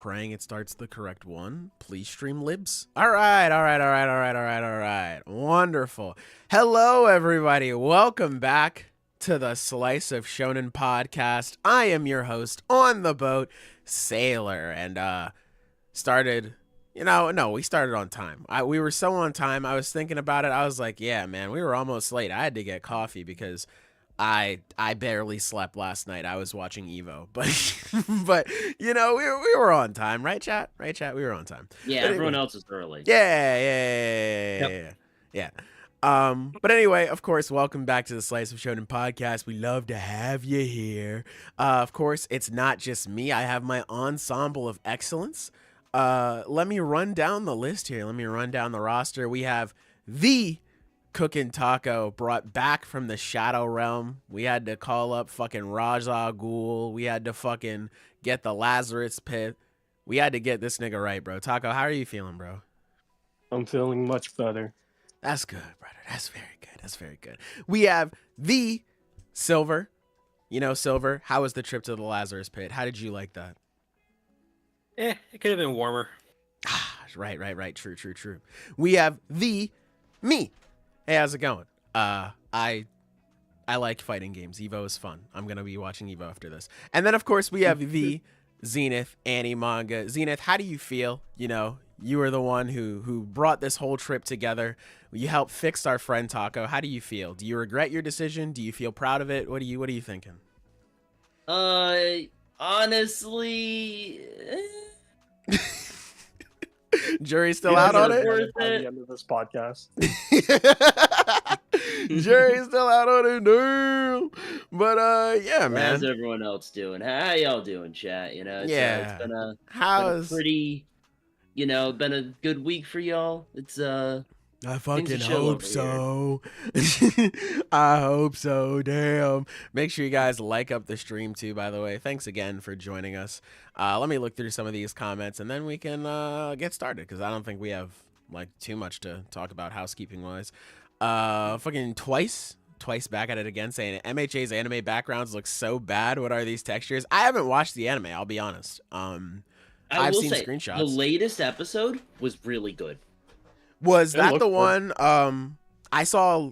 Praying it starts the correct one. Please stream libs. All right. Wonderful. Hello, everybody. Welcome back to the Slice of Shonen Podcast. I am your host on the boat, Sailor, and we started on time. We were so on time. I was thinking about it. I was like, yeah, man, we were almost late. I had to get coffee because I barely slept last night. I was watching Evo, but we were on time, right, chat? Right, chat? We were on time. Yeah, but everyone else is early. Yeah. But anyway, of course, welcome back to the Slice of Shonen Podcast. We love to have you here. Of course, it's not just me. I have my Ensemble of Excellence. Let me run down the list here. Let me run down the roster. We have the Cookin' Taco, brought back from the Shadow Realm. We had to call up fucking Raja Ghul. We had to fucking get the Lazarus Pit. We had to get this nigga right, bro. Taco, how are you feeling, bro? I'm feeling much better. That's good, brother. That's very good. We have the Silver. You know, Silver, how was the trip to the Lazarus Pit? How did you like that? It could have been warmer. Right. True. We have the me. Hey, how's it going? I like fighting games. Evo is fun. I'm gonna be watching Evo after this. And then of course we have the Zenith anime manga. Zenith, how do you feel? You know, you were the one who brought this whole trip together. You helped fix our friend Taco. How do you feel? Do you regret your decision? Do you feel proud of it? What are you thinking? Honestly, Jury's still out on it. By the end of this podcast. Jury's still out on it, damn. But yeah, man. how's everyone else doing? How y'all doing, chat? You know, it's been a pretty, been a good week for y'all. It's I fucking hope so. I hope so. Damn. Make sure you guys like up the stream too, by the way. Thanks again for joining us. Let me look through some of these comments and then we can get started because I don't think we have like too much to talk about housekeeping wise. Fucking twice back at it again saying MHA's anime backgrounds look so bad. What are these textures? I haven't watched the anime, I'll be honest. I've seen screenshots. The latest episode was really good. Was that the one I saw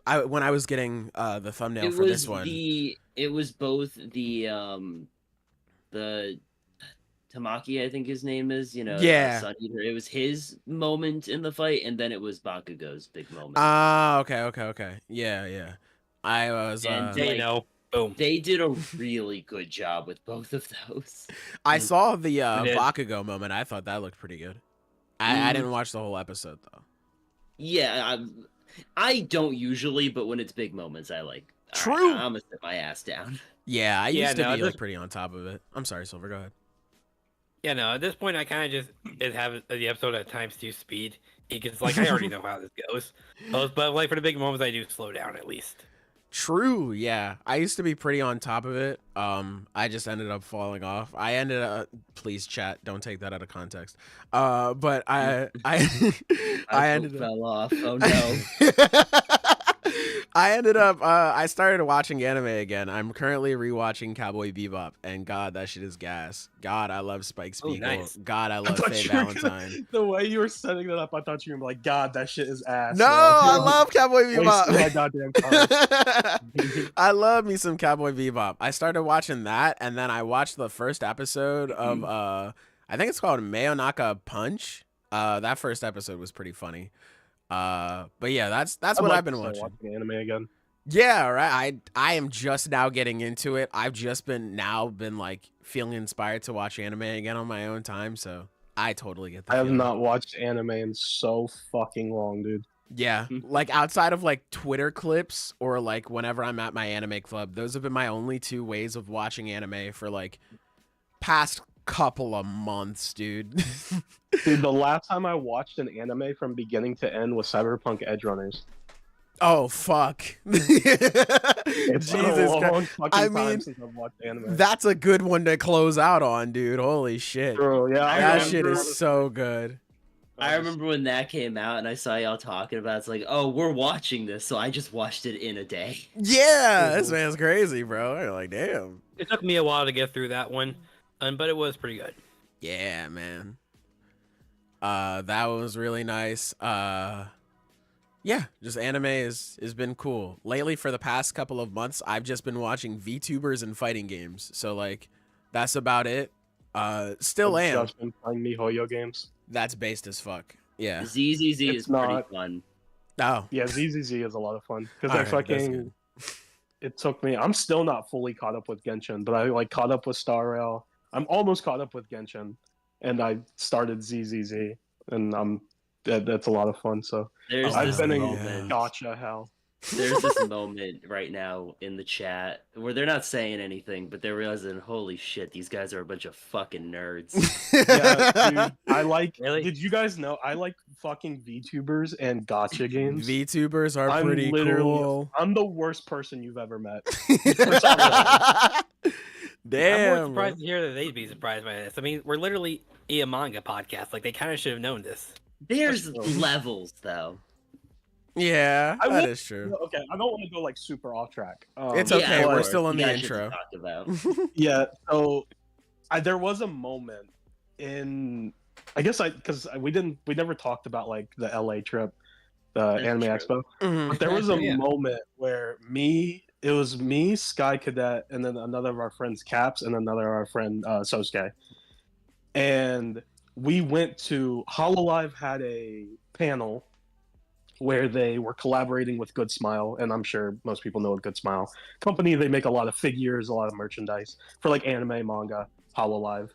when I was getting the thumbnail for this one? It was both the Tamaki, I think his name is, Sun Eater. It was his moment in the fight, and then it was Bakugo's big moment. Okay. Yeah. I was boom. They did a really good job with both of those. I saw the Bakugo moment. I thought that looked pretty good. I didn't watch the whole episode though. Yeah, I don't usually, but when it's big moments, I like. True. I'm gonna sit my ass down. Yeah, I used to be like pretty on top of it. I'm sorry, Silver. Go ahead. Yeah, no. At this point, I kind of just have the episode at times 2 speed because, like, I already know how this goes. But like for the big moments, I do slow down at least. True, yeah. I used to be pretty on top of it. I just ended up falling off. Please chat, don't take that out of context. But I ended up fell off. Oh no. I started watching anime again. I'm currently rewatching Cowboy Bebop, and God, that shit is gas. God, I love Spike Spiegel. Nice. God, I love Faye Valentine. The way you were setting that up, I thought you were like, God, that shit is ass. No, I love Cowboy Bebop. My goddamn time. I love me some Cowboy Bebop. I started watching that, and then I watched the first episode of I think it's called Mayonaka Punch. That first episode was pretty funny. But yeah, that's what I've been watching. Anime again. Yeah, right. I am just now getting into it. I've just been like feeling inspired to watch anime again on my own time, so I totally get that. I have not watched anime in so fucking long, dude. Yeah, like outside of like Twitter clips or like whenever I'm at my anime club, those have been my only two ways of watching anime for like past couple of months, dude. Dude, the last time I watched an anime from beginning to end was Cyberpunk Edge Runners. Oh fuck! It's been a long fucking time since I've watched anime. That's a good one to close out on, dude. Holy shit! True, yeah, that shit is so good. I remember when that came out and I saw y'all talking about it. It's like, oh, we're watching this, so I just watched it in a day. Yeah, this man's crazy, bro. You're like, damn. It took me a while to get through that one, but it was pretty good. Yeah, man. That was really nice. Yeah, just anime has been cool. Lately, for the past couple of months, I've just been watching VTubers and fighting games. So, like, that's about it. Still I've am. just been playing MiHoYo games. That's based as fuck. Yeah. ZZZ is pretty fun. Oh. Yeah, ZZZ is a lot of fun. Because I fucking... It took me... I'm still not fully caught up with Genshin, but I, like, caught up with Star Rail. I'm almost caught up with Genshin. And I started ZZZ. And that's a lot of fun, so... I've been in gotcha hell. There's this moment right now in the chat where they're not saying anything, but they're realizing, holy shit, these guys are a bunch of fucking nerds. Yeah, dude, I like... Really? Did you guys know I like fucking VTubers and gotcha games? VTubers are pretty cool. I'm the worst person you've ever met. Damn. I'm more surprised to hear that they'd be surprised by this. I mean, we're literally a manga podcast. Like, they kind of should have known this. There's levels, though. Yeah, that is true. Okay, I don't want to go like super off track. It's okay. Yeah, we're still on the intro. Yeah, so there was a moment in, I guess because we never talked about like the LA trip, the Anime Expo. Mm-hmm. But there was a moment where it was me, Sky Cadet, and then another of our friends, Caps, and another of our friend Sosuke, and we went to Hololive had a panel where they were collaborating with Good Smile, and I'm sure most people know a Good Smile company. They make a lot of figures, a lot of merchandise for like anime, manga, Hololive.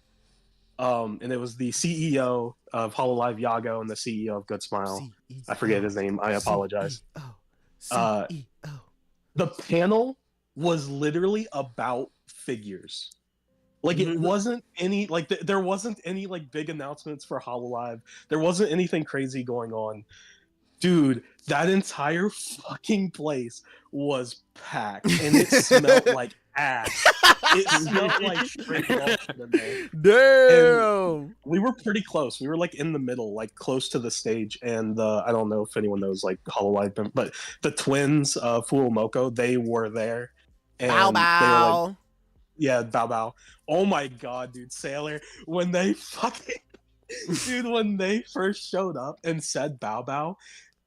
And it was the CEO of Hololive, Yago, and the CEO of Good Smile. I forget his name. I apologize. The panel was literally about figures. Like, it wasn't any, like, there wasn't any, like, big announcements for Hololive. There wasn't anything crazy going on. Dude, that entire fucking place was packed, and it smelled like ass. It smelled like straight bullshit in there. Damn! And we were pretty close. We were, like, in the middle, like, close to the stage, and I don't know if anyone knows, like, Hololive, but the twins, Fuomoko, they were there. And Bow Bow! They were like, yeah, Bow Bow. Oh my god, dude, Sailor, when they fucking... Dude, when they first showed up and said Bow Bow,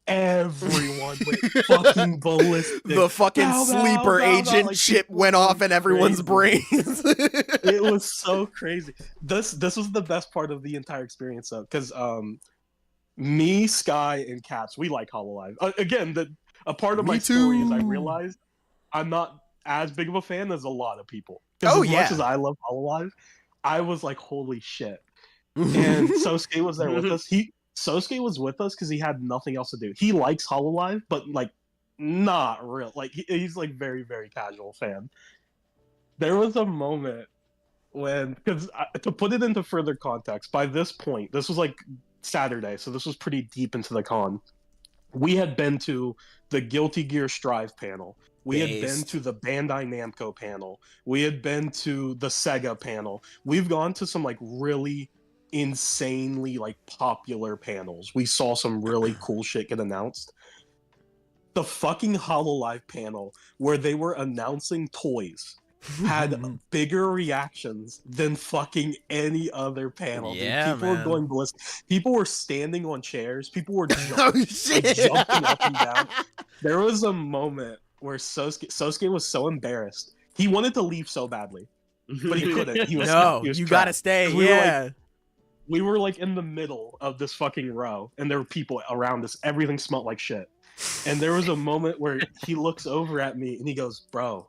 everyone went fucking ballistic. The fucking Bow, sleeper bow, agent like, chip went off in everyone's brains. It was so crazy. This was the best part of the entire experience, though, because me, Sky, and Caps, we like Hololive. Again, a part of my story is I realized I'm not as big of a fan as a lot of people. As much as I love Hololive, I was like, holy shit. And Sosuke was there with us. Sosuke was with us because he had nothing else to do. He likes Hololive, but like not real. Like he's like very, very casual fan. There was a moment when, because to put it into further context, by this point, this was like Saturday, so this was pretty deep into the con. We had been to the Guilty Gear Strive panel. We had been to the Bandai Namco panel. We had been to the Sega panel. We've gone to some like really insanely like popular panels. We saw some really cool shit get announced. The fucking Hololive panel where they were announcing toys had bigger reactions than fucking any other panel. Yeah, people were going ballistic. People were standing on chairs. People were jumping up and down. There was a moment where Sosuke was so embarrassed. He wanted to leave so badly, but he couldn't. He was you gotta stay. We were like in the middle of this fucking row, and there were people around us. Everything smelled like shit. And there was a moment where he looks over at me and he goes, "Bro,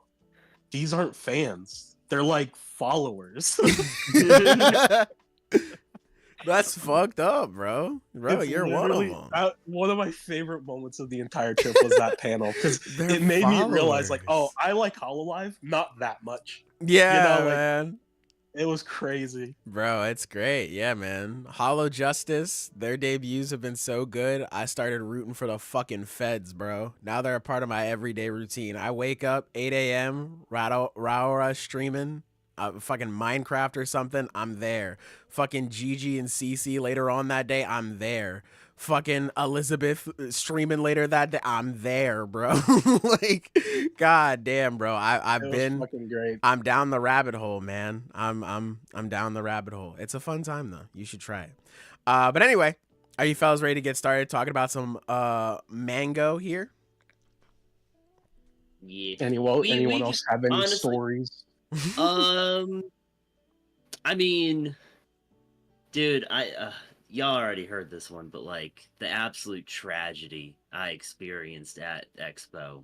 these aren't fans. They're like followers." That's fucked up, bro. You're one of them. One of my favorite moments of the entire trip was that panel, because it made me realize, like, oh, I like Hololive, not that much. Yeah, you know, man. It was crazy. Bro, it's great. Yeah, man. Hollow Justice, their debuts have been so good. I started rooting for the fucking feds, bro. Now they're a part of my everyday routine. I wake up 8 a.m., Raura streaming, fucking Minecraft or something, I'm there. Fucking Gigi and Cece later on that day, I'm there. Fucking Elizabeth streaming later that day, I'm there, bro. Like, god damn, bro. I've been fucking great. I'm down the rabbit hole, man. I'm down the rabbit hole. It's a fun time though. You should try it. But anyway, are you fellas ready to get started talking about some mango here? Yeah. Anyone else have any stories? I mean, dude, y'all already heard this one, but like the absolute tragedy I experienced at Expo.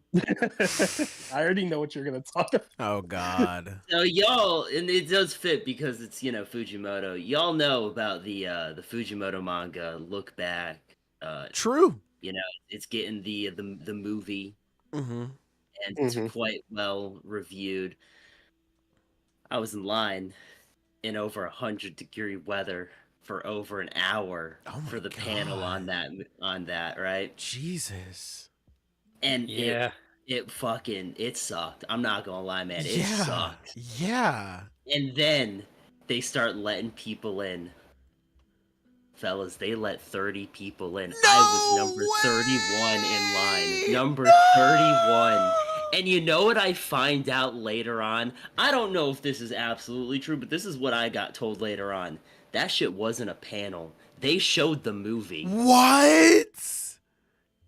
I already know what you're gonna talk about. Oh God. So y'all, and it does fit because it's Fujimoto. Y'all know about the Fujimoto manga Look Back. True. It's getting the movie, and it's quite well reviewed. I was in line in over 100-degree weather for over an hour for the panel on that, right? Jesus. And it sucked. I'm not gonna lie, man. It sucked. Yeah. And then they start letting people in. Fellas, they let 30 people in. I was number 31 in line. Number 31. And you know what I find out later on? I don't know if this is absolutely true, but this is what I got told later on. That shit wasn't a panel. They showed the movie. What?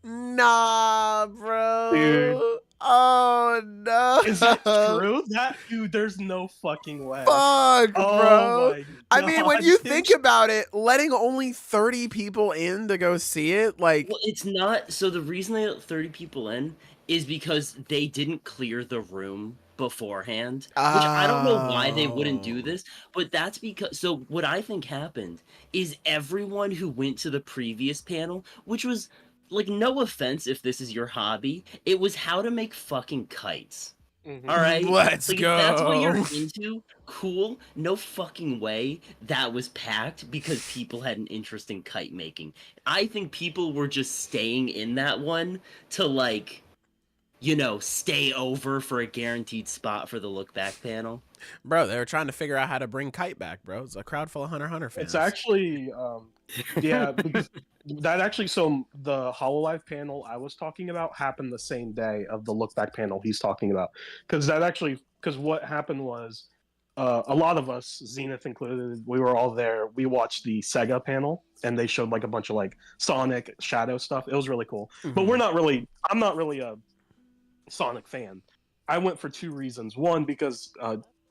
Nah, bro. Dude. Oh, no. Is that true? Dude, there's no fucking way. Fuck, bro. My I mean, when you think about it, letting only 30 people in to go see it, like... Well, it's not... So the reason they let 30 people in is because they didn't clear the room beforehand, which I don't know why they wouldn't do this, but that's because... So what I think happened is everyone who went to the previous panel, which was, like, no offense if this is your hobby, it was how to make fucking kites. All right? Let's go. If that's what you're into, cool. No fucking way that was packed because people had an interest in kite making. I think people were just staying in that one to, like... stay over for a guaranteed spot for the Look Back panel. Bro, they were trying to figure out how to bring Kite back, bro. It's a crowd full of Hunter x Hunter fans. It's actually, because that actually, so the HoloLive panel I was talking about happened the same day of the Look Back panel he's talking about. Because what happened was, a lot of us, Zenith included, we were all there. We watched the Sega panel, and they showed like a bunch of like Sonic, Shadow stuff. It was really cool. But I'm not really a Sonic fan. I went for two reasons. One, because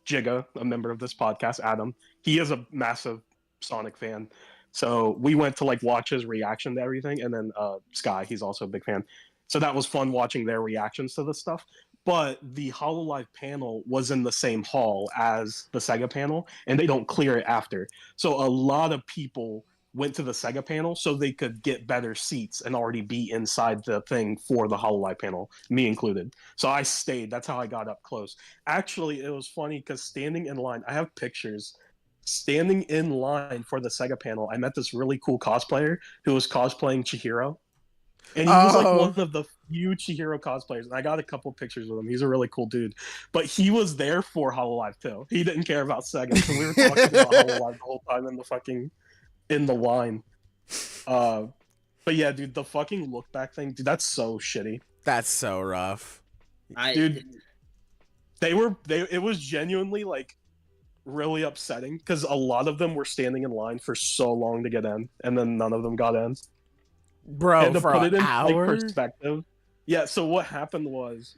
Jigga, a member of this podcast, Adam, he is a massive Sonic fan. So we went to like watch his reaction to everything, and then Sky, he's also a big fan. So that was fun watching their reactions to this stuff. But the HoloLive panel was in the same hall as the Sega panel, and they don't clear it after. So a lot of people went to the Sega panel so they could get better seats and already be inside the thing for the HoloLive panel, me included. So I stayed. That's how I got up close. Actually, it was funny because standing in line, I have pictures. Standing in line for the Sega panel, I met this really cool cosplayer who was cosplaying Chihiro. And he was like one of the few Chihiro cosplayers. And I got a couple pictures with him. He's a really cool dude. But he was there for HoloLive too. He didn't care about Sega. So we were talking about HoloLive the whole time in the line. But yeah, dude, the fucking Look Back thing, dude, that's so shitty. That's so rough. Dude, it was genuinely like really upsetting because a lot of them were standing in line for so long to get in, and then none of them got in. Bro, and to for put it in like, perspective, yeah. So what happened was,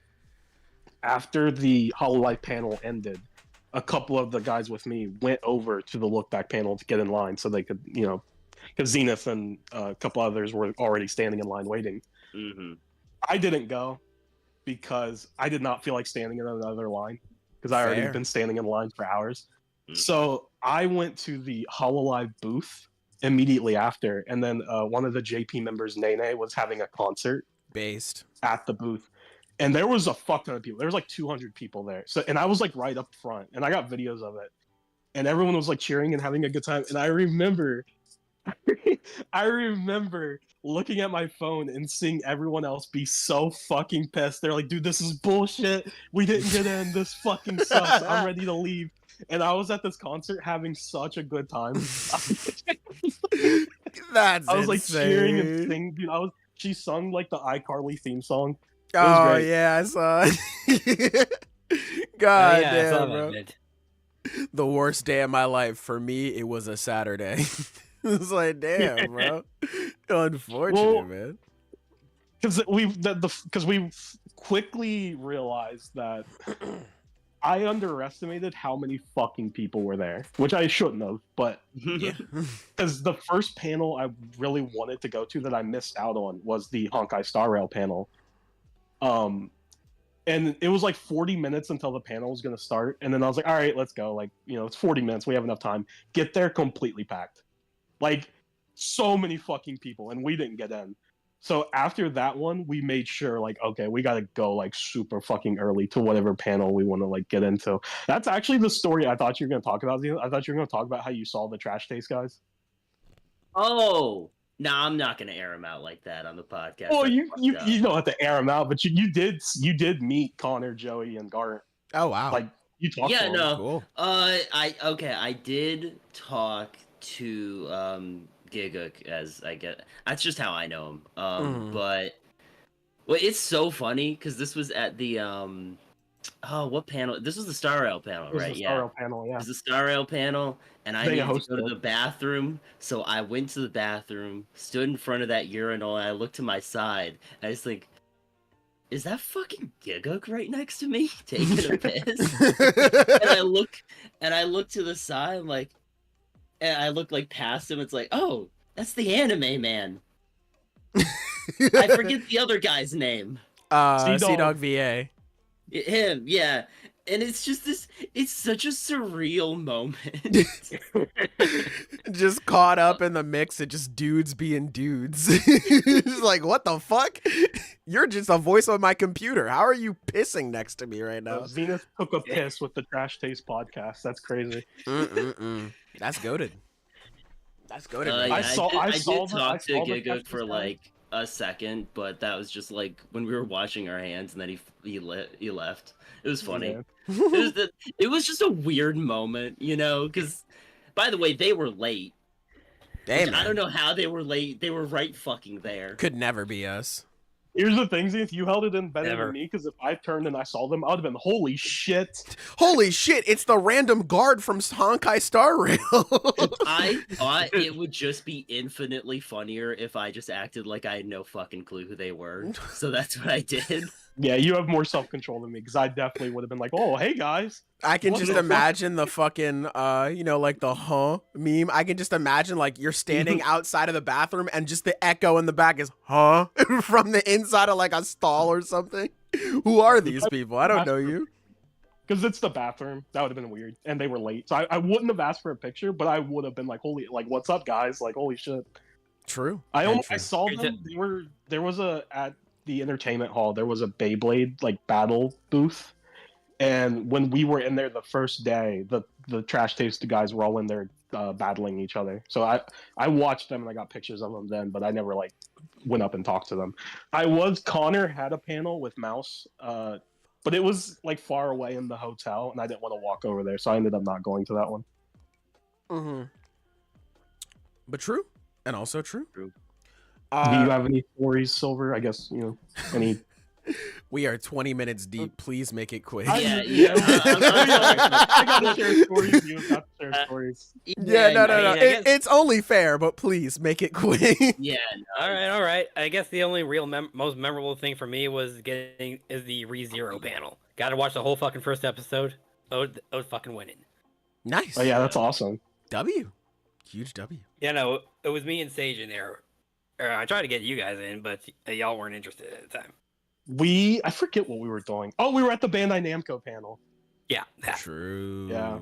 after the HoloLive panel ended, a couple of the guys with me went over to the Look Back panel to get in line so they could, because Zenith and a couple others were already standing in line waiting. Mm-hmm. I didn't go because I did not feel like standing in another line because I already been standing in line for hours. Mm-hmm. So I went to the HoloLive booth immediately after, and then one of the JP members, Nene, was having a concert at the booth. And there was a fuck ton of people. There was like 200 people there. So, and I was like right up front, and I got videos of it. And everyone was like cheering and having a good time. And I remember looking at my phone and seeing everyone else be so fucking pissed. They're like, dude, this is bullshit. We didn't get in. This fucking sucks. I'm ready to leave. and I was at this concert having such a good time. That's I was like cheering and insane. singing. Dude, she sung like the iCarly theme song. Oh great. yeah, I saw it. Oh, God yeah, I saw damn, that bro. bit. The worst day of my life. For me, it was a Saturday. It's like, damn, bro. Unfortunate, Well, man. Because we quickly realized that I underestimated how many fucking people were there, which I shouldn't have. But Yeah. because the first panel I really wanted to go to that I missed out on was the Honkai Star Rail panel. And it was like 40 minutes until the panel was going to start. And then I was like, all right, let's go. Like, it's 40 minutes. We have enough time. Get there completely packed. Like, so many fucking people. And we didn't get in. So after that one, we made sure, like, okay, we got to go, like, super fucking early to whatever panel we want to, like, get into. That's actually the story I thought you were going to talk about. I thought you were going to talk about how you saw the Trash Taste guys. Oh, no, I'm not gonna air him out like that on the podcast. Well, That's you fucked up. don't have to air them out, but you did meet Connor, Joey, and Garrett. Oh wow. Like, you talked to them. no. Cool. I did talk to Giguk, as I get. That's just how I know him. But it's so funny because this was at the what panel? This was the Star Rail panel, It was right? the Star Rail panel, yeah. It was the Star Rail panel, and I They needed to hosted go to it. the bathroom, so I went to the bathroom, stood in front of that urinal, and I looked to my side, and I just think, is that fucking Giguk right next to me taking a piss? and I look to the side, I'm like, and I look like past him. It's like, oh, that's the anime man. I forget the other guy's name. Sea-Dog VA. Him, yeah. And it's just it's such a surreal moment. Just caught up in the mix of just dudes being dudes. It's like, what the fuck? You're just a voice on my computer. How are you pissing next to me right now? Zenith took a piss with the Trash Taste podcast. That's crazy. That's goated. That's goated. Yeah, I saw I did the- talk I to saw the Giguk Trash for Taste like a second, but that was just like when we were washing our hands, and then he left. It was funny. Yeah. It was just a weird moment, because by the way, they were late. Hey, I man. don't know how they were late. They were right fucking there. Could never be us. Here's the thing, Zenith, you held it in better Never. than me, because if I turned and I saw them, I would have been, holy shit. Holy shit, it's the random guard from Honkai Star Rail. I thought it would just be infinitely funnier if I just acted like I had no fucking clue who they were. So that's what I did. Yeah, you have more self-control than me, because I definitely would have been like, oh, hey, guys. I can What just the fuck? imagine the fucking, like the meme. I can just imagine like you're standing outside of the bathroom and just the echo in the back is from the inside of like a stall or something. Who are these people? I don't know you. Because it's the bathroom. That would have been weird. And they were late. So I wouldn't have asked for a picture, but I would have been like, holy, like, what's up, guys? Like, holy shit. True. I True. saw them. There was at the entertainment hall, there was a Beyblade like battle booth, and when we were in there the first day, the Trash Taste guys were all in there battling each other. So I watched them and I got pictures of them then, but I never like went up and talked to them. Connor had a panel with Mouse, but it was like far away in the hotel, and I didn't want to walk over there, so I ended up not going to that one. Mm-hmm. But true, and also true. True. Do you have any stories, Silver? I guess any. We are 20 minutes deep. Please make it quick. Yeah. I gotta share stories. You have to share stories. Yeah, no. I guess- It's only fair, but please make it quick. Yeah. All right. I guess the only real most memorable thing for me is the ReZero panel. Got to watch the whole fucking first episode. I was fucking winning. Nice. Oh yeah, that's awesome. W. Huge W. Yeah, no, it was me and Sage in there. I tried to get you guys in, but y'all weren't interested at the time. I forget what we were doing. Oh, we were at the Bandai Namco panel. Yeah, that. True. Yeah.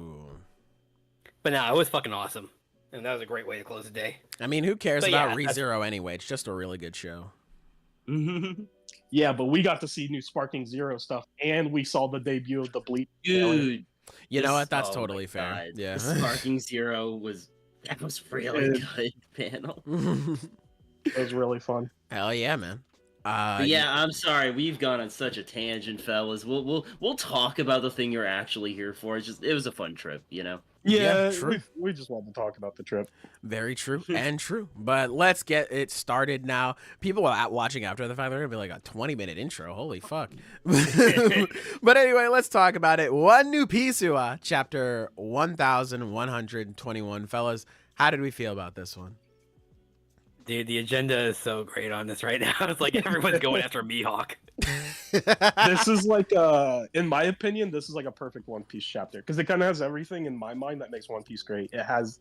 But no, it was fucking awesome. And that was a great way to close the day. I mean, who cares But about yeah, ReZero anyway? It's just a really good show. Yeah, but we got to see new Sparking Zero stuff, and we saw the debut of the Bleach. Dude. You know this- what? That's oh totally my fair. God. Yeah. The Sparking Zero was really good panel. It was really fun. Hell yeah, man. But yeah, I'm sorry, we've gone on such a tangent, fellas. We'll talk about the thing you're actually here for. It was a fun trip, you know. Yeah, true. we just wanted to talk about the trip. Very true and true. But let's get it started now. People watching after the fact, they're going to be like a 20-minute intro. Holy fuck. But anyway, let's talk about it. One New Pisua, chapter 1121. Fellas, how did we feel about this one? Dude, the agenda is so great on this right now. It's like everyone's going after Mihawk. This is like, in my opinion, this is like a perfect One Piece chapter because it kind of has everything in my mind that makes One Piece great. It has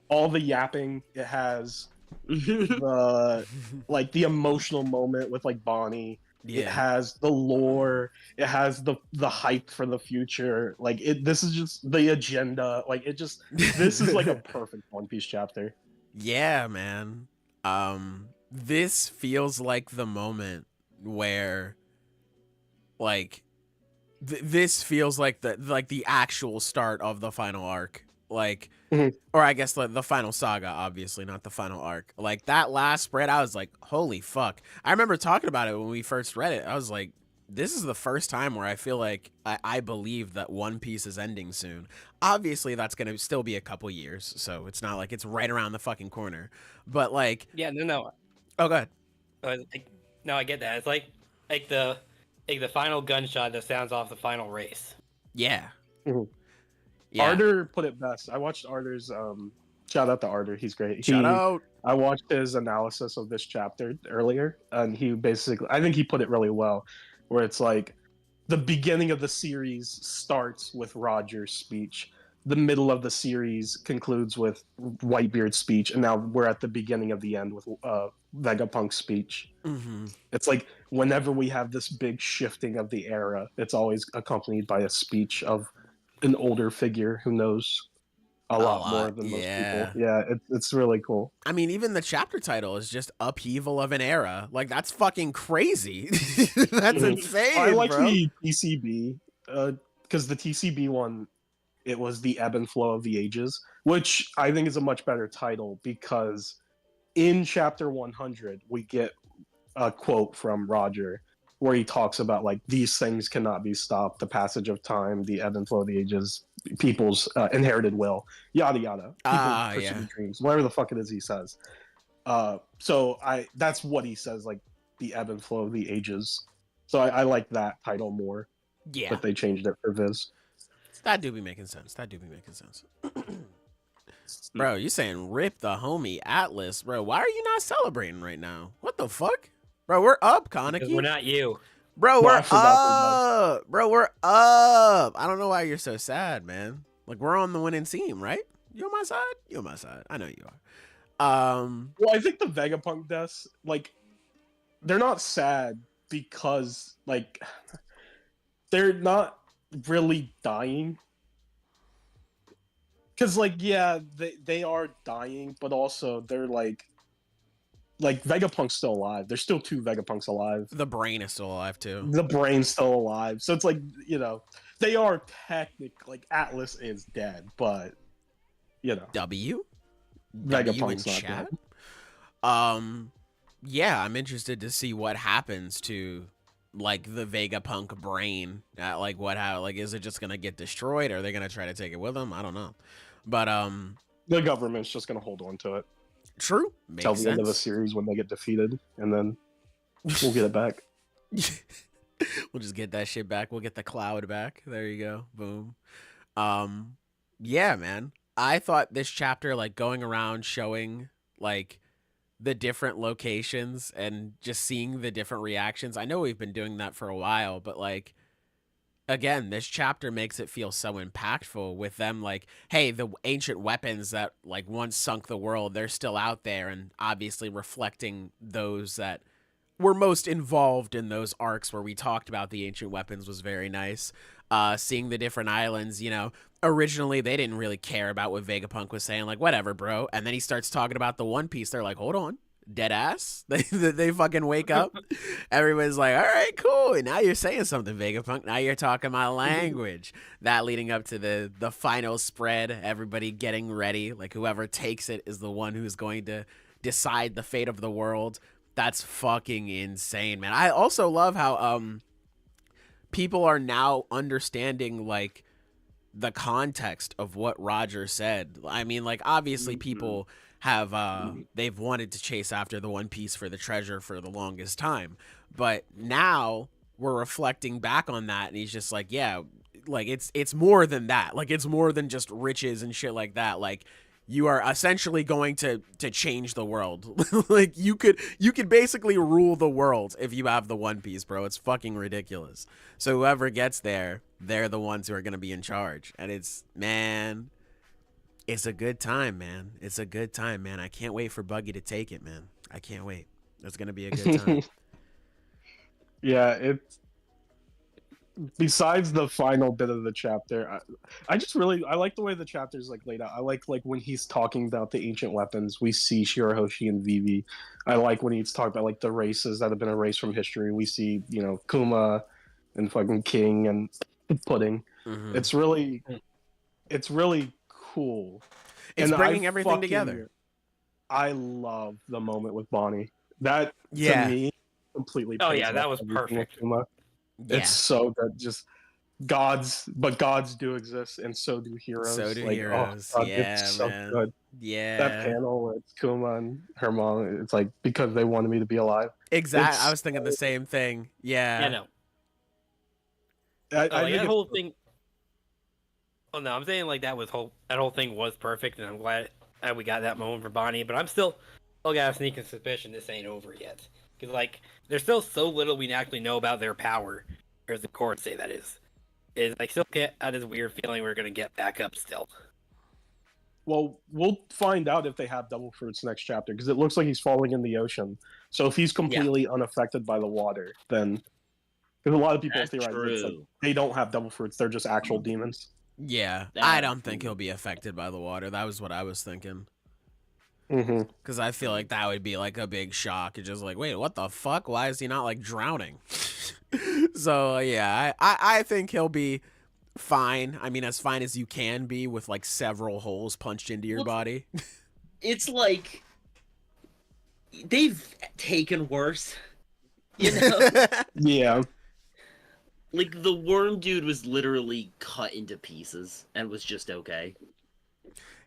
all the yapping. It has the the emotional moment with like Bonney. Yeah. It has the lore. It has the hype for the future. Like this is just the agenda. This is like a perfect One Piece chapter. Yeah, man. This feels like the moment where this feels like the actual start of the final arc, or I guess the final saga, obviously not the final arc. Like that last spread, I was like, holy fuck. I remember talking about it when we first read it. I was like, this is the first time where I feel like I believe that One Piece is ending soon. Obviously, that's going to still be a couple years, so it's not like it's right around the fucking corner. But yeah, no. Oh, go ahead. No, I get that. It's like the final gunshot that sounds off the final race. Yeah. Mm-hmm. Yeah. Arter put it best. I watched Arter's. Shout out to Arter. He's great. Shout out. I watched his analysis of this chapter earlier, and he basically, I think he put it really well. Where it's like the beginning of the series starts with Roger's speech, the middle of the series concludes with Whitebeard's speech, and now we're at the beginning of the end with Vegapunk's speech. Mm-hmm. It's like whenever we have this big shifting of the era, it's always accompanied by a speech of an older figure who knows a lot more than most people. Yeah, it's really cool. I mean, even the chapter title is just Upheaval of an Era. Like, that's fucking crazy. That's insane, I like bro. the TCB, because the TCB one, it was the Ebb and Flow of the Ages, which I think is a much better title because in chapter 100, we get a quote from Roger where he talks about, like, these things cannot be stopped, the passage of time, the Ebb and Flow of the Ages, people's inherited will, yada yada. People pursue dreams, whatever the fuck it is he says. So that's what he says, like the Ebb and Flow of the Ages. So I like that title more. Yeah. But they changed it for Viz. That do be making sense. Bro, you saying rip the homie Atlas, bro. Why are you not celebrating right now? What the fuck? Bro, we're up, Kaneki. Because we're not you. Bro, we're up. Bro, we're up. I don't know why you're so sad, man. Like, we're on the winning team, right? You on my side? You on my side. I know you are. Well, I think the Vegapunk deaths, like, they're not sad because, like, they're not really dying. Because, like, yeah, they are dying, but also they're, like, Vegapunk's still alive. There's still 2 Vegapunks alive. The brain is still alive, too. The brain's still alive. So it's like, you know, they are technically, like, Atlas is dead, but, you know. Vegapunk's not dead. Yeah, I'm interested to see what happens to, like, the Vegapunk brain. Is it just going to get destroyed? Or are they going to try to take it with them? I don't know. But, the government's just going to hold on to it. True. Till the end of the series when they get defeated, and then we'll get it back. We'll just get that shit back. We'll get the cloud back. There you go. Boom. Yeah, man. I thought this chapter, like, going around showing, like, the different locations and just seeing the different reactions. I know we've been doing that for a while, but, like, again, this chapter makes it feel so impactful with them, like, hey, the ancient weapons that, like, once sunk the world, they're still out there, and obviously reflecting those that were most involved in those arcs where we talked about the ancient weapons was very nice. Seeing the different islands, you know, originally they didn't really care about what Vegapunk was saying, like, whatever, bro. And then he starts talking about the One Piece. They're like, hold on. Dead ass. They fucking wake up. Everyone's like, all right, cool. And now you're saying something, Vegapunk. Now you're talking my language. That leading up to the final spread, everybody getting ready. Like, whoever takes it is the one who's going to decide the fate of the world. That's fucking insane, man. I also love how people are now understanding like the context of what Roger said. I mean, like obviously people have they've wanted to chase after the One Piece for the treasure for the longest time, but now we're reflecting back on that, and he's just like, yeah, like it's more than that. Like it's more than just riches and shit like that. Like you are essentially going to change the world. Like you could basically rule the world if you have the One Piece, bro. It's fucking ridiculous. So whoever gets there, they're the ones who are going to be in charge. And it's a good time, man. It's a good time, man. I can't wait for Buggy to take it, man. I can't wait. It's going to be a good time. Yeah, it's besides the final bit of the chapter, I just really I like the way the chapter is like laid out. I like when he's talking about the ancient weapons. We see Shirahoshi and Vivi. I like when he's talking about like the races that have been erased from history. We see Kuma and fucking King and Pudding. Mhm. It's really cool. It's And bringing I everything together. I love the moment with Bonnie. That Yeah. to me completely. Oh pays yeah, off that was everything with perfect. Kuma. Yeah. It's so good. Just gods do exist, and so do heroes. So do like, heroes. Oh, God, Yeah, it's so man. good. Yeah. That panel with Kuma and her mom, it's like, because they wanted me to be alive. Exactly. It's I was thinking the same thing. Yeah. Yeah, no. I Like, think that it's- whole thing. Oh no, I'm saying like that whole thing was perfect, and I'm glad that we got that moment for Bonnie. But I'm still got a sneaking suspicion this ain't over yet, because like there's still so little we actually know about their power, or as the courts say that is like still get out this weird feeling we're gonna get back up still. Well, we'll find out if they have double fruits next chapter, because it looks like he's falling in the ocean. So if he's completely unaffected by the water, then because a lot of people That's theorize it's like true. they don't have double fruits; they're just actual demons. Yeah. That- I don't think he'll be affected by the water. That was what I was thinking. Mm-hmm. Because I feel like that would be like a big shock. It's just like, wait, what the fuck? Why is he not like drowning? So yeah, I think he'll be fine. I mean, as fine as you can be with like several holes punched into your Well, body. It's like they've taken worse. You know? Yeah. Like the worm dude was literally cut into pieces and was just okay.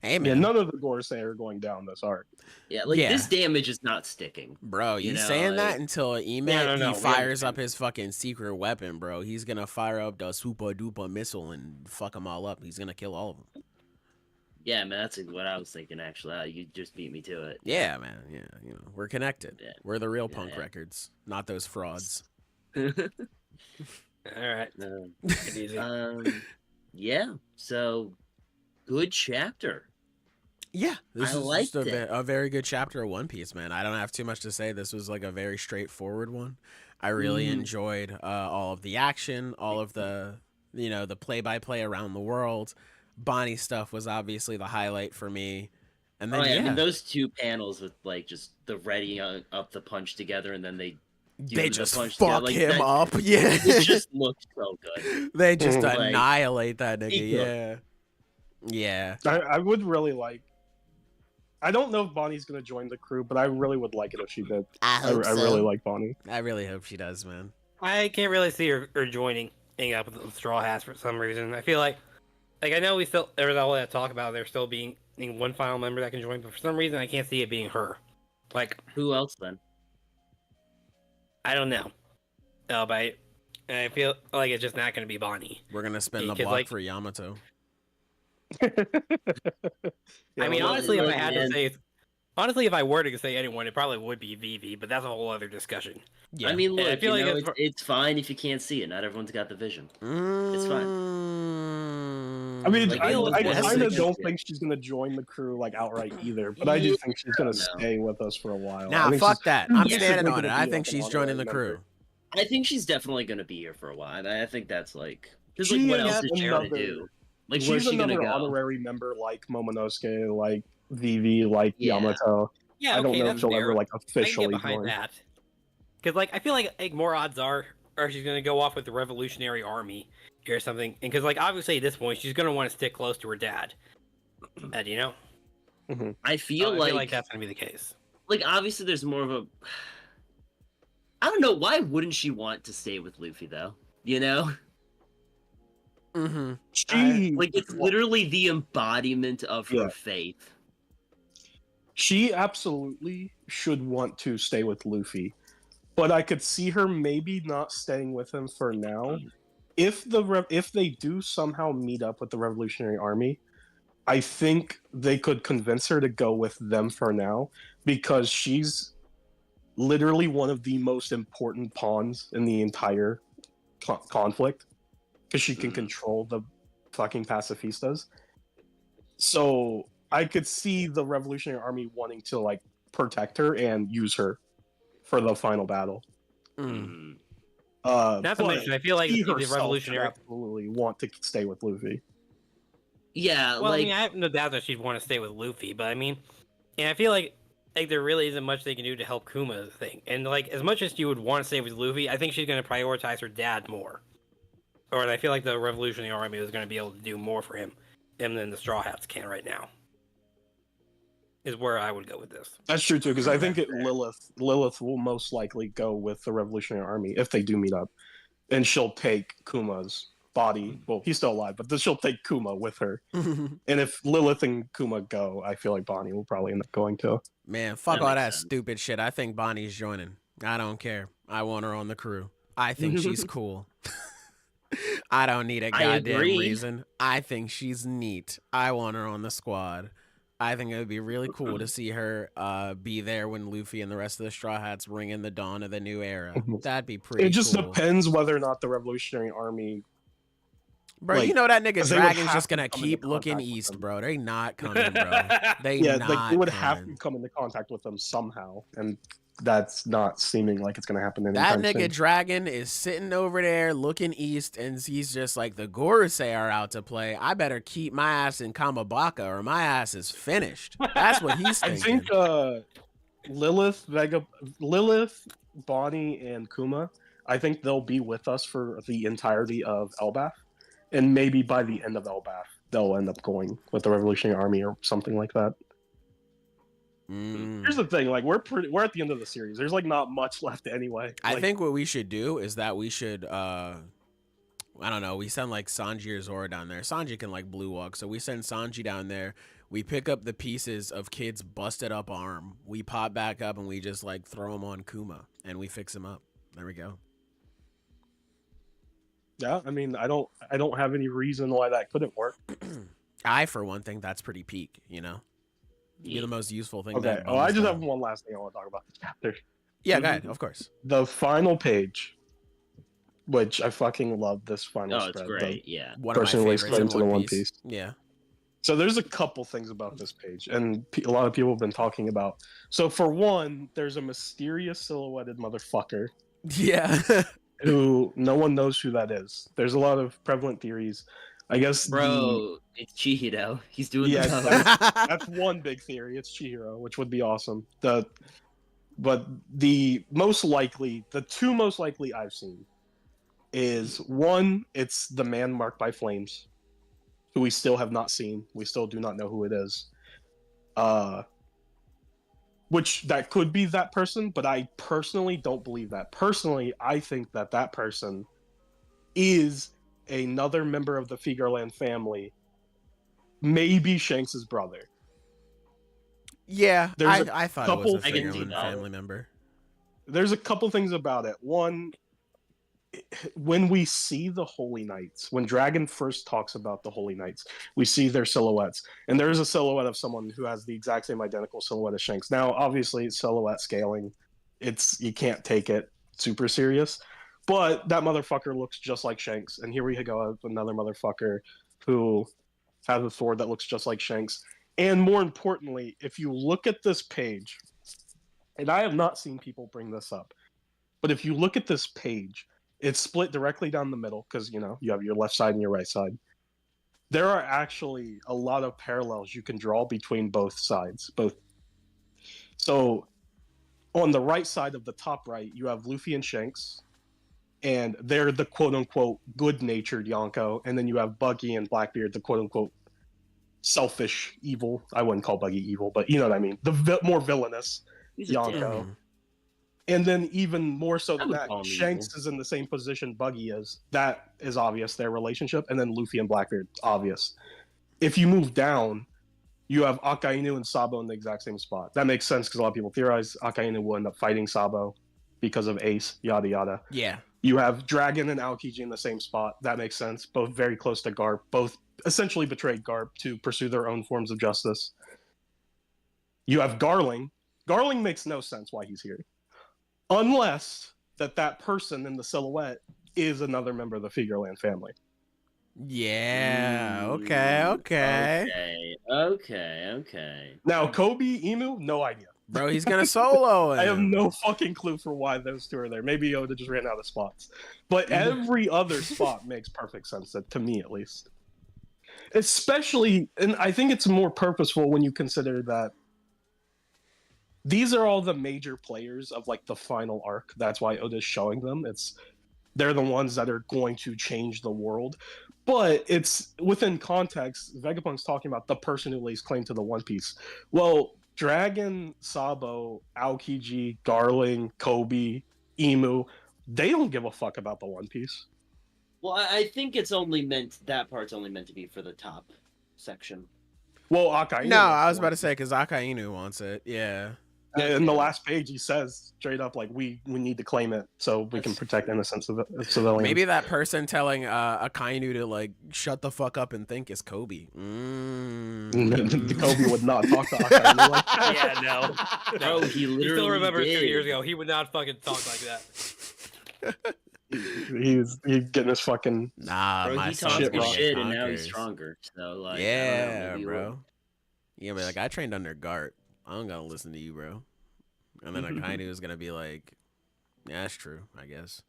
Hey Yeah, man, none of the Gorosei are going down this arc. Yeah, like Yeah. this damage is not sticking. bro, you you know, saying that like- until No, he we fires understand. up his fucking secret weapon, bro. He's gonna fire up the super duper missile and fuck them all up. He's gonna kill all of them. Yeah, man, that's what I was thinking. Actually, you just beat me to it. Yeah, man. Yeah, we're connected. Yeah. We're the real Yeah, punk yeah. records, not those frauds. All right, Um, take it easy. yeah. So, good chapter. Yeah, this I is just liked it. a very good chapter of One Piece, man. I don't have too much to say. This was like a very straightforward one. I really enjoyed all of the action, all of the the play-by-play around the world. Bonnie stuff was obviously the highlight for me. And then Oh yeah, I yeah, mean those two panels with like just the readying up the punch together, and then they they the just punch fuck together, like, him that- up. Yeah, it just looked so good. they just Like, annihilate that nigga. he could. Yeah. I would really like. I don't know if Bonnie's gonna join the crew, but I really would like it if she did. I really like Bonnie. I really hope she does, man. I can't really see her joining hanging up with the Straw Hats for some reason. I feel like I know there's all that talk about there still being one final member that can join, but for some reason I can't see it being her. Like, Who else then? I don't know. No, but I feel like it's just not going to be Bonnie. We're gonna spin the Because, block like- for Yamato. Yeah, I mean, well, honestly, if I look, had man. to say, honestly, if I were to say anyone, it probably would be Vivi, but that's a whole other discussion. Yeah. I mean, Yeah, I look, feel you like know, it's- it's fine if you can't see it. Not everyone's got the vision. It's fine. I mean, Like, I it kind was- of don't think she's gonna join the crew like outright either, but I do think she's gonna No. stay with us for a while. I Nah, think fuck she's- that. I'm Yeah. standing she's on it. gonna I be think like she's an joining the honorary crew. member. I think she's definitely going to be here for a while. I think that's like, because She like, what is else is she going to another- do? Like, where's She's she going to another go? honorary member like Momonosuke, like Vivi, like Yeah. Yamato. Yeah, I don't okay, know if that's she'll fair. ever like I can officially get behind join. that. Because, like, I feel like more odds are she's going to go off with the Revolutionary Army or something. And because, like, obviously at this point, she's going to want to stick close to her dad. And, you know? I feel I like, feel like that's going to be the case. like obviously there's more of a I don't know, why wouldn't she want to stay with Luffy though? You know? Mm-hmm. Like, it's literally the embodiment of her faith. She absolutely should want to stay with Luffy, but I could see her maybe not staying with him for now. If they do somehow meet up with the Revolutionary Army, I think they could convince her to go with them for now, because she's literally one of the most important pawns in the entire conflict, because she can control the fucking pacifistas. So I could see the Revolutionary Army wanting to like protect her and use her for the final battle. Not to mention, I feel like the Revolutionary absolutely want to stay with Luffy. Yeah, well, like, I mean, I have no doubt that she'd want to stay with Luffy, but I mean, and I feel like there really isn't much they can do to help Kuma's thing. And like, as much as you would want to stay with Luffy, I think she's going to prioritize her dad more. Or I feel like the Revolutionary Army is going to be able to do more for him than the Straw Hats can right now. Is where I would go with this. That's true too, because I think Lilith will most likely go with the Revolutionary Army if they do meet up, and she'll take Kuma's body. Well, he's still alive, but then she'll take Kuma with her. And if Lilith and Kuma go, I feel like Bonney will probably end up going too. Man, fuck all that stupid shit. I think Bonnie's joining. I don't care. I want her on the crew. I think she's cool. I don't need a goddamn reason. I think she's neat. I want her on the squad. I think it would be really cool to see her be there when Luffy and the rest of the Straw Hats ring in the dawn of the new era. That'd be pretty cool. It just depends whether or not the Revolutionary Army... Bro, like, you know that nigga Dragon's just gonna keep looking east, bro. They not coming, bro. They would have to come into contact with them somehow, and that's not seeming like it's gonna happen anytime That nigga soon. Dragon is sitting over there looking east, and he's just like, the Gorosei are out to play. I better keep my ass in Kamabaka, or my ass is finished. That's what he's thinking. I think Lilith, Bonney, and Kuma, I think they'll be with us for the entirety of Elbaf. And maybe by the end of Elbaf, they'll end up going with the Revolutionary Army or something like that. Here's the thing: like we're at the end of the series. There's like not much left anyway. I think what we should do is that we should, I don't know, we send like Sanji or Zoro down there. Sanji can like blue walk, so we send Sanji down there. We pick up the pieces of Kid's busted up arm. We pop back up and we just like throw them on Kuma and we fix him up. There we go. Yeah, I mean, I don't have any reason why that couldn't work. I, for one, think that's pretty peak, you know? You're the most useful thing. Okay, I just have one last thing I want to talk about the chapter. Yeah, go ahead, of course. The final page, which I fucking love this final spread. It's great, yeah. One of my favorites in One Piece. Yeah. So there's a couple things about this page, and a lot of people have been talking about. So for one, there's a mysterious silhouetted motherfucker. Yeah. Who no one knows who that is. There's a lot of prevalent theories. I guess it's Chihiro. He's doing the that's one big theory. It's Chihiro, which would be awesome. But the two most likely I've seen is one, it's the man marked by flames, who we still have not seen. We still do not know who it is. Which that could be that person, but I personally don't believe that. Personally, I think that person is another member of the Figarland family, maybe Shanks' brother. Yeah, I thought it was a Figarland family member. There's a couple things about it. One, when we see the Holy Knights, when Dragon first talks about the Holy Knights, we see their silhouettes. And there is a silhouette of someone who has the exact same identical silhouette as Shanks. Now, obviously, silhouette scaling, you can't take it super serious. But that motherfucker looks just like Shanks. And here we go with another motherfucker who has a sword that looks just like Shanks. And more importantly, if you look at this page, and I have not seen people bring this up, but if you look at this page, it's split directly down the middle because, you have your left side and your right side. There are actually a lot of parallels you can draw between both sides. So on the right side of the top right, you have Luffy and Shanks, and they're the quote-unquote good-natured Yonko, and then you have Buggy and Blackbeard, the quote-unquote selfish evil. I wouldn't call Buggy evil, but you know what I mean. The more villainous Yonko. And then even more so I than would that, call him Shanks evil. is in the same position Buggy is. That is obvious, their relationship. And then Luffy and Blackbeard, obvious. If you move down, you have Akainu and Sabo in the exact same spot. That makes sense because a lot of people theorize Akainu will end up fighting Sabo because of Ace, yada yada. Yeah. You have Dragon and Aokiji in the same spot. That makes sense. Both very close to Garp. Both essentially betrayed Garp to pursue their own forms of justice. You have Garling. Garling makes no sense why he's here. Unless that person in the silhouette is another member of the Figureland family. Yeah. Okay. Okay. Now, Kobe, Emu, no idea. Bro, he's gonna solo him. I have no fucking clue for why those two are there. Maybe Oda just ran out of spots. But every other spot makes perfect sense, to me at least. Especially, and I think it's more purposeful when you consider that these are all the major players of like the final arc. That's why Oda's showing them. They're the ones that are going to change the world. But it's within context, Vegapunk's talking about the person who lays claim to the One Piece. Well, Dragon, Sabo, Aokiji, Garling, Kobe, Emu, they don't give a fuck about the One Piece. Well, I think that part's only meant to be for the top section. Well, Akainu. No, I was about to say because Akainu wants it. Yeah. In the last page, he says straight up, like, we need to claim it so we can protect innocent civilians. Maybe that person telling Akainu to like shut the fuck up and think is Kobe. Kobe would not talk to Akainu like that. Yeah, no. Bro, he literally You still remember did. 3 years ago, he would not fucking talk like that. He's getting his fucking... Nah, Bro, my he son's talks gonna good get shit, and now conquers. he's stronger. So, like, I Yeah, don't know, maybe bro. Yeah, but like I trained under Garp. I don't gotta listen to you, bro. And then Akainu is gonna be like, yeah, that's true, I guess.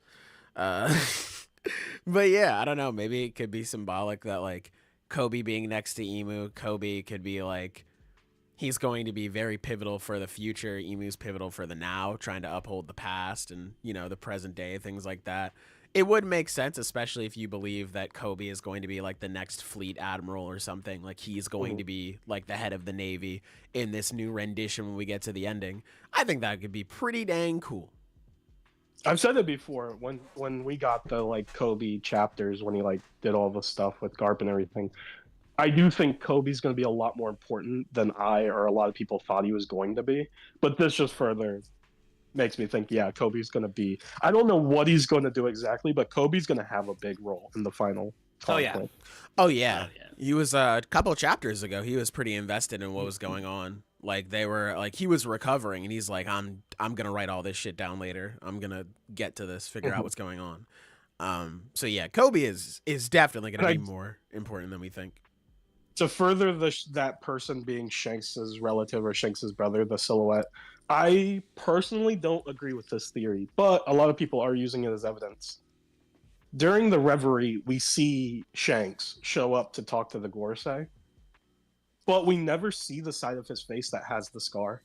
But yeah, I don't know. Maybe it could be symbolic that like Kobe being next to Emu, Kobe could be like he's going to be very pivotal for the future. Emu's pivotal for the now, trying to uphold the past and, you know, the present day, things like that. It would make sense, especially if you believe that Kobe is going to be like the next fleet admiral or something. Like he's going to be like the head of the Navy in this new rendition when we get to the ending. I think that could be pretty dang cool. I've said it before when we got the like Kobe chapters when he like did all the stuff with Garp and everything. I do think Kobe's going to be a lot more important than I or a lot of people thought he was going to be. But this just further makes me think, yeah, Kobe's going to be... I don't know what he's going to do exactly, but Kobe's going to have a big role in the final conflict. Oh, yeah. He was a couple chapters ago. He was pretty invested in what was going on. Like they were like he was recovering, and he's like, I'm gonna write all this shit down later. I'm gonna get to this, figure out what's going on. So yeah, Kobe is definitely gonna be more important than we think. To further that person being Shanks's relative or Shanks's brother, the silhouette, I personally don't agree with this theory, but a lot of people are using it as evidence. During the reverie, we see Shanks show up to talk to the Gorosei, but we never see the side of his face that has the scar.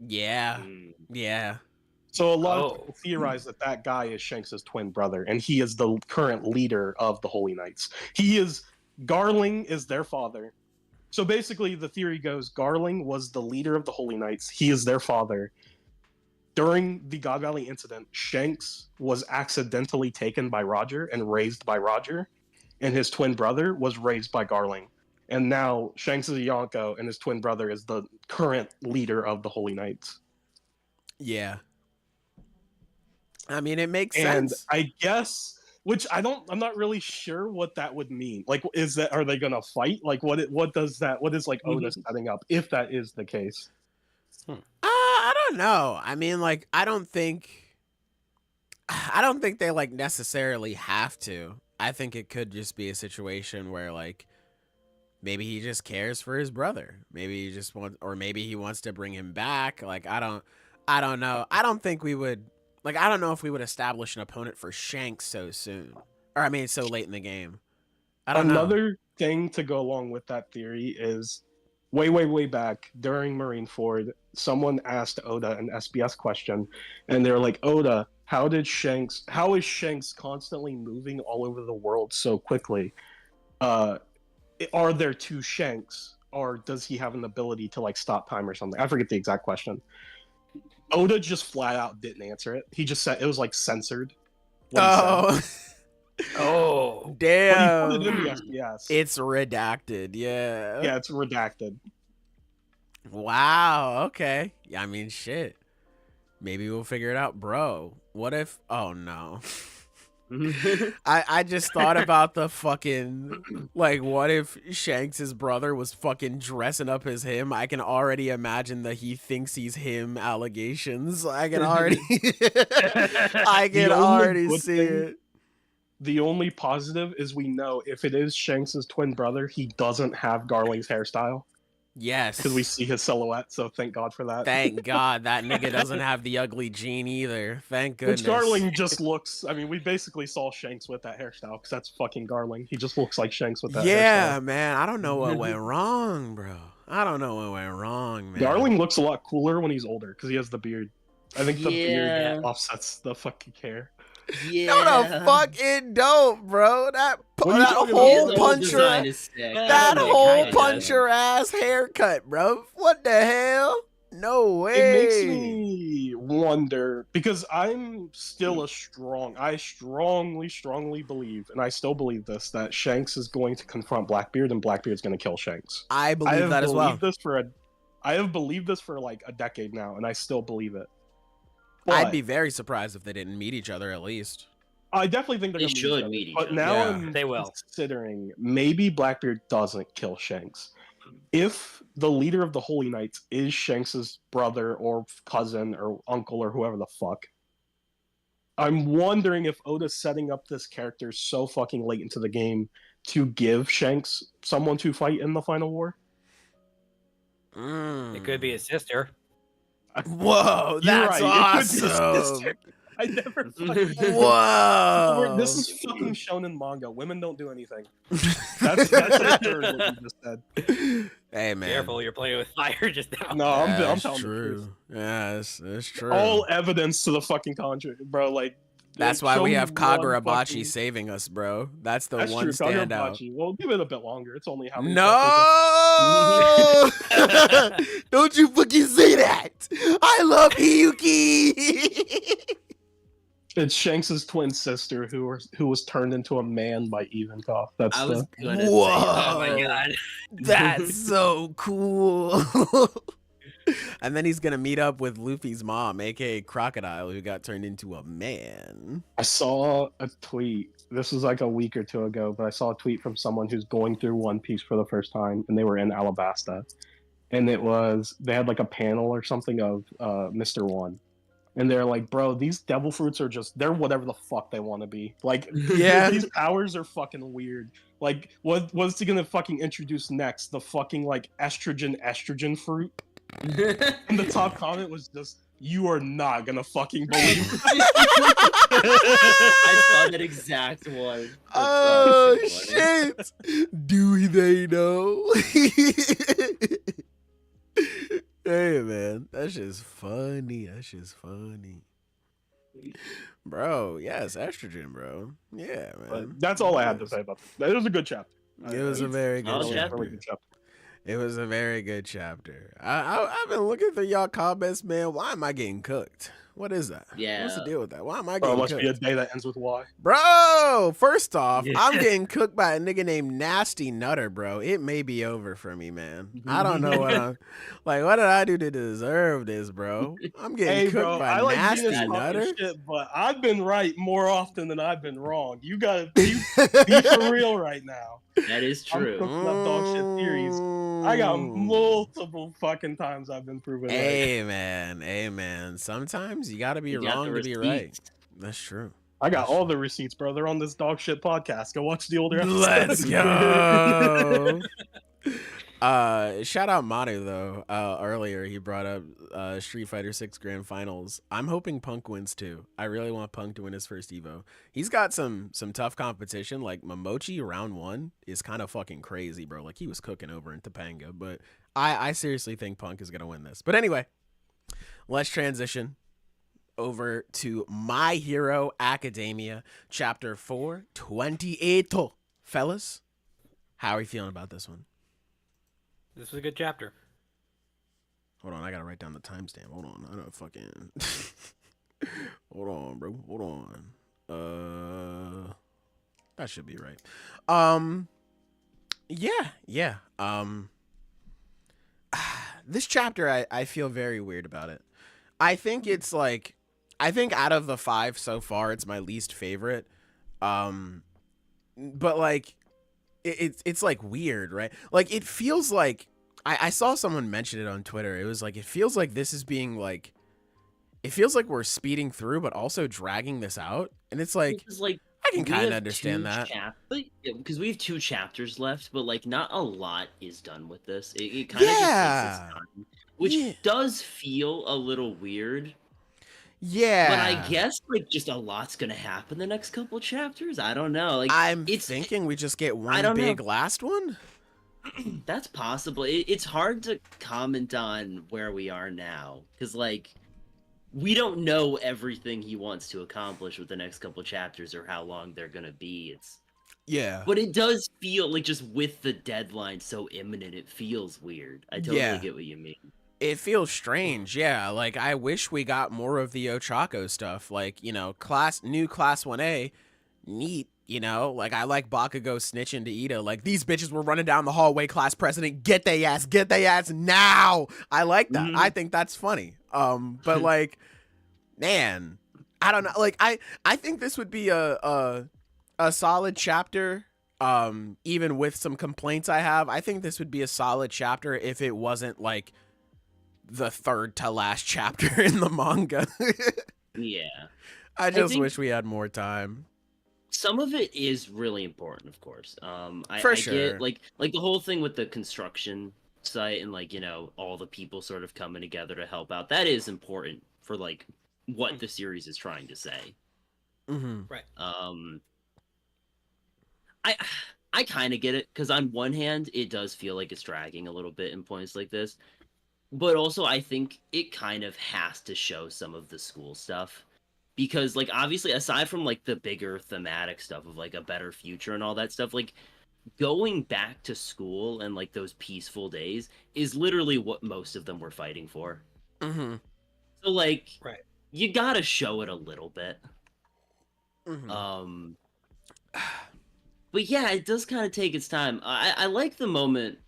Yeah. So a lot of people theorize that guy is Shanks's twin brother, and he is the current leader of the Holy Knights. Garling is their father. So basically, the theory goes, Garling was the leader of the Holy Knights. He is their father. During the God Valley incident, Shanks was accidentally taken by Roger and raised by Roger, and his twin brother was raised by Garling. And now Shanks is a Yonko, and his twin brother is the current leader of the Holy Knights. Yeah. I mean, it makes and sense. I guess, which I'm not really sure what that would mean. Like, are they gonna fight? Like, what is like Oda setting up if that is the case? I don't know. I mean, like, I don't think they like necessarily have to. I think it could just be a situation where like maybe he just cares for his brother. Maybe he just wants, or maybe he wants to bring him back. Like, I don't know. I don't think we would, like, I don't know if we would establish an opponent for Shanks so soon. Or, I mean, so late in the game. I don't know. Another thing to go along with that theory is way back during Marineford, someone asked Oda an SBS question, and they're like, Oda, how is Shanks constantly moving all over the world so quickly? Are there two Shanks, or does he have an ability to like stop time or something? I forget the exact question. Oda just flat out didn't answer it. He just said it was like censored. what he said. Oh, But he damn. put it in the SBS. It's redacted. Yeah. Yeah, it's redacted. Wow. Okay. Yeah, I mean, shit. Maybe we'll figure it out, bro. What if? Oh no. I just thought about the fucking, like, what if Shanks' brother was fucking dressing up as him? I can already imagine the he thinks he's him allegations. I can already I can The only already good see thing- it. The only positive is we know if it is Shanks' twin brother, he doesn't have Garling's hairstyle Yes. because we see his silhouette. So thank God for that. Thank God that nigga doesn't have the ugly gene either. Thank goodness. Which Garling just looks. I mean, we basically saw Shanks with that hairstyle because that's fucking Garling. He just looks like Shanks with that Yeah, hairstyle. man. I don't know what went wrong, bro. I don't know what went wrong, man. Garling looks a lot cooler when he's older because he has the beard. I think the Yeah. beard offsets the fucking hair. Yeah. No, the fuck it don't, bro. That What are you that talking whole about? His old design puncher, is sick. that Yeah, whole kinda. puncher ass haircut, bro. What the hell? No way. It makes me wonder because I'm still I strongly believe, and I still believe this, that Shanks is going to confront Blackbeard and Blackbeard's going to kill Shanks. I believe that as well. I have believed this for like a decade now, and I still believe it. I'd But be very surprised if they didn't meet each other at least. I definitely think they're They gonna should meet meet each each other. But other. now Yeah. I'm They will. considering maybe Blackbeard doesn't kill Shanks. If the leader of the Holy Knights is Shanks's brother or cousin or uncle or whoever the fuck, I'm wondering if Oda's setting up this character so fucking late into the game to give Shanks someone to fight in the final war. it could be his sister. Whoa, You're that's right, it could be his awesome. sister. I never fucking Whoa. This is fucking shonen manga. Women don't do anything. That's absurd what you just said. Hey, man. Careful, you're playing with fire just now. No, I'm That's telling the truth. true. Yeah, that's true. All evidence to the fucking contrary, bro. Like That's show why we me have one Kagurabachi fucking- saving us, bro. That's the That's one true. standout. Kagurabachi. Well, give it a bit longer. It's only how many No! Don't you fucking say that! I love Hiyuki! It's Shanks' twin sister who was turned into a man by Ivankov. That's I was the gonna say. Whoa. Oh my god. That's so cool. And then he's gonna meet up with Luffy's mom, aka Crocodile, who got turned into a man. I saw a tweet. This was like a week or two ago, but I saw a tweet from someone who's going through One Piece for the first time, and they were in Alabasta, and they had like a panel or something of Mr. One, and they're like, bro, these devil fruits are they're whatever the fuck they want to be. Like, Yeah. these powers are fucking weird. Like, what's he gonna fucking introduce next? The fucking like estrogen fruit. And the top comment was just, "You are not gonna fucking believe." I saw that exact one. Oh That's so funny. shit! Do they know? Hey man, that's just funny. That's just funny, bro. Yes, estrogen, bro. Yeah, man. But that's all I had to say about this. It was a good chapter. It was a very good Oh, chapter. Really good chapter. It was a very good chapter. I've been looking through y'all comments, man. Why am I getting cooked? What is that? Yeah. What's the deal with that? Why am I Bro, it getting must be a cooked? day that ends with Y. Bro, first off, Yeah. I'm getting cooked by a nigga named Nasty Nutter, bro. It may be over for me, man. I don't know what I'm like. What did I do to deserve this, bro? I'm getting Hey, cooked bro, by I like Nasty Venus talking Nutter. shit, but I've been right more often than I've been wrong. You gotta be for real right now. That is I'm true. cooking up dog shit theories. I got multiple fucking times I've been proven right. Amen. Sometimes you gotta be You got wrong the to be right. receipts. That's true. I got all the receipts, bro. They're on this dog shit podcast. Go watch the older episodes. Let's go. Shout out Manu though. Earlier he brought up Street Fighter 6 Grand Finals. I'm hoping Punk wins too. I really want Punk to win his first Evo. He's got some tough competition. Like Momochi round 1 is kind of fucking crazy, bro. Like he was cooking over in Topanga, but I seriously think Punk is gonna win this. But anyway, let's transition over to My Hero Academia Chapter 4 28. Fellas, how are you feeling about this one? This was a good chapter. Hold on, I gotta write down the timestamp. Hold on, I don't fucking. Hold on, bro. Hold on. That should be right. Yeah. This chapter, I feel very weird about it. I think it's like, I think out of the 5 so far, it's my least favorite. But like, it's like weird, right? Like it feels like I saw someone mention it on Twitter. It was like, it feels like this is being like, it feels like we're speeding through, but also dragging this out. And it's like, I can kind of understand that. Because we have 2 chapters left, but like not a lot is done with this. It kind of just takes its time, which does feel a little weird. Yeah. But I guess like just a lot's gonna happen the next couple chapters. I don't know. Like I'm thinking we just get one big last one. That's possible. It's hard to comment on where we are now because like we don't know everything he wants to accomplish with the next couple chapters or how long they're gonna be. But it does feel like just with the deadline so imminent, it feels weird. I totally get what you mean. It feels strange, yeah. Like I wish we got more of the Ochaco stuff. Like, you know, new class 1A, neat. You know, like I like Bakugo snitching to Ida. Like these bitches were running down the hallway, class president. Get they ass now. I like that. I think that's funny. But like, man, I don't know. Like I think this would be a solid chapter. Even with some complaints I have, I think this would be a solid chapter if it wasn't like the 3rd to last chapter in the manga. Yeah. I just wish we had more time. Some of it is really important, of course. I get like the whole thing with the construction site and like, you know, all the people sort of coming together to help out. That is important for like what the series is trying to say. Right. I kind of get it because on one hand, it does feel like it's dragging a little bit in points like this, but also I think it kind of has to show some of the school stuff. Because, like, obviously, aside from, like, the bigger thematic stuff of, like, a better future and all that stuff, like, going back to school and, like, those peaceful days is literally what most of them were fighting for. So, like, you gotta show it a little bit. But, yeah, it does kind of take its time. I like the moment,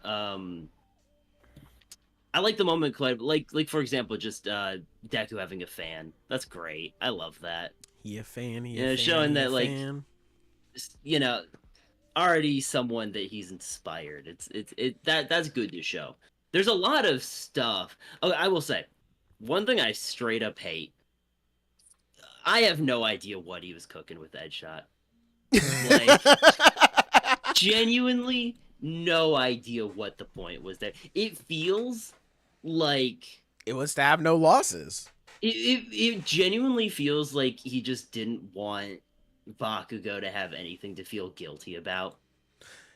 Clay, like for example, just Deku having a fan. That's great. I love that. He a fan. Showing that like, you know, already someone that he's inspired. That's good to show. There's a lot of stuff. Oh, I will say, one thing I straight up hate. I have no idea what he was cooking with Deadshot. Like, genuinely, no idea what the point was there. It feels like it was to have no losses. It genuinely feels like he just didn't want Bakugo to have anything to feel guilty about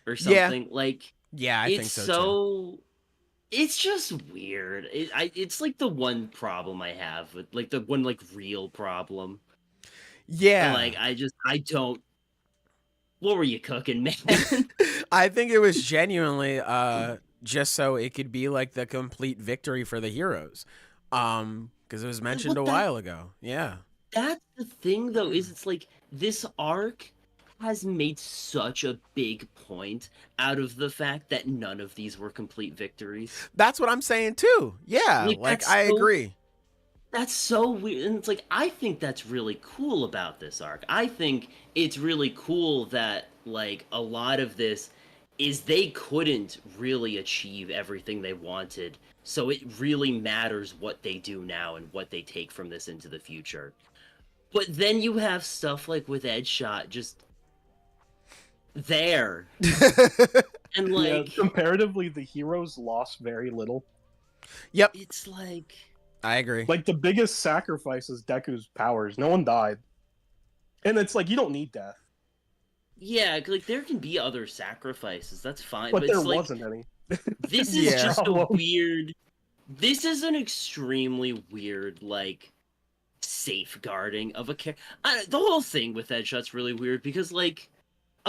or something. I think so too. It's just weird. It's like the one problem I have with like the one like real problem. Yeah. Like I don't. What were you cooking, man? I think it was genuinely just so it could be like the complete victory for the heroes. Because it was mentioned a while ago. Yeah. That's the thing though, is it's like this arc has made such a big point out of the fact that none of these were complete victories. That's what I'm saying too. Yeah, like I agree. That's so weird. And it's like, I think that's really cool about this arc. I think it's really cool that, like, a lot of this is they couldn't really achieve everything they wanted. So it really matters what they do now and what they take from this into the future. But then you have stuff like with Edgeshot just there. And, like... Yeah, comparatively, the heroes lost very little. Yep. It's like... I agree. Like, the biggest sacrifice is Deku's powers. No one died. And it's like, you don't need death. Yeah, like, there can be other sacrifices. That's fine. But there it's wasn't any. This is just a weird... This is an extremely weird, like, safeguarding of a character. The whole thing with Edgeshot's really weird because, like...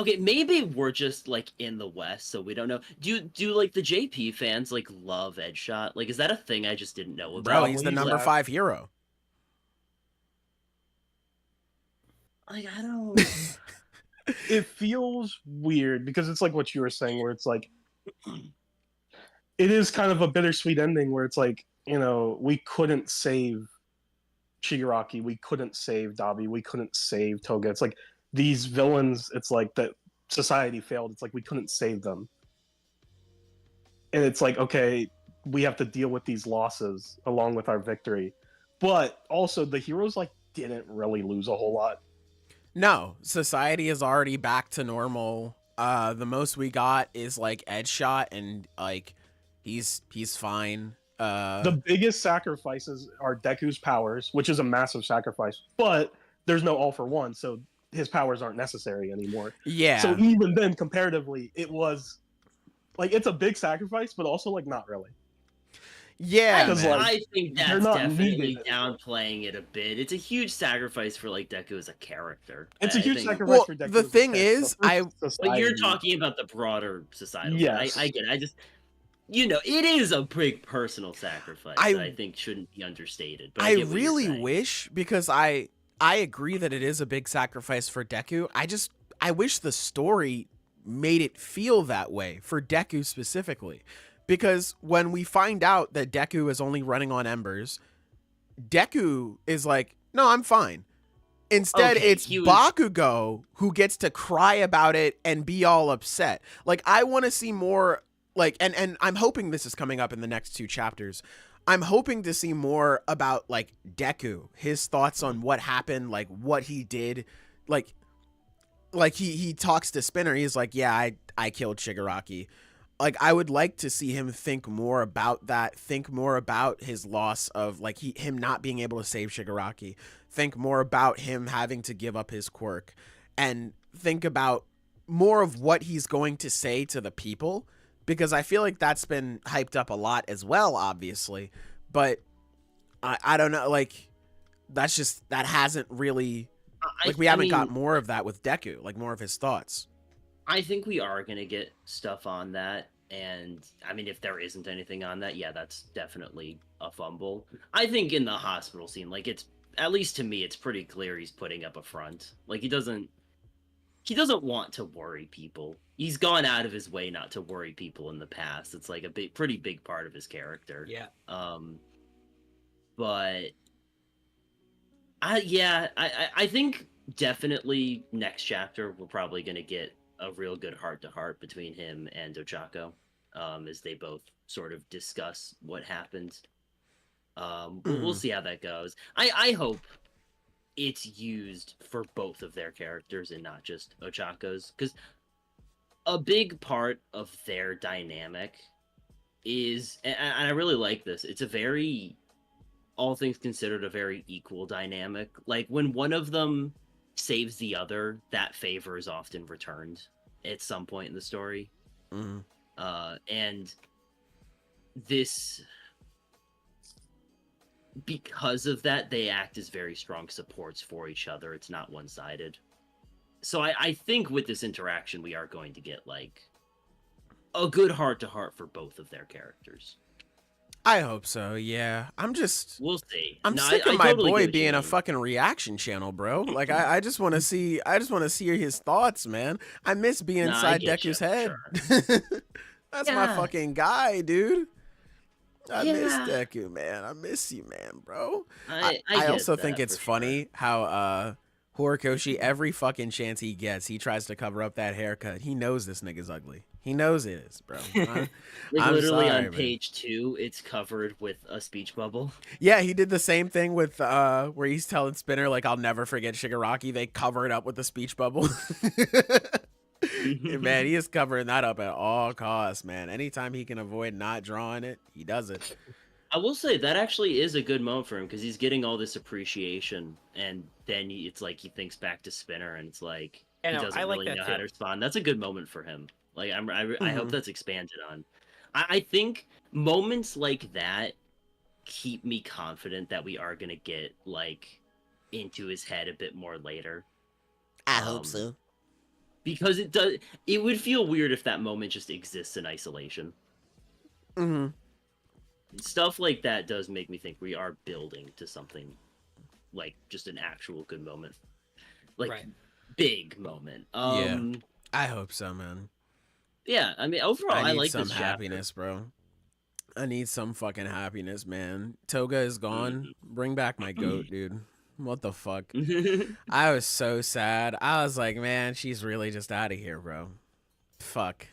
Okay, maybe we're just like in the West, so we don't know. Do like the JP fans like love Edgeshot? Like, is that a thing I just didn't know Bro, about? he's the he's number that. 5 hero. Like, I don't. It feels weird because it's like what you were saying, where it's like it is kind of a bittersweet ending where it's like, you know, we couldn't save Shigaraki, we couldn't save Dabi, we couldn't save Toga. It's like these villains, it's like that society failed. It's like we couldn't save them. And it's like, okay, we have to deal with these losses along with our victory. But also the heroes like didn't really lose a whole lot. No, society is already back to normal. The most we got is like Edgeshot, and like he's fine. The biggest sacrifices are Deku's powers, which is a massive sacrifice, but there's no all for one, so his powers aren't necessary anymore. yeah. So even then, comparatively, it was like it's a big sacrifice, but also like not really. Yeah, Because, man. like, I think they're that's not definitely needed anymore. downplaying it a bit. It's a huge sacrifice for like Deku as a character. It's a I huge think- sacrifice Well, for Deku. the as a thing character. is, For I- But you're society- talking about the broader societal. Yes. I get it. I just, you know, it is a big personal sacrifice I- that I think shouldn't be understated. But I get what you're really saying. wish, because I agree that it is a big sacrifice for Deku. I wish the story made it feel that way for Deku specifically. Because when we find out that Deku is only running on embers, Deku is like, no, I'm fine. Instead, Okay, it's he was- Bakugo who gets to cry about it and be all upset. Like, I want to see more, like, and I'm hoping this is coming up in the next 2 chapters. I'm hoping to see more about, like, Deku, his thoughts on what happened, like, what he did. Like he talks to Spinner. He's like, yeah, I killed Shigaraki. Like, I would like to see him think more about that, think more about his loss of, like, him not being able to save Shigaraki, think more about him having to give up his quirk, and think about more of what he's going to say to the people, because I feel like that's been hyped up a lot as well, obviously, but I don't know, like, that hasn't really, like, we haven't got more of that with Deku, like, more of his thoughts. I think we are gonna get stuff on that, and I mean, if there isn't anything on that, yeah, that's definitely a fumble. I think in the hospital scene, like, it's, at least to me, it's pretty clear he's putting up a front. Like, he doesn't want to worry people. He's gone out of his way not to worry people in the past. It's like a pretty big part of his character. Yeah. But I think definitely next chapter we're probably gonna get a real good heart-to-heart between him and Ochaco, as they both sort of discuss what happened. We'll see how that goes. I hope it's used for both of their characters and not just Ochaco's, because a big part of their dynamic is, and I really like this, it's a very, all things considered, a very equal dynamic. Like, when one of them saves the other, that favor is often returned at some point in the story. Mm-hmm. And this, because of that, they act as very strong supports for each other. It's not one-sided. So I think with this interaction, we are going to get, like, a good heart-to-heart for both of their characters. I hope so, yeah. We'll see. I'm No, sick I of my totally get boy what you being a mean. fucking reaction channel, bro. Like, I just want to see his thoughts, man. I miss being Nah, I inside get ya, Deku's head. That's my Yeah. fucking guy, dude. I miss Yeah. Deku, man. I miss you, man, bro. I I get also that think it's for funny how Horikoshi, every fucking chance he gets, he tries to cover up that haircut. He knows this nigga's ugly. He knows it is, bro. Like, I'm literally sorry, on man. page 2, it's covered with a speech bubble. Yeah, he did the same thing with where he's telling Spinner, like, I'll never forget Shigaraki. They cover it up with the speech bubble. Man, he is covering that up at all costs, man. Anytime he can avoid not drawing it, he does it. I will say that actually is a good moment for him, because he's getting all this appreciation, and then it's like he thinks back to Spinner, and it's like I he know, doesn't I like really that know too. how to respond. That's a good moment for him. Like, I hope Mhm. that's expanded on. I think moments like that keep me confident that we are gonna get, like, into his head a bit more later. I hope so. because it would feel weird if that moment just exists in isolation. Mm-hmm. Stuff like that does make me think we are building to something like just an actual good moment, like big moment. Yeah, I hope so, man. Yeah, I mean, overall, I need like some this happiness, bro. I need some fucking happiness, man. Toga is gone. Bring back my goat, dude. What the fuck? I was so sad. I was like, man, she's really just out of here, bro. Fuck.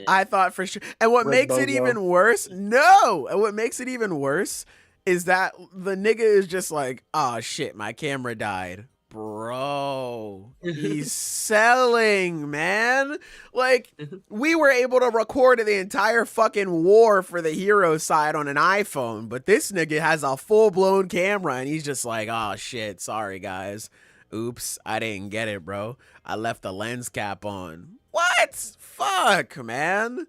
I thought for sure. And what makes it even worse, and what makes it even worse is that the nigga is just like, oh shit, my camera died. Bro, he's selling, man. Like, we were able to record the entire fucking war for the hero side on an iPhone, but this nigga has a full-blown camera, and he's just like, oh shit, sorry guys. Oops, I didn't get it, bro. I left the lens cap on. What? Fuck, man.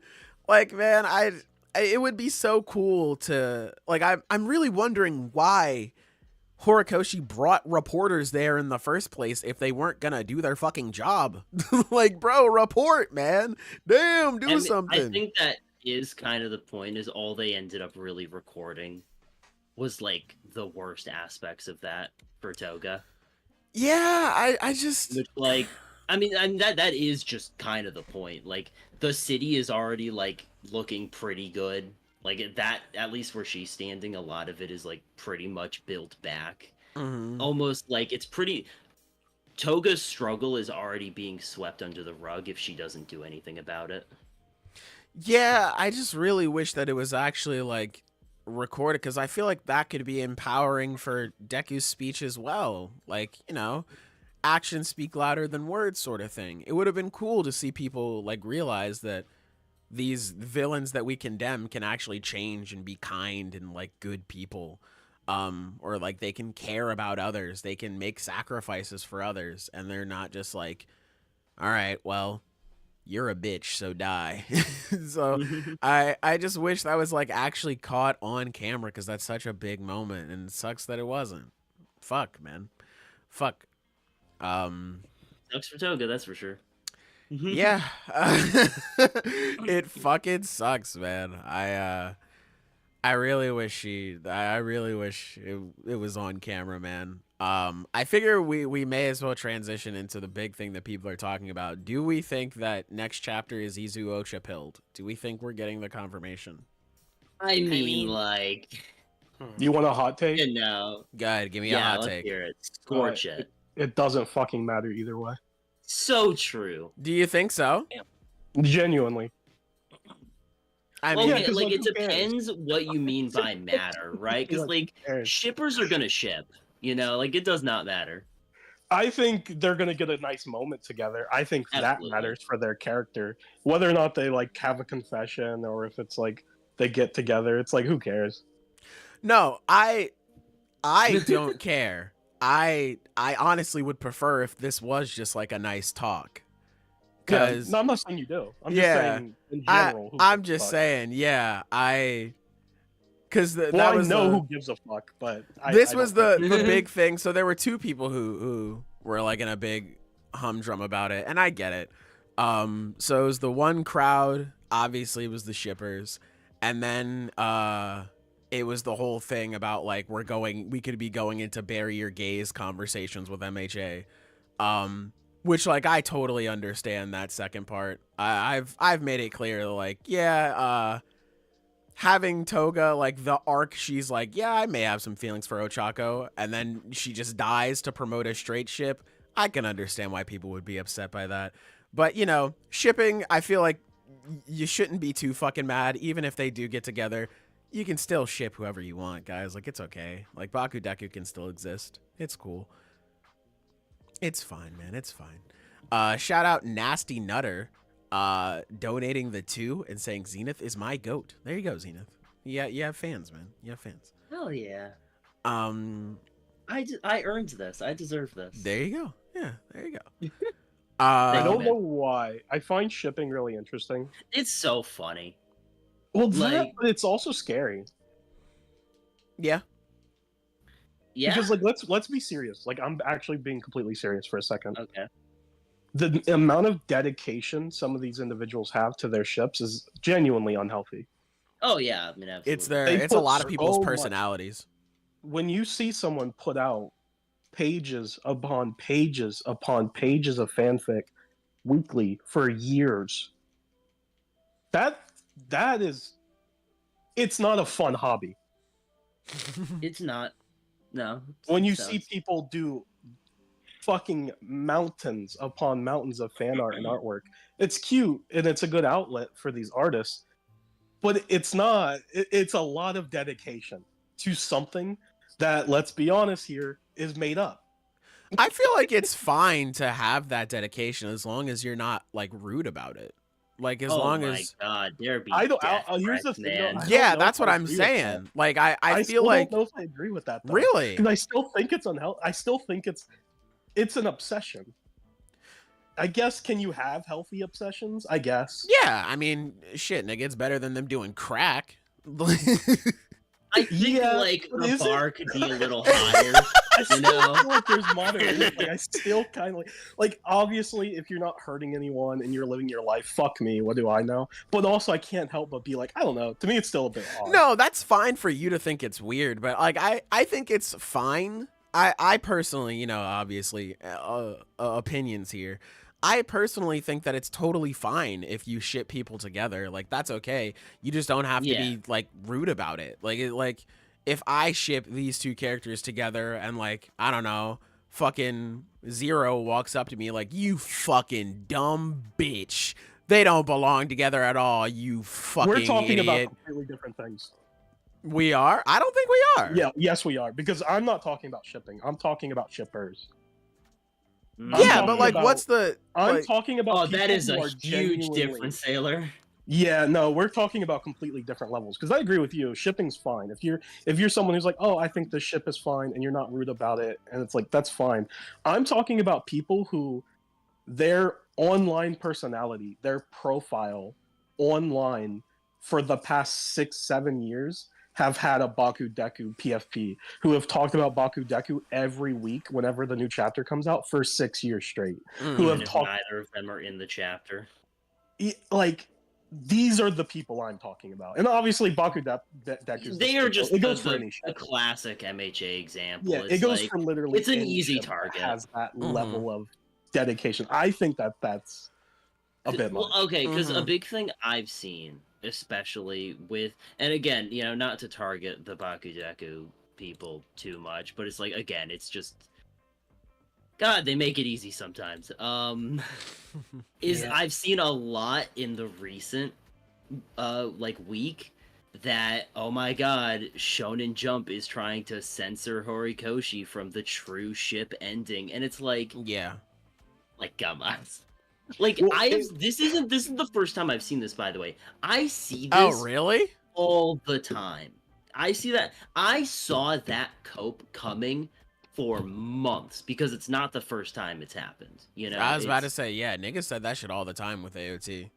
Like, man, it would be so cool to, like, I'm really wondering why Horikoshi brought reporters there in the first place if they weren't gonna do their fucking job. Like, bro, report, man. Damn, do something. I think that is kind of the point, is all they ended up really recording was, like, the worst aspects of that for Toga. Yeah, I just... Which, like, I mean, that is just kind of the point. Like, the city is already, like, looking pretty good. Like, that, at least where she's standing, a lot of it is, like, pretty much built back. Mm-hmm. Almost, like, it's pretty... Toga's struggle is already being swept under the rug if she doesn't do anything about it. Yeah, I just really wish that it was actually, like, recorded, because I feel like that could be empowering for Deku's speech as well. Like, you know, actions speak louder than words sort of thing. It would have been cool to see people, like, realize that these villains that we condemn can actually change and be kind and, like, good people. Or, like, they can care about others. They can make sacrifices for others. And they're not just like, all right, well, you're a bitch, so die. So I just wish that was, like, actually caught on camera, because that's such a big moment. And it sucks that it wasn't. Fuck, man. Fuck. Sucks for Toga, that's for sure. Yeah. It fucking sucks, man. I really wish it was on camera, man. I figure we may as well transition into the big thing that people are talking about. Do we think that next chapter is Izuku Ocha pilled? Do we think we're getting the confirmation? I mean, like... You want a hot take? You know. Go ahead, give me a hot let's take. hear it. Scorch it. It doesn't fucking matter either way. So true. Do you think so? Genuinely. I mean, mean, yeah, like, like, it depends what you mean by matter, right? Because, like, shippers are gonna ship, you know? Like, it does not matter. I think they're gonna get a nice moment together. I think Absolutely. that matters for their character. Whether or not they, like, have a confession, or if it's, like, they get together, it's like, who cares? No, I don't care. I honestly would prefer if this was just, like, a nice talk. Yeah, no, I'm not saying you do. I'm just saying in general. I'm just saying, yeah. Because that was I know who gives a fuck, but this was the big thing. So there were two people who were, like, in a big humdrum about it, and I get it. So it was the one crowd, obviously, was the shippers, and then it was the whole thing about, like, we could be going into bury your gaze conversations with MHA. Which, like, I totally understand that second part. I've made it clear, like, yeah, having Toga, like, the arc, she's like, yeah, I may have some feelings for Ochaco, and then she just dies to promote a straight ship. I can understand why people would be upset by that. But, you know, shipping, I feel like you shouldn't be too fucking mad. Even if they do get together, you can still ship whoever you want, guys. Like, it's okay. Like, Baku Deku can still exist. It's cool. It's fine, man. It's fine. Shout out Nasty Nutter, donating the 2 and saying Zenith is my goat. There you go, Zenith. Yeah, you have fans, man. You have fans. Hell yeah. I earned this. I deserve this. There you go. Yeah, there you go. I don't know why. I find shipping really interesting. It's so funny. Well, like, but it's also scary. Yeah. Yeah. Because, like, let's be serious. Like, I'm actually being completely serious for a second. Okay. the amount of dedication some of these individuals have to their ships is genuinely unhealthy. Oh yeah, I mean absolutely. It's a lot of people's personalities. When you see someone put out pages upon pages upon pages of fanfic weekly for years, that is, it's not a fun hobby. It's not. No. When you see people do fucking mountains upon mountains of fan art and artwork, it's cute and it's a good outlet for these artists, but it's not. It's a lot of dedication to something that, let's be honest here, is made up. I feel like it's fine to have that dedication as long as you're not like rude about it. Like as long as God, there be I don't. death Here's the threats, thing, man. though, I don't yeah, know that's if what I I'm agree with that. saying. Like I feel still like don't know if I agree with that, though. really, because I still think it's unhealthy. I still think it's an obsession. I guess, can you have healthy obsessions? I guess. yeah. I mean, shit, nigga, it's better than them doing crack. I think Yeah, like but the is it? bar could be a little higher. I still know? feel like there's moderation. Like, I still kind of like obviously, if you're not hurting anyone and you're living your life, fuck me, what do I know? But also, I can't help but be like, I don't know. To me, it's still a bit odd. No, that's fine for you to think it's weird, but like I think it's fine. I personally, you know, obviously, opinions here. I personally think that it's totally fine if you ship people together. Like that's okay. You just don't have to be like rude about it. Like if I ship these two characters together and like I don't know, fucking Zero walks up to me like, you fucking dumb bitch. They don't belong together at all. You fucking We're talking idiot. about completely different things. We are? I don't think we are. Yeah, yes, we are. Because I'm not talking about shipping. I'm talking about shippers. Yeah, but like, what's the? I'm like, talking about. Oh, that people is who a are huge genuinely- difference, Sailor. Yeah, no, we're talking about completely different levels. Because I agree with you. Shipping's fine. If you're someone who's like, oh, I think the ship is fine, and you're not rude about it, and it's like that's fine. I'm talking about people who, their online personality, their profile online for the past 6-7 years have had a Bakudeku PFP, who have talked about Bakudeku every week whenever the new chapter comes out for 6 years straight. Who have If talked, neither of them are in the chapter. like, these are the people I'm talking about. And obviously Bakudeku, They are just it goes for any the ship. classic MHA example. Yeah, It's it goes like, for literally it's an any easy ship that target. has that level of dedication. I think that's a bit much. Well, okay, because a big thing I've seen, especially with, and again, you know, not to target the Bakudeku people too much, but it's like, again, it's just, God, they make it easy sometimes. I've seen a lot in the recent, like, week that, oh my God, Shonen Jump is trying to censor Horikoshi from the true ship ending, and it's like, yeah, like, come on. Like, Well, this isn't the first time I've seen this, by the way. I see this Oh, really? all the time. I see that. I saw that cope coming for months because it's not the first time it's happened. You know, I was about to say, yeah, niggas said that shit all the time with AOT.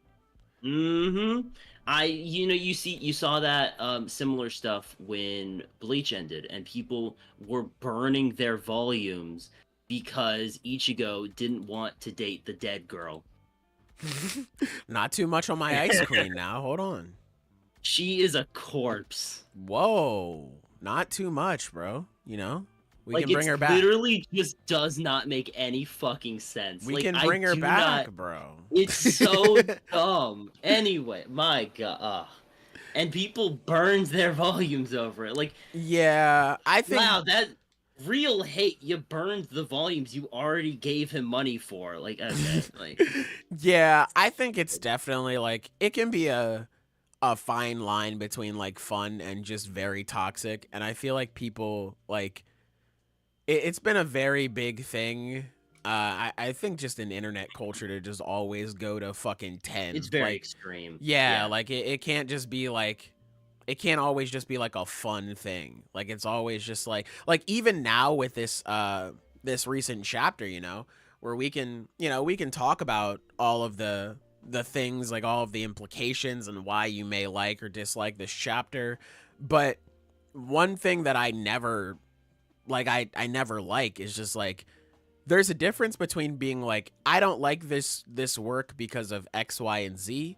Mm-hmm. You saw that similar stuff when Bleach ended, and people were burning their volumes because Ichigo didn't want to date the dead girl. Not too much on my ice queen now. Hold on. She is a corpse. Whoa. Not too much, bro. You know? We Like, can bring it her back. literally just does not make any fucking sense. We Like, can I bring her do back, not- bro. It's so dumb. Anyway, my God. And people burned their volumes over it. Like, Yeah, I think wow, that real hate. You burned the volumes you already gave him money for. Like, okay, like, yeah, I think it's definitely like it can be a fine line between like fun and just very toxic, and I feel like people like it's been a very big thing. I think just in internet culture to just always go to fucking 10. it's very like, extreme. yeah, like it can't just be like it can't always just be like a fun thing. Like it's always just like even now with this this recent chapter, you know, where we can talk about all of the things, like all of the implications and why you may like or dislike this chapter. But one thing that I never like is just like there's a difference between being like, I don't like this work because of X, Y, and Z,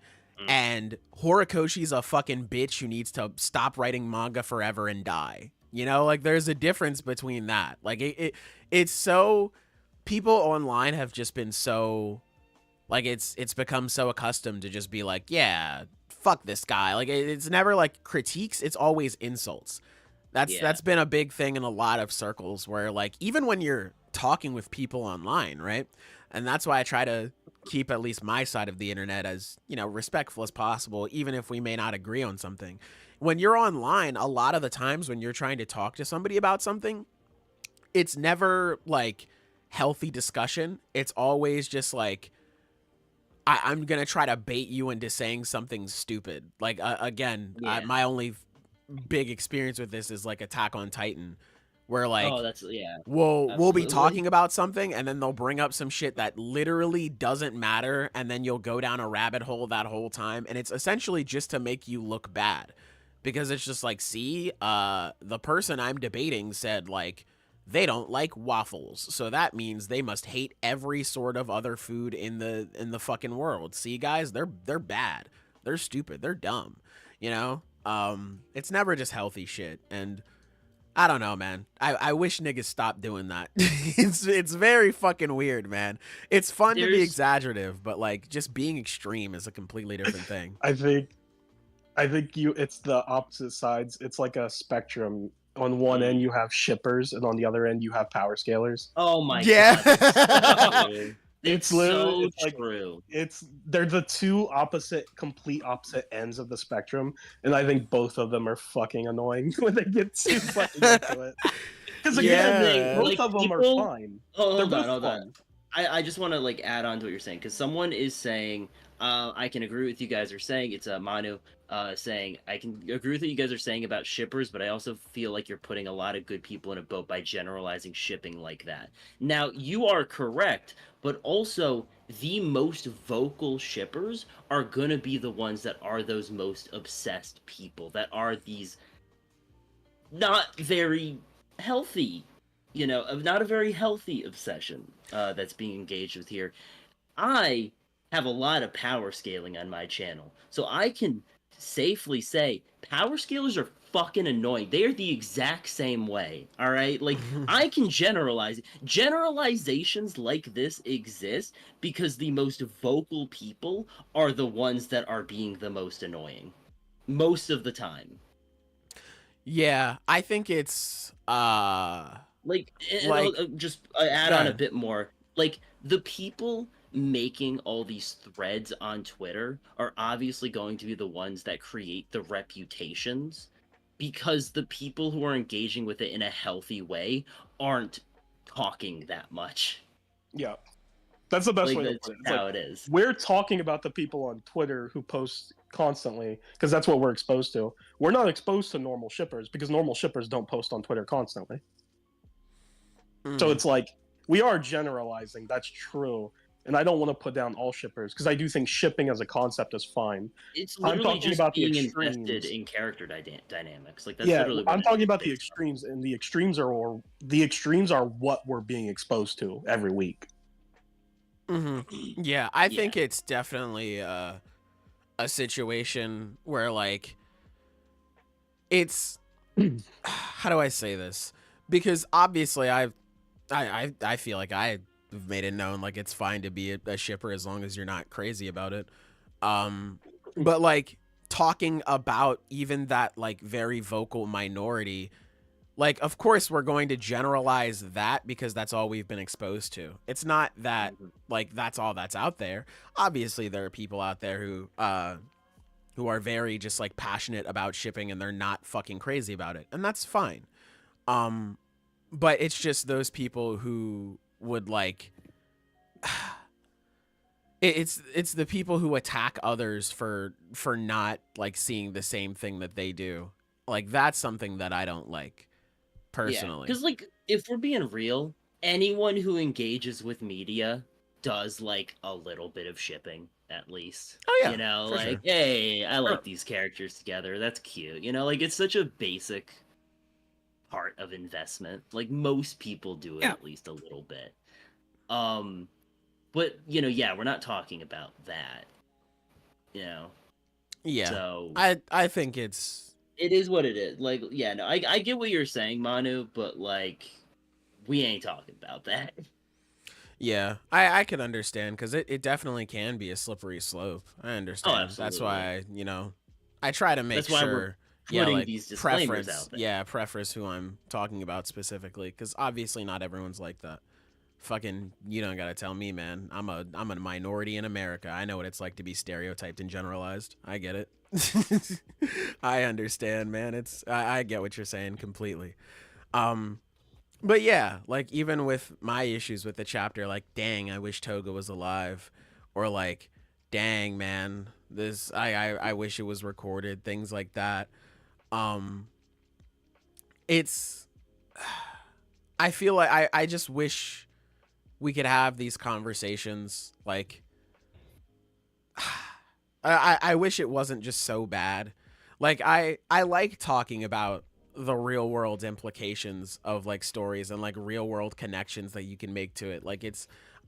and Horikoshi's a fucking bitch who needs to stop writing manga forever and die. You know, like there's a difference between that. Like it's so, people online have just been so, like it's become so accustomed to just be like, yeah, fuck this guy. Like it's never like critiques, it's always insults. That's been a big thing in a lot of circles where like even when you're talking with people online, right? And that's why I try to keep at least my side of the internet as, you know, respectful as possible, even if we may not agree on something. When you're online, a lot of the times when you're trying to talk to somebody about something, it's never like healthy discussion. It's always just like, I'm going to try to bait you into saying something stupid. Like, again, my only big experience with this is like Attack on Titan, where like, we'll be talking about something and then they'll bring up some shit that literally doesn't matter. And then you'll go down a rabbit hole that whole time. And it's essentially just to make you look bad, because it's just like, see, the person I'm debating said like, they don't like waffles, so that means they must hate every sort of other food in the fucking world. See, guys, they're bad, they're stupid, they're dumb, you know. It's never just healthy shit, and I don't know, man. I wish niggas stopped doing that. It's very fucking weird, man. It's fun to be exaggerative, but like just being extreme is a completely different thing. I think it's the opposite sides. It's like a spectrum. On one end you have shippers, and on the other end you have power scalers. Oh my god. It's literally so true. They're the two complete opposite ends of the spectrum, and I think both of them are fucking annoying when they get too fucking into it. Because again, both of them are fine. Hold on. I just want to like add on to what you're saying, because someone is saying, I can agree with you guys are saying, it's Manu saying, I can agree with what you guys are saying about shippers, but I also feel like you're putting a lot of good people in a boat by generalizing shipping like that. Now, you are correct, but also the most vocal shippers are gonna be the ones that are those most obsessed people, that are these not very healthy, you know, not a very healthy obsession that's being engaged with here. I have a lot of power scaling on my channel, so I can safely say power scalers are fucking annoying. They are the exact same way, all right? Like, I can generalize. Generalizations like this exist because the most vocal people are the ones that are being the most annoying most of the time. Yeah, I think it's just add on a bit more. Like, the people making all these threads on Twitter are obviously going to be the ones that create the reputations, because the people who are engaging with it in a healthy way aren't talking that much. Yeah. That's the best way to put it. That's how it is. We're talking about the people on Twitter who post constantly, because that's what we're exposed to. We're not exposed to normal shippers, because normal shippers don't post on Twitter constantly. So it's like, we are generalizing, that's true. And I don't want to put down all shippers, because I do think shipping as a concept is fine. It's literally just being invested in character dynamics. Like, that's literally what I'm talking about the extremes, and the extremes are what we're being exposed to every week. Yeah, I think it's definitely a situation where, like, it's how do I say this? Because obviously I feel like I've made it known, like, it's fine to be a shipper as long as you're not crazy about it. But like, talking about even that like very vocal minority, like, of course we're going to generalize that because that's all we've been exposed to. It's not that like that's all that's out there. Obviously there are people out there who are very just like passionate about shipping and they're not fucking crazy about it, and that's fine. But it's just those people who would like it's the people who attack others for not like seeing the same thing that they do. Like, that's something that I don't like personally. Because like, if we're being real, anyone who engages with media does like a little bit of shipping, at least. Oh yeah, you know, like, hey, I like these characters together, that's cute, you know, like, it's such a basic part of investment. Like, most people do it at least a little bit. But yeah, we're not talking about that. Yeah. So I think it is what it is. Like, yeah, no, I get what you're saying, Manu, but like, we ain't talking about that. Yeah, I can understand, because it definitely can be a slippery slope. I understand. absolutely. That's why, I try to make That's why we're sure, yeah, putting like these disclaimers preference, out there. yeah, preference who I'm talking about specifically, because obviously not everyone's like that. Fucking, you don't gotta tell me, man. I'm a minority in America. I know what it's like to be stereotyped and generalized. I get it. I understand, man. I get what you're saying completely. But yeah, like, even with my issues with the chapter, like, dang, I wish Toga was alive, or like, dang, man, this I wish it was recorded, things like that. It's I feel like I just wish we could have these conversations, like, I wish it wasn't just so bad. Like, I like talking about the real world implications of like stories and like real world connections that you can make to it. Like,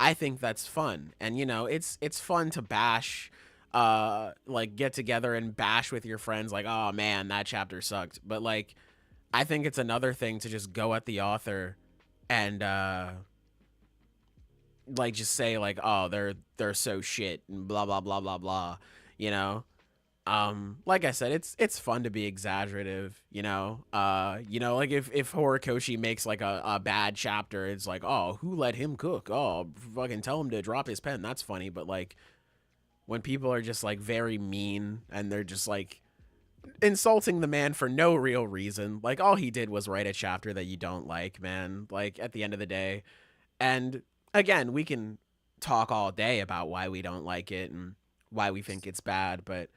I think that's fun. And it's fun to bash, like, get together and bash with your friends, like, oh man, that chapter sucked. But like, I think it's another thing to just go at the author and like, just say like, oh, they're so shit and blah blah blah blah blah, you know. Like I said, it's fun to be exaggerative, like, if Horikoshi makes like a bad chapter, it's like, oh, who let him cook? Oh, fucking tell him to drop his pen. That's funny. But like, when people are just like very mean and they're just like insulting the man for no real reason, like, all he did was write a chapter that you don't like, man. Like, at the end of the day, and again, we can talk all day about why we don't like it and why we think it's bad, but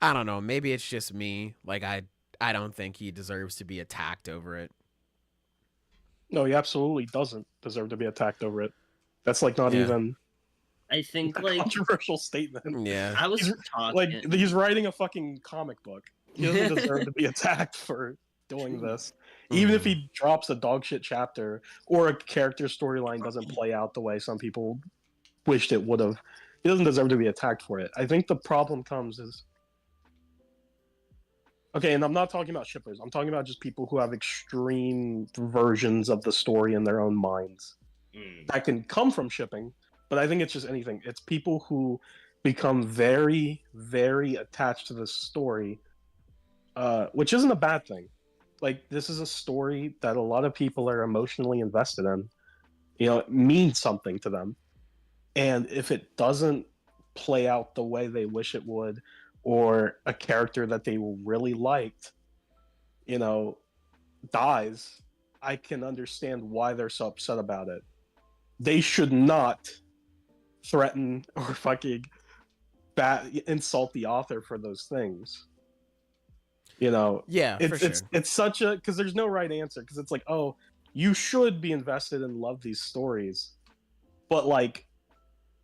I don't know. Maybe it's just me. Like, I don't think he deserves to be attacked over it. No, he absolutely doesn't deserve to be attacked over it. That's like not Yeah. even I think a like controversial statement. Yeah. I was He's talking like, he's writing a fucking comic book. He doesn't deserve to be attacked for doing this. Even if he drops a dogshit chapter or a character storyline doesn't play out the way some people wished it would have, he doesn't deserve to be attacked for it. I think the problem comes is, okay, and I'm not talking about shippers. I'm talking about just people who have extreme versions of the story in their own minds. That can come from shipping, but I think it's just anything. It's people who become very, very attached to the story, which isn't a bad thing. Like, this is a story that a lot of people are emotionally invested in. It means something to them. And if it doesn't play out the way they wish it would, or a character that they really liked, dies, I can understand why they're so upset about it. They should not threaten or fucking insult the author for those things. Yeah, for sure. It's such a, because there's no right answer, because it's like, oh, you should be invested and love these stories, but like,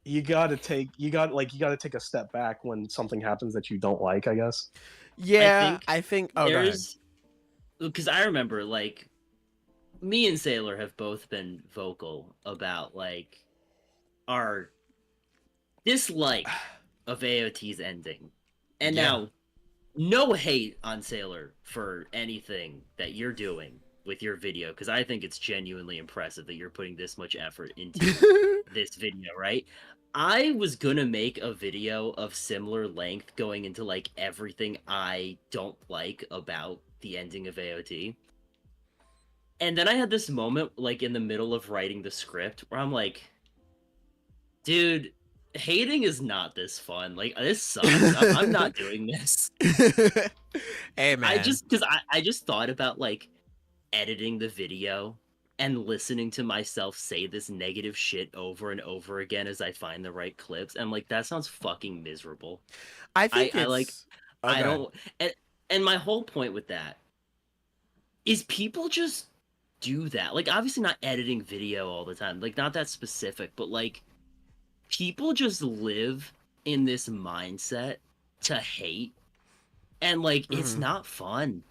you gotta take a step back when something happens that you don't like, I guess. Yeah, I think there's, because I remember, like, me and Sailor have both been vocal about like our dislike of AOT's ending, and now, no hate on Sailor for anything that you're doing with your video, because I think it's genuinely impressive that you're putting this much effort into this video, right? I was gonna make a video of similar length going into like everything I don't like about the ending of AOT. And then I had this moment like in the middle of writing the script where I'm like, dude, hating is not this fun. Like, this sucks. I'm not doing this. Hey, man. I just thought about like editing the video and listening to myself say this negative shit over and over again as I find the right clips. And like, that sounds fucking miserable. I think I like, I don't, and my whole point with that is people just do that. Like, obviously not editing video all the time, like not that specific, but like, people just live in this mindset to hate, and like, it's not fun.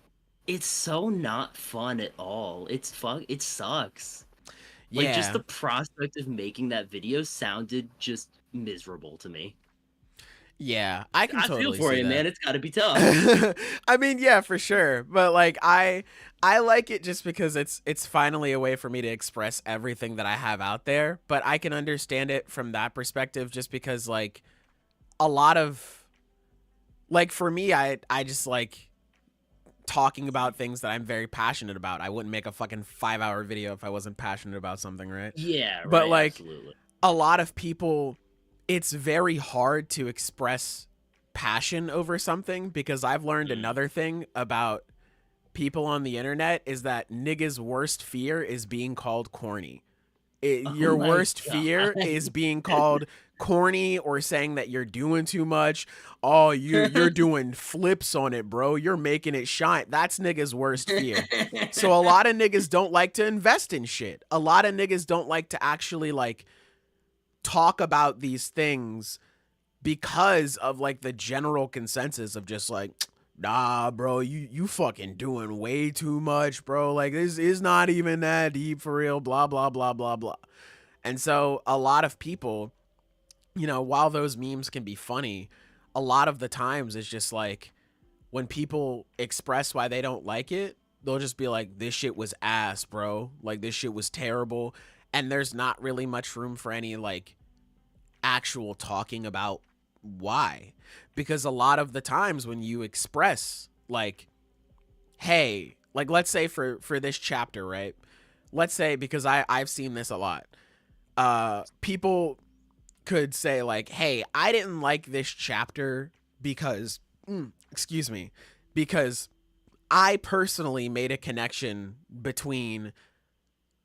It's so not fun at all. It sucks. Like, just Yeah. the prospect of making that video sounded just miserable to me. Yeah, I can I feel totally for see you, that. man. It's got to be tough. I mean, yeah, for sure. But like I like it just because it's finally a way for me to express everything that I have out there, but I can understand it from that perspective just because like a lot of like for me I just like talking about things that I'm very passionate about. I wouldn't make a fucking 5-hour video if I wasn't passionate about something, right? Yeah, right. But like Absolutely. a lot of people, it's very hard to express passion over something because I've learned another thing about people on the internet is that niggas' worst fear is being called corny. Your my worst God. fear is being called corny or saying that you're doing too much. Oh, you're doing flips on it, bro. You're making it shine. That's niggas' worst fear. So a lot of niggas don't like to invest in shit. A lot of niggas don't like to actually like talk about these things because of like the general consensus of just like, nah, bro, you fucking doing way too much, bro. Like this is not even that deep for real, blah, blah, blah, blah, blah. And so a lot of people, you know, while those memes can be funny, a lot of the times it's just like when people express why they don't like it, they'll just be like, this shit was ass, bro. Like this shit was terrible. And there's not really much room for any like actual talking about why. Because a lot of the times when you express like, hey, like let's say for this chapter, right? Let's say, because I've seen this a lot. People could say like, hey, I didn't like this chapter because excuse me, because I personally made a connection between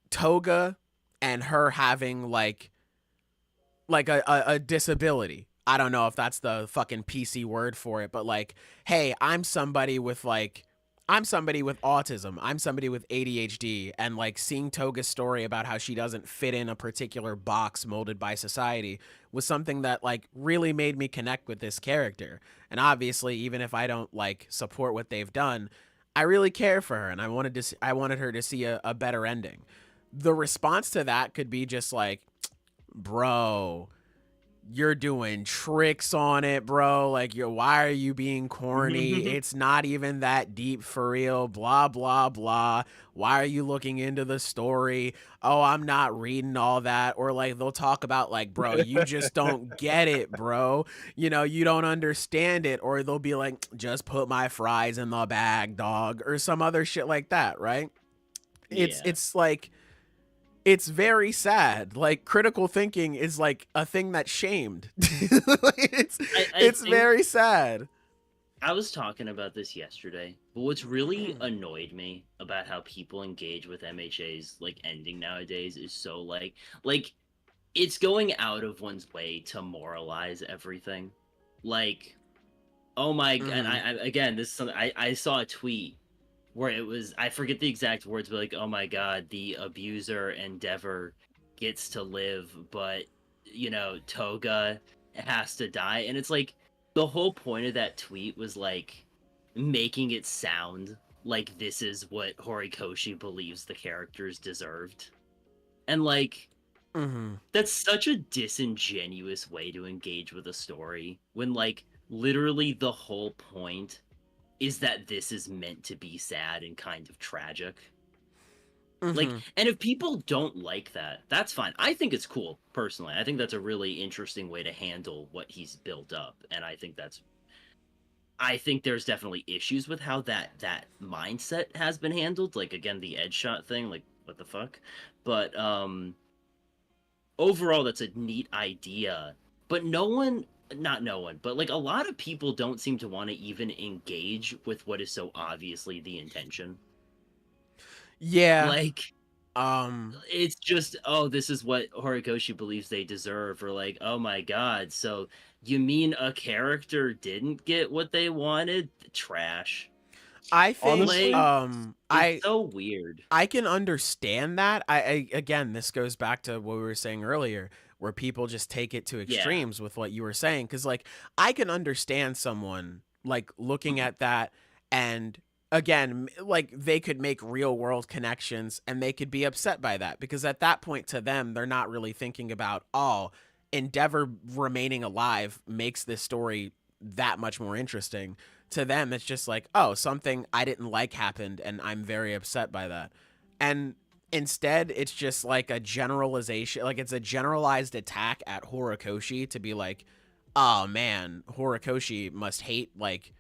Toga and her having like a disability. I don't know if that's the fucking PC word for it, but like, hey, I'm somebody with autism. I'm somebody with ADHD, and like seeing Toga's story about how she doesn't fit in a particular box molded by society was something that like really made me connect with this character. And obviously, even if I don't like support what they've done, I really care for her, and I wanted her to see a better ending. The response to that could be just like, bro, you're doing tricks on it, bro. Like, why are you being corny? It's not even that deep for real. Blah, blah, blah. Why are you looking into the story? Oh, I'm not reading all that. Or like, they'll talk about like, bro, you just don't get it, bro. You know, you don't understand it. Or they'll be like, just put my fries in the bag, dog. Or some other shit like that, right? It's like, it's very sad. Like critical thinking is like a thing that's shamed. It's very sad. I was talking about this yesterday, but what's really annoyed me about how people engage with MHA's like ending nowadays is so like it's going out of one's way to moralize everything. Like, oh my, and I again, this is something I saw a tweet where it was, I forget the exact words, but like, oh my god, the abuser Endeavor gets to live, but you know, Toga has to die. And it's like, the whole point of that tweet was like making it sound like this is what Horikoshi believes the characters deserved. And like, that's such a disingenuous way to engage with a story when like literally the whole point is that this is meant to be sad and kind of tragic. Like, and if people don't like that, that's fine. I think it's cool, personally. I think that's a really interesting way to handle what he's built up. And I think there's definitely issues with how that mindset has been handled. Like, again, the edge shot thing, like, what the fuck? But, overall, that's a neat idea. But not no one, but like a lot of people don't seem to want to even engage with what is so obviously the intention. Yeah. Like, it's just, oh, this is what Horikoshi believes they deserve, or like, oh my god, so you mean a character didn't get what they wanted? Trash. I think Honestly, it's so weird. I can understand that. I again, this goes back to what we were saying earlier, where people just take it to extremes with what you were saying. Because like, I can understand someone like looking at that and again, like they could make real world connections and they could be upset by that, because at that point to them, they're not really thinking about, oh, Endeavor remaining alive makes this story that much more interesting. To them, it's just like, oh, something I didn't like happened and I'm very upset by that. And instead, it's just like a generalization, like it's a generalized attack at Horikoshi to be like, oh man, Horikoshi must hate like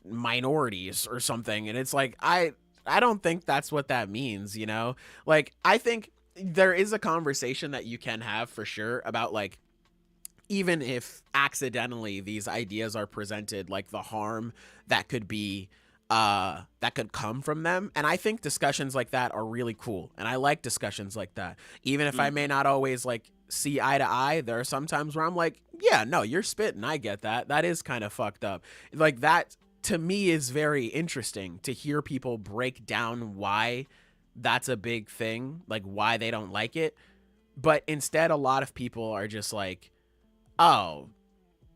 minorities or something. And it's like, I don't think that's what that means, you know? Like, I think there is a conversation that you can have for sure about like, even if accidentally these ideas are presented, like the harm that could be that could come from them. And I think discussions like that are really cool, and I like discussions like that. Even if I may not always like see eye to eye, there are some times where I'm like, yeah, no, you're spitting, I get that, that is kind of fucked up. Like, that to me is very interesting to hear people break down why that's a big thing, like why they don't like it. But instead, a lot of people are just like, oh,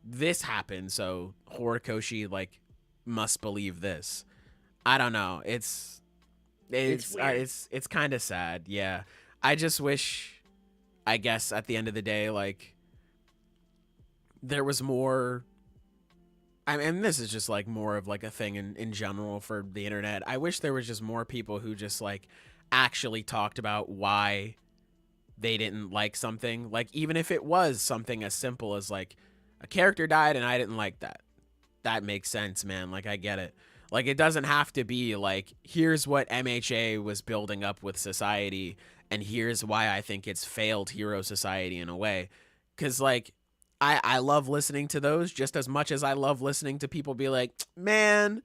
this happened, so Horikoshi like must believe this. I don't know. It's kind of sad. Yeah. I just wish, I guess at the end of the day, like there was more. I mean, this is just like more of like a thing in general for the internet. I wish there was just more people who just like actually talked about why they didn't like something. Like, even if it was something as simple as like a character died and I didn't like that. That makes sense, man. Like, I get it. Like, it doesn't have to be like, here's what MHA was building up with society, and here's why I think it's failed Hero Society in a way. Because, like, I love listening to those just as much as I love listening to people be like, man,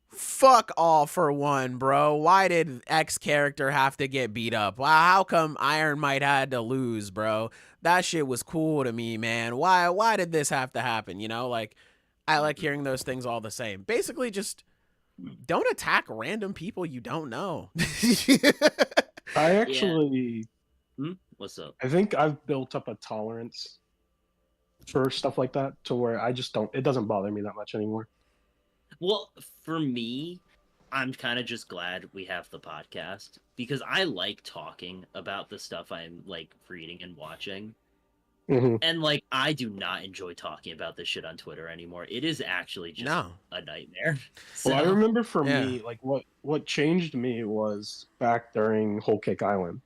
fuck All for One, bro. Why did X character have to get beat up? How come Iron Might had to lose, bro? That shit was cool to me, man. Why did this have to happen? You know, like, I like hearing those things all the same. Basically, just don't attack random people you don't know. I actually, What's up? I think I've built up a tolerance for stuff like that to where I just don't, it doesn't bother me that much anymore. Well, for me, I'm kind of just glad we have the podcast, because I like talking about the stuff I'm like reading and watching. Mm-hmm. And like, I do not enjoy talking about this shit on Twitter anymore. It is actually just a nightmare. Well, I remember for me, like what changed me was back during Whole Cake Island.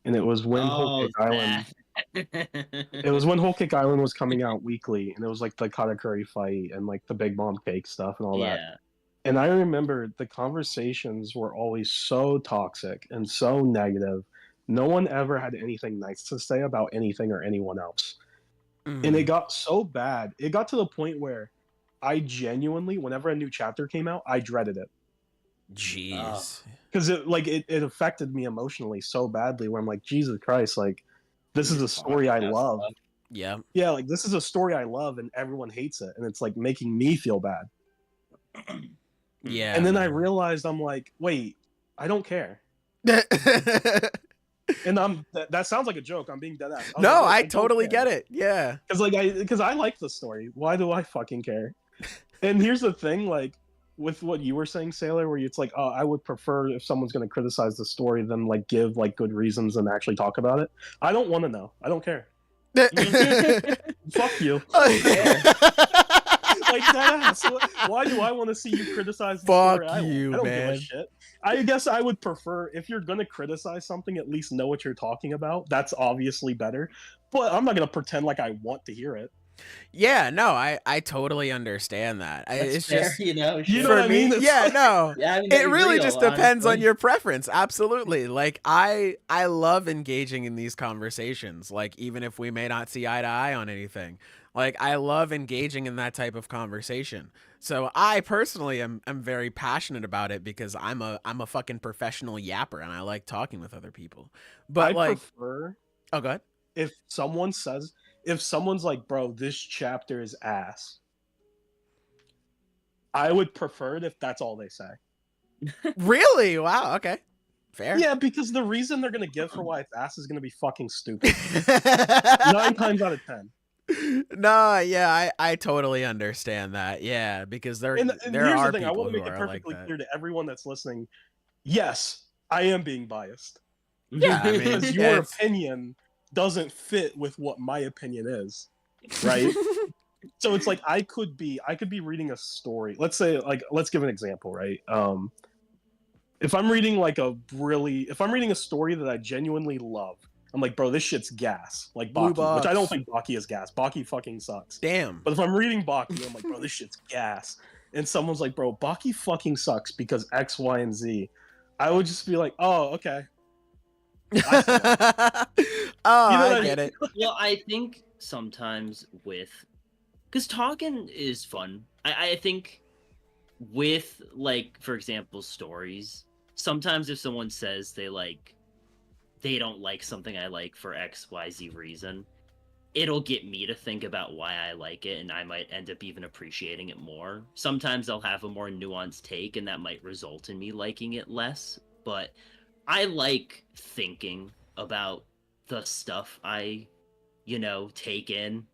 And it was when Whole Cake Island it was when Whole Cake Island was coming out weekly, and it was like the Katakuri fight and like the Big Mom Cake stuff and all that. And I remember the conversations were always so toxic and so negative. No one ever had anything nice to say about anything or anyone else. And it got so bad. It got to the point where I genuinely, whenever a new chapter came out, I dreaded it. Jeez. Because it affected me emotionally so badly, where I'm like, Jesus Christ, like, this is a story I love. Yeah. Yeah, like, this is a story I love and everyone hates it. And it's like making me feel bad. Yeah. And then I realized, I'm like, wait, I don't care. And that sounds like a joke. I'm being dead ass. No, I totally get it. Yeah. Because I like the story. Why do I fucking care? And here's the thing, like, with what you were saying, Sailor, where it's like, oh, I would prefer if someone's going to criticize the story than like give like good reasons and actually talk about it. I don't want to know. I don't care. Fuck you. Like, that. Why do I want to see you criticize the story? Fuck you, I don't man. give a shit. I guess I would prefer, if you're going to criticize something, at least know what you're talking about. That's obviously better. But I'm not going to pretend like I want to hear it. Yeah, no, I totally understand that. It's fair, just, you know what I mean? Yeah, no. Yeah, I mean, it really real, just depends honestly. on your preference. Absolutely. Like, I love engaging in these conversations, like, even if we may not see eye to eye on anything. Like, I love engaging in that type of conversation. So I personally am very passionate about it, because I'm a fucking professional yapper and I like talking with other people. But I like, prefer, oh, go ahead. if someone's like, bro, this chapter is ass, I would prefer it if that's all they say. Really? Wow. Okay. Fair. Yeah, because the reason they're gonna give for why it's ass is gonna be fucking stupid. 9 times out of 10. No, yeah, I totally understand that. Yeah, because there And there here's are the thing: I people want to who make it are like perfectly that. clear to everyone that's listening. Yes, I am being biased. Yeah, I mean, Because yeah, your it's- opinion doesn't fit with what my opinion is, right? So it's like I could be reading a story. Let's say, like, let's give an example, right? If I'm reading a story that I genuinely love, I'm like, bro, this shit's gas. Like Blue Baki, which I don't box. think Baki is gas. Baki fucking sucks. Damn. But if I'm reading Baki, I'm like, bro, this shit's gas. And someone's like, bro, Baki fucking sucks because X, Y, and Z. I would just be like, oh, okay. Oh, You know I what I get it. Well, I think sometimes because talking is fun. I think with, like, for example, stories, sometimes if someone says they don't like something I like for XYZ reason, it'll get me to think about why I like it, and I might end up even appreciating it more. Sometimes I'll have a more nuanced take, and that might result in me liking it less, but I like thinking about the stuff I, take in,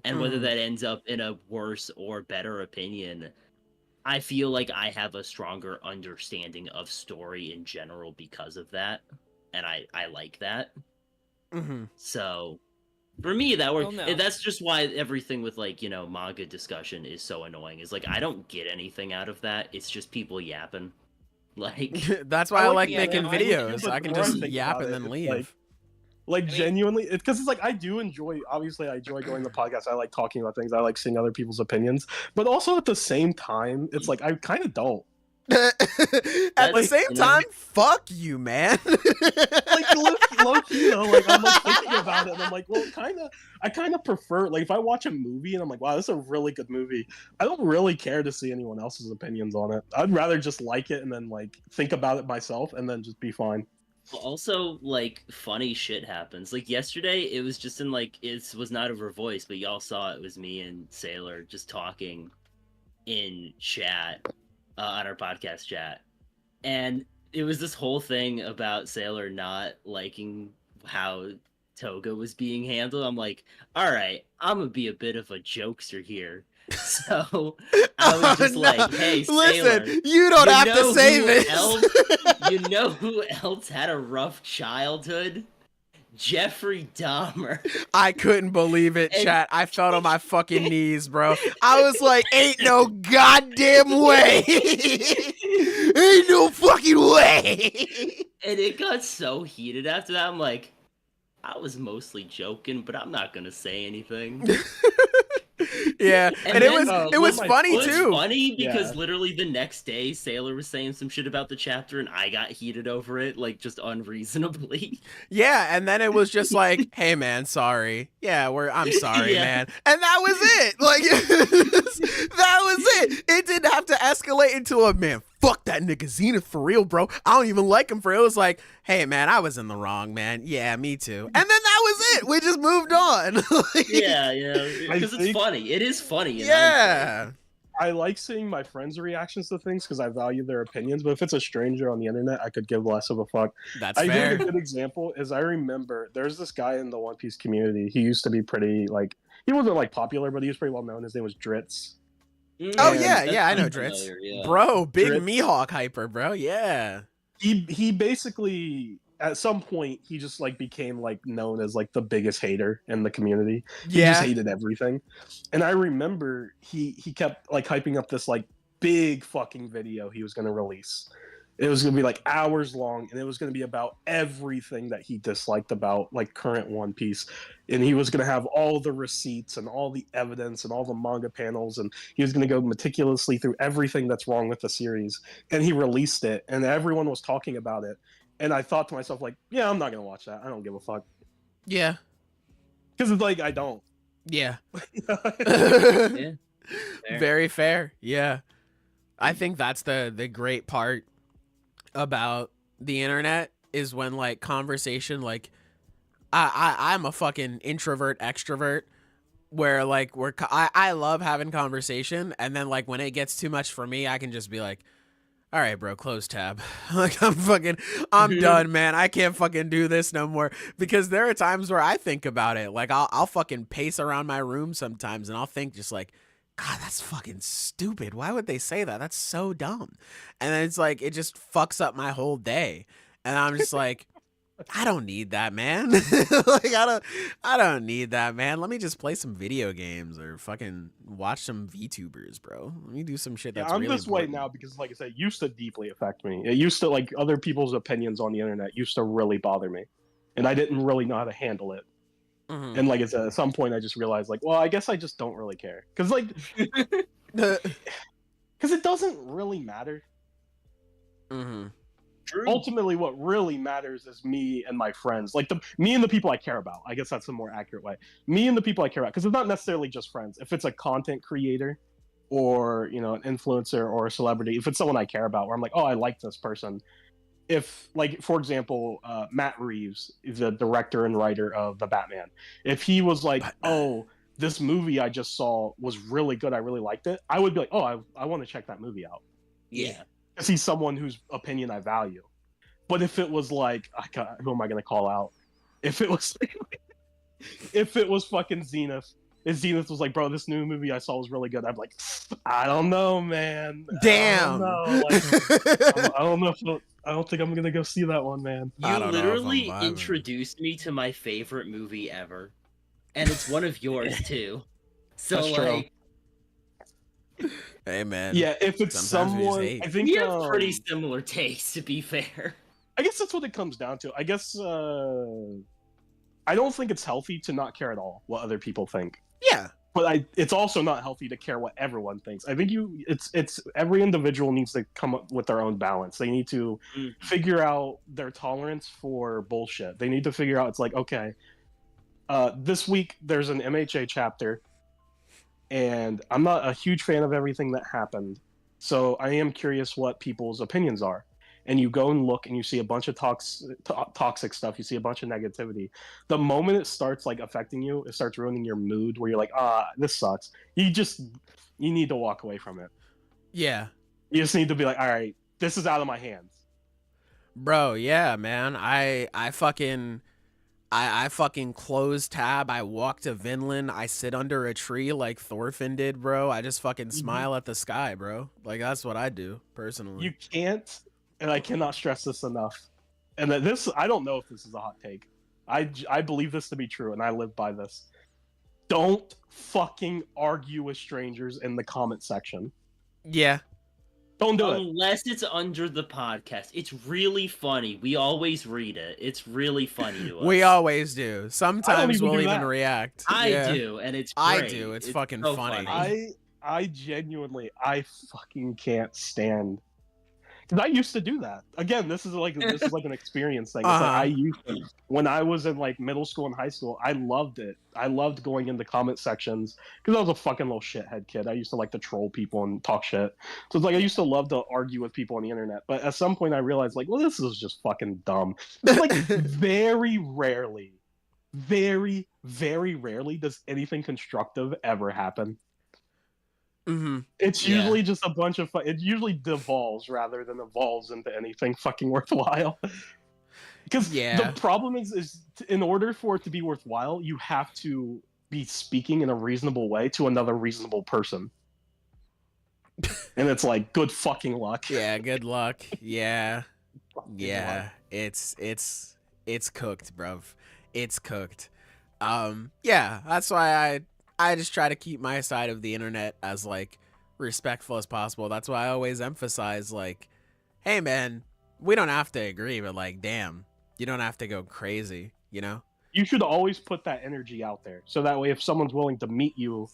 and whether that ends up in a worse or better opinion. I feel like I have a stronger understanding of story in general because of that, and I like that. Mm-hmm. So for me, that works. Well, no. That's just why everything with, like, manga discussion is so annoying. Is like I don't get anything out of that. It's just people yapping. Like, That's why I like yeah, making no, I- videos. but I can the more I just think yap about and it, then it's leave. like I mean- genuinely, it's because it's like I do enjoy. Obviously, I enjoy going to podcasts. I like talking about things. I like seeing other people's opinions. But also at the same time, it's like I kind of don't. At the That's- same time, fuck you, man. Like low key though, like I'm like thinking about it, and I'm like, well, I kind of prefer, like, if I watch a movie and I'm like, wow, this is a really good movie. I don't really care to see anyone else's opinions on it. I'd rather just like it and then like think about it myself and then just be fine. Also, like, funny shit happens. Like, yesterday, it was just in, like, it was not over voice, but y'all saw it was me and Sailor just talking in chat, on our podcast chat. And it was this whole thing about Sailor not liking how Toga was being handled. I'm like, all right, I'm gonna be a bit of a jokester here. So I was just Oh, like, no. hey, Sailor, Listen, you don't have to know say who this. you know who else had a rough childhood? Jeffrey Dahmer. I couldn't believe it, And- chat. I fell on my fucking knees, bro. I was like, ain't no goddamn way. Ain't no fucking way. And it got so heated after that. I'm like, I was mostly joking, but I'm not gonna say anything. Yeah, And and it then, was it was one of my funny It was too. funny because Yeah. literally the next day, Sailor was saying some shit about the chapter, and I got heated over it, like, just unreasonably. Yeah, and then it was just like, "Hey man, sorry. Yeah, I'm sorry, Yeah. man." And that was it. Like that was it. It didn't have to escalate into a man. Fuck that nigga Zenith for real, bro. I don't even like him for real. It was like, "Hey man, I was in the wrong, man. Yeah, me too." And then that was it. We just moved on. Like, Yeah, because it's think- funny. It is funny. in yeah. I like seeing my friends' reactions to things because I value their opinions. But if it's a stranger on the internet, I could give less of a fuck. That's I fair. think a good example is I remember there's this guy in the One Piece community. He used to be pretty, like, he wasn't like popular, but he was pretty well known. His name was Dritz. hindsight. Oh And yeah, That yeah, I know sounds Dritz. familiar, yeah. Bro, big Dritz. Mihawk hyper, bro. Yeah. He basically at some point he just like became like known as like the biggest hater in the community. He just Yeah. hated everything. And I remember he kept like hyping up this like big fucking video he was going to release. It was going to be like hours long, and it was going to be about everything that he disliked about like current One Piece. And he was going to have all the receipts and all the evidence and all the manga panels, and he was going to go meticulously through everything that's wrong with the series. And he released it, and everyone was talking about it. And I thought to myself, like, yeah, I'm not going to watch that. I don't give a fuck. Yeah. Because it's like, I don't. Yeah. Fair. Very fair. Yeah. I think that's the great part about the internet is when like conversation, like I'm a fucking introvert extrovert where like I love having conversation, and then like when it gets too much for me, I can just be like, all right, bro, close tab. Like, I'm done, man. I can't fucking do this no more. Because there are times where I think about it. Like, I'll fucking pace around my room sometimes, and I'll think just like, God, that's fucking stupid. Why would they say that? That's so dumb. And then it's like, it just fucks up my whole day. And I'm just like, I don't need that, man. Like, I don't need that, man. Let me just play some video games or fucking watch some VTubers, bro. Let me do some shit that's I'm really this way important. now because, like I said, it used to deeply affect me. It used to, like, other people's opinions on the internet used to really bother me, and I didn't really know how to handle it. Mhm. And like I said, at some point, I just realized, like, well, I guess I just don't really care, because like, because it doesn't really matter. Mhm. True. Ultimately, what really matters is me and my friends, like me and the people I care about. I guess that's a more accurate way. Me and the people I care about, because it's not necessarily just friends. If it's a content creator, or an influencer or a celebrity, if it's someone I care about, where I'm like, oh, I like this person. If, like, for example, Matt Reeves is the director and writer of the Batman. If he was like, oh, this movie I just saw was really good, I really liked it, I would be like, oh, I want to check that movie out. Yeah. Because he's someone whose opinion I value. But if it was like, who am I going to call out? If it was fucking Zenith, if Zenith was like, bro, this new movie I saw was really good, I'd be like, I don't know, man. Damn. I don't know. I don't think I'm gonna go see that one, man. I You don't know if I'm literally vibing. introduced me to my favorite movie ever, and it's one of yours too. So That's true. like, Hey, man. Yeah, if it's Sometimes we just someone, hate. I think we have pretty similar tastes, to be fair. I guess that's what it comes down to. I guess I don't think it's healthy to not care at all what other people think. Yeah. But it's also not healthy to care what everyone thinks. I think it's every individual needs to come up with their own balance. They need to figure out their tolerance for bullshit. They need to figure out, it's like, okay, this week there's an MHA chapter, and I'm not a huge fan of everything that happened, so I am curious what people's opinions are. And you go and look, and you see a bunch of toxic stuff. You see a bunch of negativity. The moment it starts like affecting you, it starts ruining your mood. Where you're like, this sucks. You need to walk away from it. Yeah. You just need to be like, all right, this is out of my hands. Bro, yeah, man. I fucking close tab. I walk to Vinland. I sit under a tree like Thorfinn did, bro. I just fucking smile at the sky, bro. Like, that's what I do personally. You can't. And I cannot stress this enough. And that I don't know if this is a hot take. I believe this to be true, and I live by this. Don't fucking argue with strangers in the comment section. Yeah. Don't do it. Unless it's under the podcast. It's really funny. We always read it. It's really funny to us. We always do. Sometimes even we'll do even that. react. I Yeah. do, and it's great. I do. It's fucking so funny. I genuinely, I fucking can't stand. Because I used to do that. Again, this is like an experience thing. It's like I used to, when I was in like middle school and high school, I loved it. I loved going into comment sections because I was a fucking little shithead kid. I used to like to troll people and talk shit. So it's like I used to love to argue with people on the internet. But at some point I realized, like, well, this is just fucking dumb. It's like very rarely, very, very rarely does anything constructive ever happen. Mm-hmm. It's usually just a bunch of it usually devolves rather than evolves into anything fucking worthwhile. Because the problem is in order for it to be worthwhile, you have to be speaking in a reasonable way to another reasonable person. And it's like, good fucking luck. Yeah, good luck. Yeah. Yeah. It's cooked, bruv. It's cooked. Yeah, that's why I just try to keep my side of the internet as like respectful as possible. That's why I always emphasize like, hey man, we don't have to agree, but like, damn, you don't have to go crazy, you know? You should always put that energy out there. So that way if someone's willing to meet you,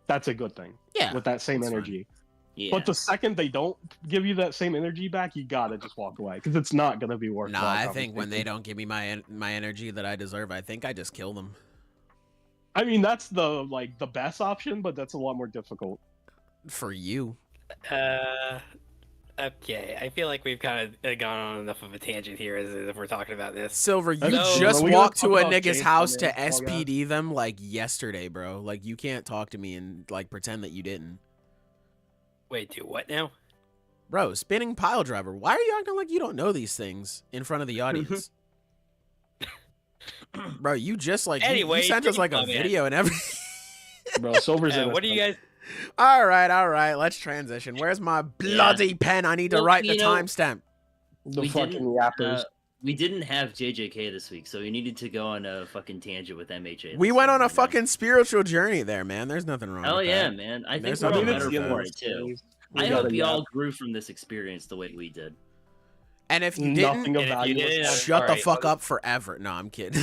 that's a good thing. Yeah. With that same energy. Yeah. But the second they don't give you that same energy back, you gotta just walk away because it's not gonna be worth it. Nah, I think when they don't give me my energy that I deserve, I think I just kill them. I mean, that's the best option, but that's a lot more difficult. For you. Okay, I feel like we've kind of gone on enough of a tangent here as if we're talking about this. Silver, you No, just we walked gotta to a talk about nigga's Jason, house to man. Oh, God. SPD them like yesterday, bro. Like, you can't talk to me and like pretend that you didn't. Wait, do what now? Bro, spinning pile driver. Why are you acting like you don't know these things in front of the audience? Bro, you just like Anyway, you sent us like a video and everything. Bro, Silver's in what do you guys? All right. Let's transition. Where's my bloody pen? I need to write the timestamp. The We fucking didn't, yappers. We didn't have JJK this week, so we needed to go on a fucking tangent with MHA. We went on a fucking spiritual journey there, man. There's nothing wrong Hell with yeah, that. man. I think There's we're all nothing better wrong for with it too. We I gotta hope you yap. all grew from this experience the way we did. And if you Nothing didn't, of And if value. you didn't, was shut the Alright, fuck up forever. No, I'm kidding.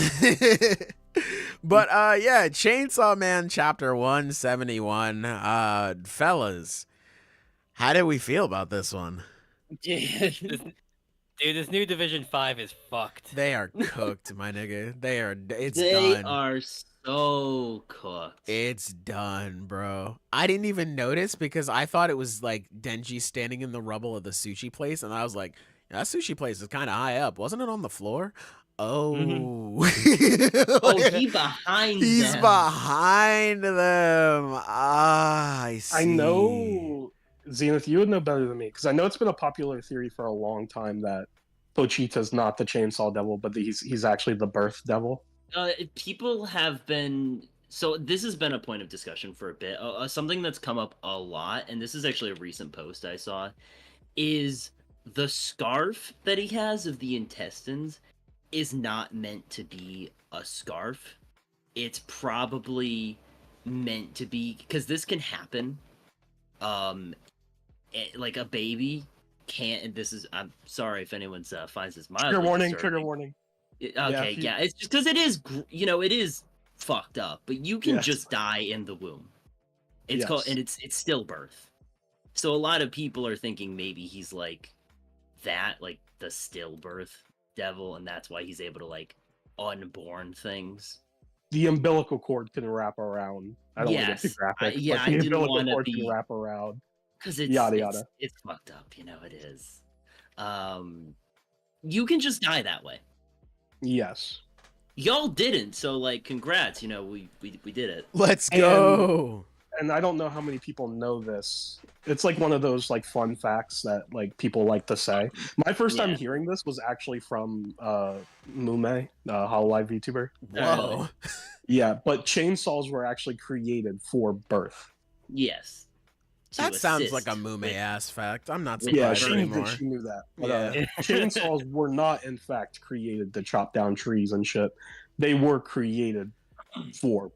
But yeah, Chainsaw Man chapter 171. Fellas, how did we feel about this one? Dude, this new Division 5 is fucked. They are cooked, my nigga. It's They done. are so cooked. It's done, bro. I didn't even notice because I thought it was like Denji standing in the rubble of the sushi place, and I was like, yeah, that sushi place is kind of high up. Wasn't it on the floor? Oh. Oh, he's behind He's them. behind them. Ah, I see. I know, Zenith, you would know better than me, because I know it's been a popular theory for a long time that Pochita's not the Chainsaw Devil, but he's actually the Birth Devil. People have been... So this has been a point of discussion for a bit. Something that's come up a lot, and this is actually a recent post I saw, is the scarf that he has of the intestines is not meant to be a scarf. It's probably meant to be, because this can happen. Like a baby can't. This is. I'm sorry if anyone finds this mildly Trigger warning, disturbing. trigger warning. Okay, yeah, it's just because it is. It is fucked up. But you can just die in the womb. It's called, and it's stillbirth. So a lot of people are thinking maybe he's like that, like the stillbirth devil, and that's why he's able to like unborn things. The umbilical cord can wrap around. I don't want to get too graphic. But the umbilical cord can wrap around. Because it's yada yada. It's fucked up, it is. You can just die that way. Yes. Y'all didn't, so like congrats, we did it. Let's go. And I don't know how many people know this. It's like one of those like fun facts that like people like to say. My first time hearing this was actually from Mume, Hololive VTuber. Whoa. Yeah, but chainsaws were actually created for birth. Yes. That sounds like a Mume ass fact. I'm not surprised Yeah, she anymore. knew that. But, Yeah. chainsaws were not, in fact, created to chop down trees and shit. They were created for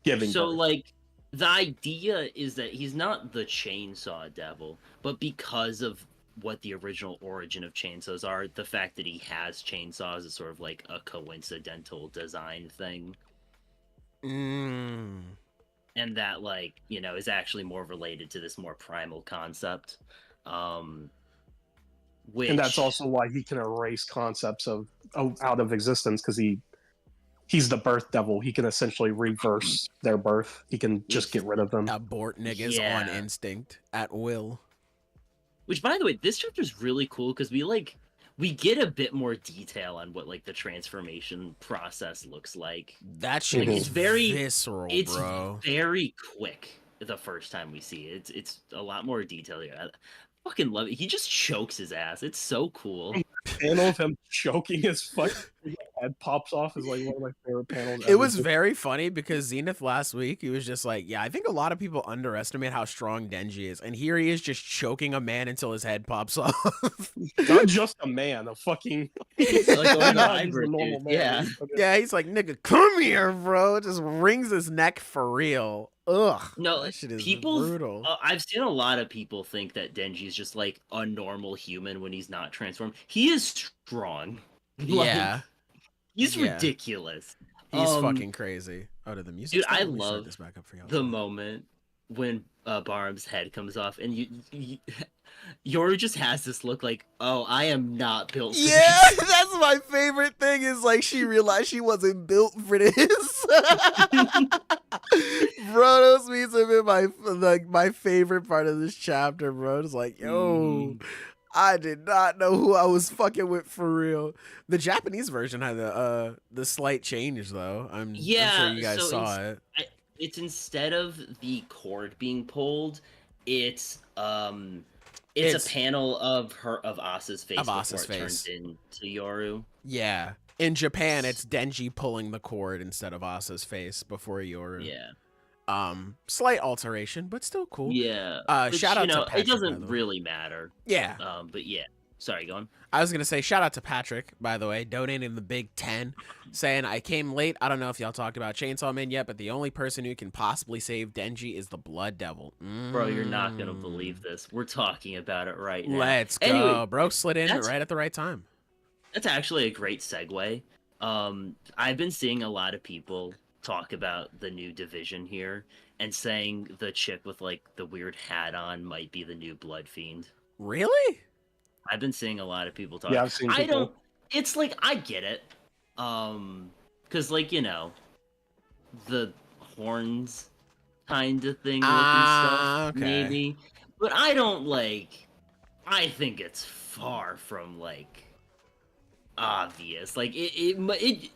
giving So, birth. like, the idea is that he's not the chainsaw devil, but because of what the original origin of chainsaws are, the fact that he has chainsaws is sort of like a coincidental design thing. And that, like, is actually more related to this more primal concept. Which... And that's also why he can erase concepts of out of existence, because he's the birth devil. He can essentially reverse their birth. He can just get rid of them. Abort niggas on instinct at will. Which, by the way, this chapter's really cool because we get a bit more detail on what like the transformation process looks like. That shit is very visceral, it's bro. Very quick the first time we see it. It's a lot more detail here. I fucking love it. He just chokes his ass. It's so cool. Panel of him choking his fucking head pops off is like one of my favorite panels. It was very funny because Zenith last week, he was just like, yeah, I think a lot of people underestimate how strong Denji is. And here he is just choking a man until his head pops off. Not just a man, a fucking like a normal man. Yeah. Yeah, he's like, nigga, come here, bro. Just wrings his neck for real. Ugh. No, that shit is people. brutal. I've seen a lot of people think that Denji's just like a normal human when he's not transformed. He is strong. Yeah. He's ridiculous. He's fucking crazy. Oh, did the music? Dude, stop? I Let me start love this back up for y'all. the moment when Barem's head comes off and Yoru just has this look like, oh, I am not built for this. That's my favorite thing is like she realized she wasn't built for this. Bro, those memes have been my favorite part of this chapter, bro. It's like, yo, I did not know who I was fucking with for real. The Japanese version had the slight change though. I'm sure you guys saw it. It's instead of the cord being pulled, it's It's a panel of Asa's face Of before Asa's it face. turns into Yoru. Yeah. In Japan, it's Denji pulling the cord instead of Asa's face before Yoru. Yeah. Slight alteration, but still cool. Yeah. Which, Shout out to Patrick, it by the doesn't way. really matter. Yeah. But yeah. Sorry, go on. I was going to say, shout out to Patrick, by the way, donating the big 10, saying, I came late. I don't know if y'all talked about Chainsaw Man yet, but the only person who can possibly save Denji is the Blood Devil. Bro, you're not going to believe this. We're talking about it right now. Let's go. Anyway, bro slid in right at the right time. That's actually a great segue. I've been seeing a lot of people talk about the new division here and saying the chick with, like, the weird hat on might be the new Blood Fiend. Really? I've been seeing a lot of people talk. Yeah, I've seen people. It's like, I get it. Because, like, the horns kind of thing looking stuff, okay. maybe. But I don't, I think it's far from, obvious. Like, it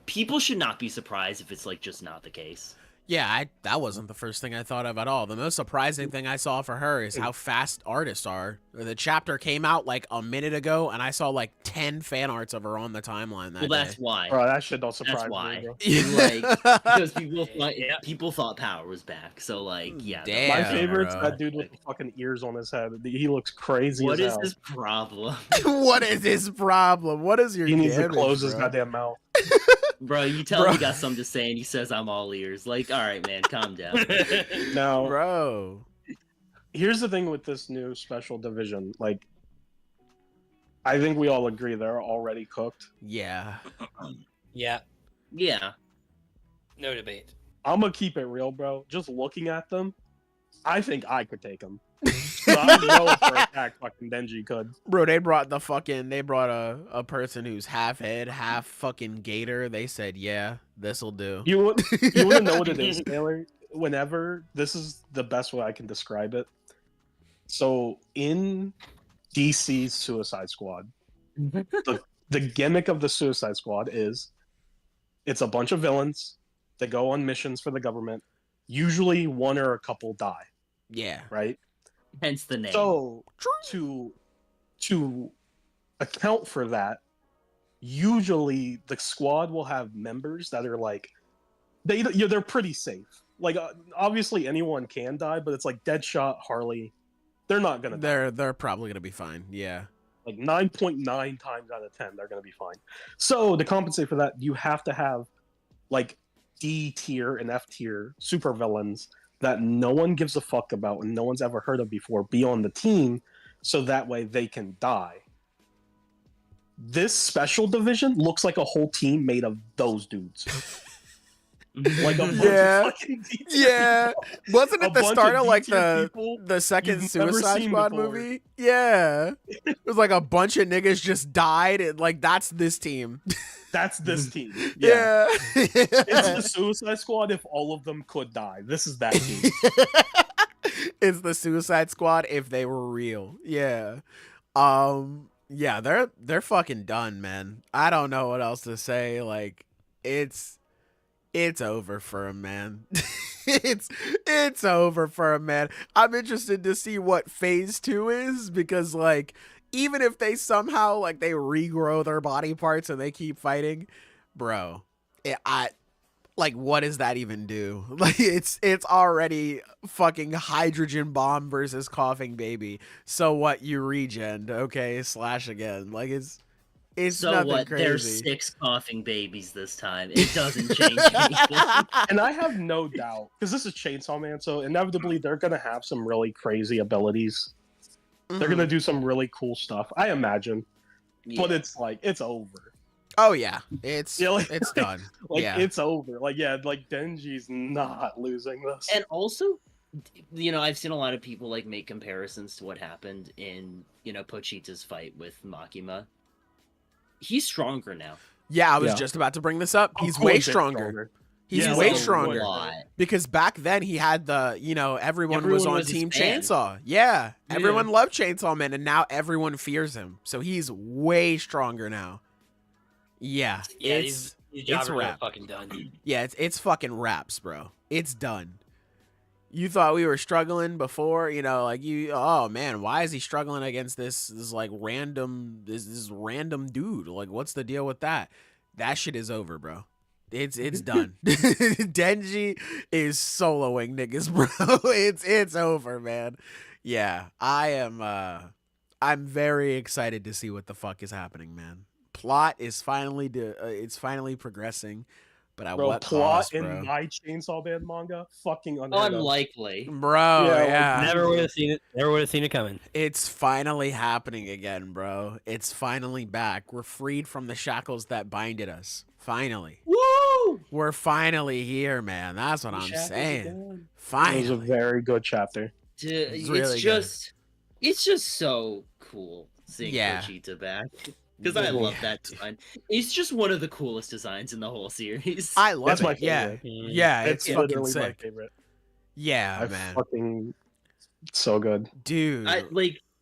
people should not be surprised if it's, just not the case. Yeah, that wasn't the first thing I thought of at all. The most surprising thing I saw for her is how fast artists are. The chapter came out a minute ago, and I saw 10 fan arts of her on the timeline that day. Well, that's why. Bro, that shit don't surprise That's why. me, bro. Because people thought Power was back. So, yeah. Damn, My favorite's bro. that dude with the fucking ears on his head. He looks crazy What as is hell. his problem? What is his problem? What is your He needs to damage, close his bro? goddamn mouth. Bro, you tell him he got something to say and he says I'm all ears. All right, man, calm down. Now, Bro. here's the thing with this new special division. I think we all agree they're already cooked. Yeah. Yeah, Yeah. no debate. I'm gonna keep it real, bro. Just looking at them, I think I could take them. So I know for a fact fucking Denji could. Bro, they brought a person who's half head, half fucking gator. They said, yeah, this'll do. You want to know what it is, Taylor? Whenever, this is the best way I can describe it. So in DC's Suicide Squad, the gimmick of the Suicide Squad is it's a bunch of villains that go on missions for the government. Usually one or a couple die, Yeah. right? Hence the name. So to account for that, usually the squad will have members that are they're pretty safe. Obviously anyone can die, but it's Deadshot, Harley, they're not gonna die. They're probably gonna be fine. Yeah. 9.9 times out of 10 they're gonna be fine. So to compensate for that, you have to have D tier and F tier supervillains that no one gives a fuck about and no one's ever heard of before be on the team, so that way they can die. This special division looks like a whole team made of those dudes. A bunch of fucking D-tier Yeah. people. Wasn't it A the bunch start of of D-tier people the second you've never Suicide seen Squad before. movie? Yeah. It was a bunch of niggas just died. And that's this team. That's this team. Yeah. It's the Suicide Squad if all of them could die. This is that team. It's the Suicide Squad if they were real. Yeah. Yeah, they're fucking done, man. I don't know what else to say. It's over for him, man. it's over for him, man. I'm interested to see what phase 2 is, because even if they somehow they regrow their body parts and they keep fighting, bro, what does that even do? It's already fucking hydrogen bomb versus coughing baby. So what, you regen, okay, slash again. It's so nothing what? crazy. There's 6 coughing babies this time. It doesn't change anything. And I have no doubt, because this is Chainsaw Man, so inevitably they're going to have some really crazy abilities. They're going to do some really cool stuff, I imagine. Yeah. But it's over. Oh yeah, it's Yeah, it's done. Yeah. It's over. Denji's not losing this. And also, I've seen a lot of people make comparisons to what happened in Pochita's fight with Makima. He's stronger now. Yeah, I was Yeah. just about to bring this up. He's Of way course it's stronger. He's Yeah, way a stronger. lot. Because back then he had everyone was on was his Team fan. Chainsaw. Yeah, Yeah. everyone loved Chainsaw Man, and now everyone fears him. So he's way stronger now. Yeah, Yeah, it's his job it's is wrap. fucking done. Yeah, it's fucking wraps, bro. It's done. You thought we were struggling before, you know, like oh man, why is he struggling against this like random this random dude? Like, what's the deal with that? That shit is over, bro. It's done. Denji is soloing niggas, bro. It's over, man. Yeah, I'm very excited to see what the fuck is happening, man. Plot is finally it's finally progressing. But at what plot cost, bro? in my Chainsaw Man manga, fucking unheard of. Unlikely. Bro, yeah. Never would have seen it. Never would have seen it coming. It's finally happening again, bro. It's finally back. We're freed from the shackles that binded us. Finally. Woo! We're finally here, man. That's what I'm saying. Finally. It was a very good chapter. Dude, It's really it's just so cool seeing Pochita back. Because I love that design. It's just one of the coolest designs in the whole series. I love That's it. my favorite. Yeah, it's fucking literally my sick. favorite. Yeah, man. Fucking so good. Dude.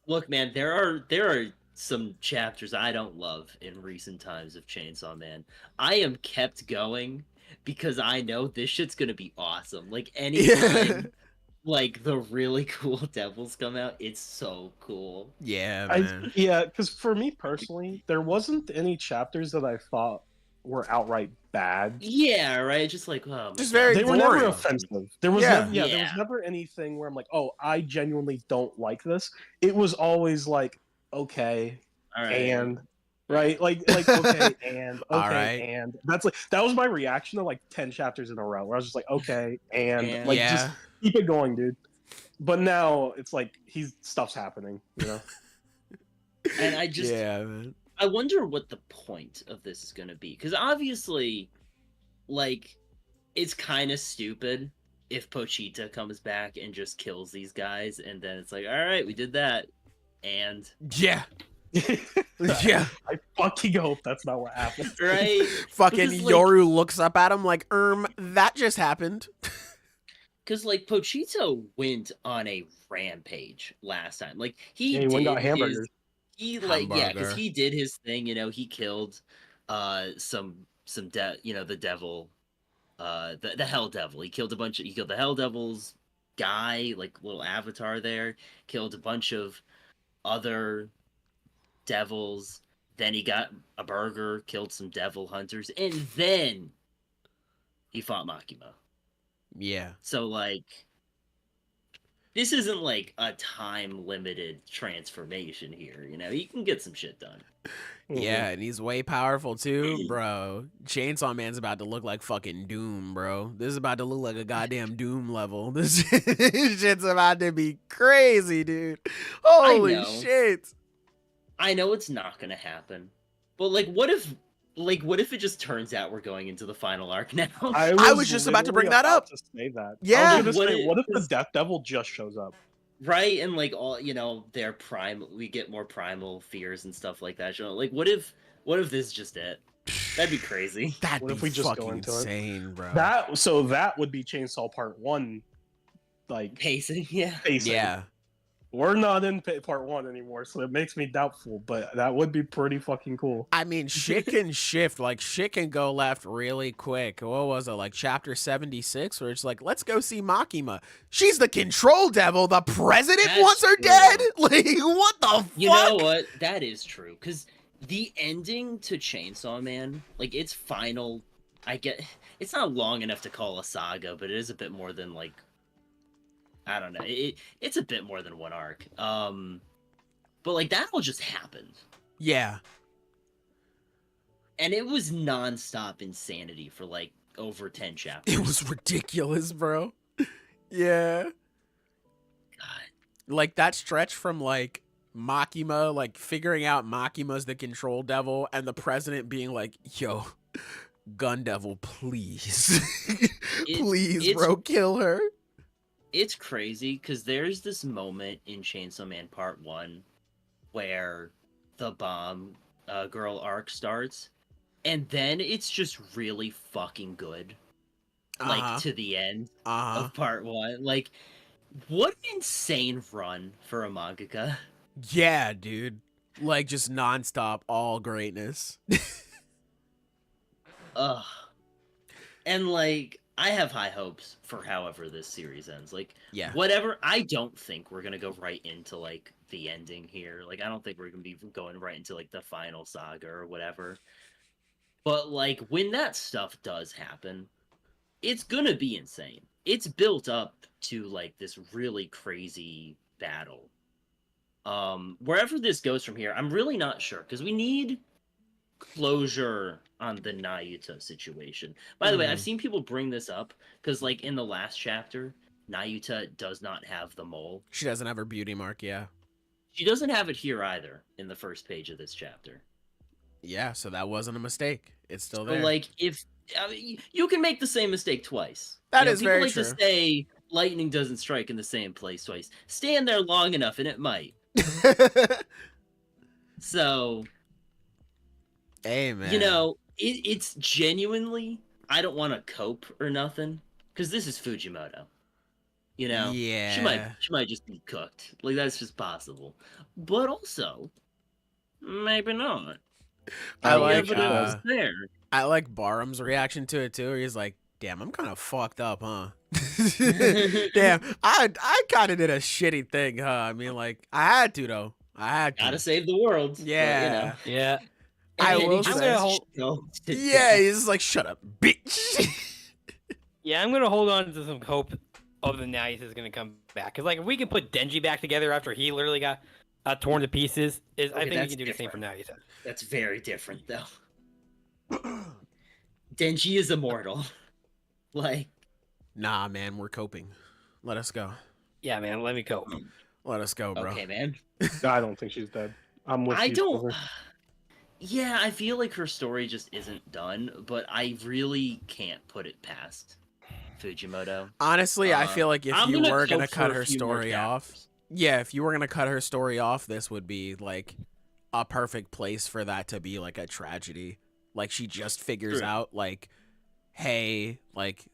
Look, man, there are some chapters I don't love in recent times of Chainsaw Man. I am kept going because I know this shit's gonna be awesome. Like anytime like the really cool devils come out, it's so cool. Yeah, man. Because for me personally, there wasn't any chapters that I thought were outright bad. Yeah, right. Just like just very they were boring. never offensive. There was Yeah. there was never anything where I'm like, oh, I genuinely don't like this. It was always like, okay, all right. and right, like okay, and All okay, right. and that was my reaction to like 10 chapters in a row, where I was just like, okay, and like just keep it going, dude. But now it's like stuff's happening, you know. And I just man. I wonder what the point of this is gonna be, because obviously, like, it's kind of stupid if Pochita comes back and just kills these guys, and then it's like, all right, we did that, and yeah. I fucking hope that's not what happened. right. Fucking Because, like, Yoru looks up at him like, that just happened. Because like Pochita went on a rampage last time. Like he went got hamburgers. Because he did his thing. You know, he killed the devil, the Hell Devil. He killed the Hell Devil's guy, like little avatar there. Killed a bunch of other devils. Then he got a burger, killed some devil hunters, and then he fought Makima. Yeah. So, like, this isn't, like, a time-limited transformation here, you know? You can get some shit done. Yeah, and he's way powerful, too, bro. Chainsaw Man's about to look like fucking Doom, bro. This is about to look like a goddamn Doom level. This shit's about to be crazy, dude. Holy shit. I know it's not gonna happen. But, like, what if it just turns out we're going into the final arc now? I was just about to bring that up. To say that. Yeah. I was gonna say, what if the Death Devil just shows up? Right, and like all, you know, we get more primal fears and stuff like that. Like, what if this is just it? That'd be crazy. That'd What be if we just go fucking into it? insane, bro. That would be Chainsaw Part 1, like Pacing, yeah. pacing. Yeah. We're not in Part 1 anymore, so it makes me doubtful, but that would be pretty fucking cool. I mean, shit can shift. Like, shit can go left really quick. What was it? Like, chapter 76, where it's like, let's go see Makima. She's the control devil. The president wants her dead? Like, what the fuck? You know what? That is true. Because the ending to Chainsaw Man, like, its final... It's not long enough to call a saga, but it is a bit more than, like... I don't know. It's a bit more than one arc. But like that all just happened. Yeah. And it was nonstop insanity for like over 10 chapters. It was ridiculous, bro. Yeah. God. Like that stretch from like Makima, like figuring out Makima's the control devil and the president being like, yo, Gun Devil, please. Please, bro, kill her. It's crazy because there's this moment in Chainsaw Man Part 1 where the bomb girl arc starts, and then it's just really fucking good. Like, to the end of Part 1. Like, what an insane run for a mangaka. Yeah, dude. Like, just nonstop, all greatness. Ugh. And, like, I have high hopes for however this series ends. Like, Yeah. whatever. I don't think we're gonna go right into like the ending here. Like, I don't think we're gonna be going right into like the final saga or whatever. But like, when that stuff does happen, it's gonna be insane. It's built up to like this really crazy battle. Wherever this goes from here, I'm really not sure because we need closure on the Nayuta situation. By the way, I've seen people bring this up because, like, in the last chapter, Nayuta does not have the mole. She doesn't have her beauty mark, yeah. She doesn't have it here either in the first page of this chapter. Yeah, so that wasn't a mistake. It's still So, there. like, if you can make the same mistake twice. That You know, is people very like true. to say lightning doesn't strike in the same place twice. Stand there long enough, and it might. So, Hey, man. you know, it's genuinely, I don't want to cope or nothing, because this is Fujimoto. You know, Yeah. she might just be cooked. Like, that's just possible. But also, maybe not. I The like evidence is there. I like Barem's reaction to it too. He's like, "Damn, I'm kind of fucked up, huh? Damn, I kind of did a shitty thing, huh? I mean, like, I had to though. I had to. Gotta save the world. but, Yeah. Yeah. I and he will just say- goes to Yeah, death. he's just like, "Shut up, bitch." Yeah, I'm gonna hold on to some hope of the Nice is gonna come back. Cause like if we can put Denji back together after he literally got torn to pieces, I think we that's can do the same for different. Nagisa. That's very different, though. Denji is immortal. Like, Nah, man, we're coping. Let us go. Yeah, man, let me go. Let us go, bro. okay, man. I don't think she's dead. I'm with I you. don't. Silver. Yeah, I feel like her story just isn't done, but I really can't put it past Fujimoto. Honestly, I feel like if I'm you gonna were gonna cope for cut a her few more story off, chapters. yeah, if you were gonna cut her story off, this would be like a perfect place for that to be like a tragedy. Like she just figures True. out like, hey, like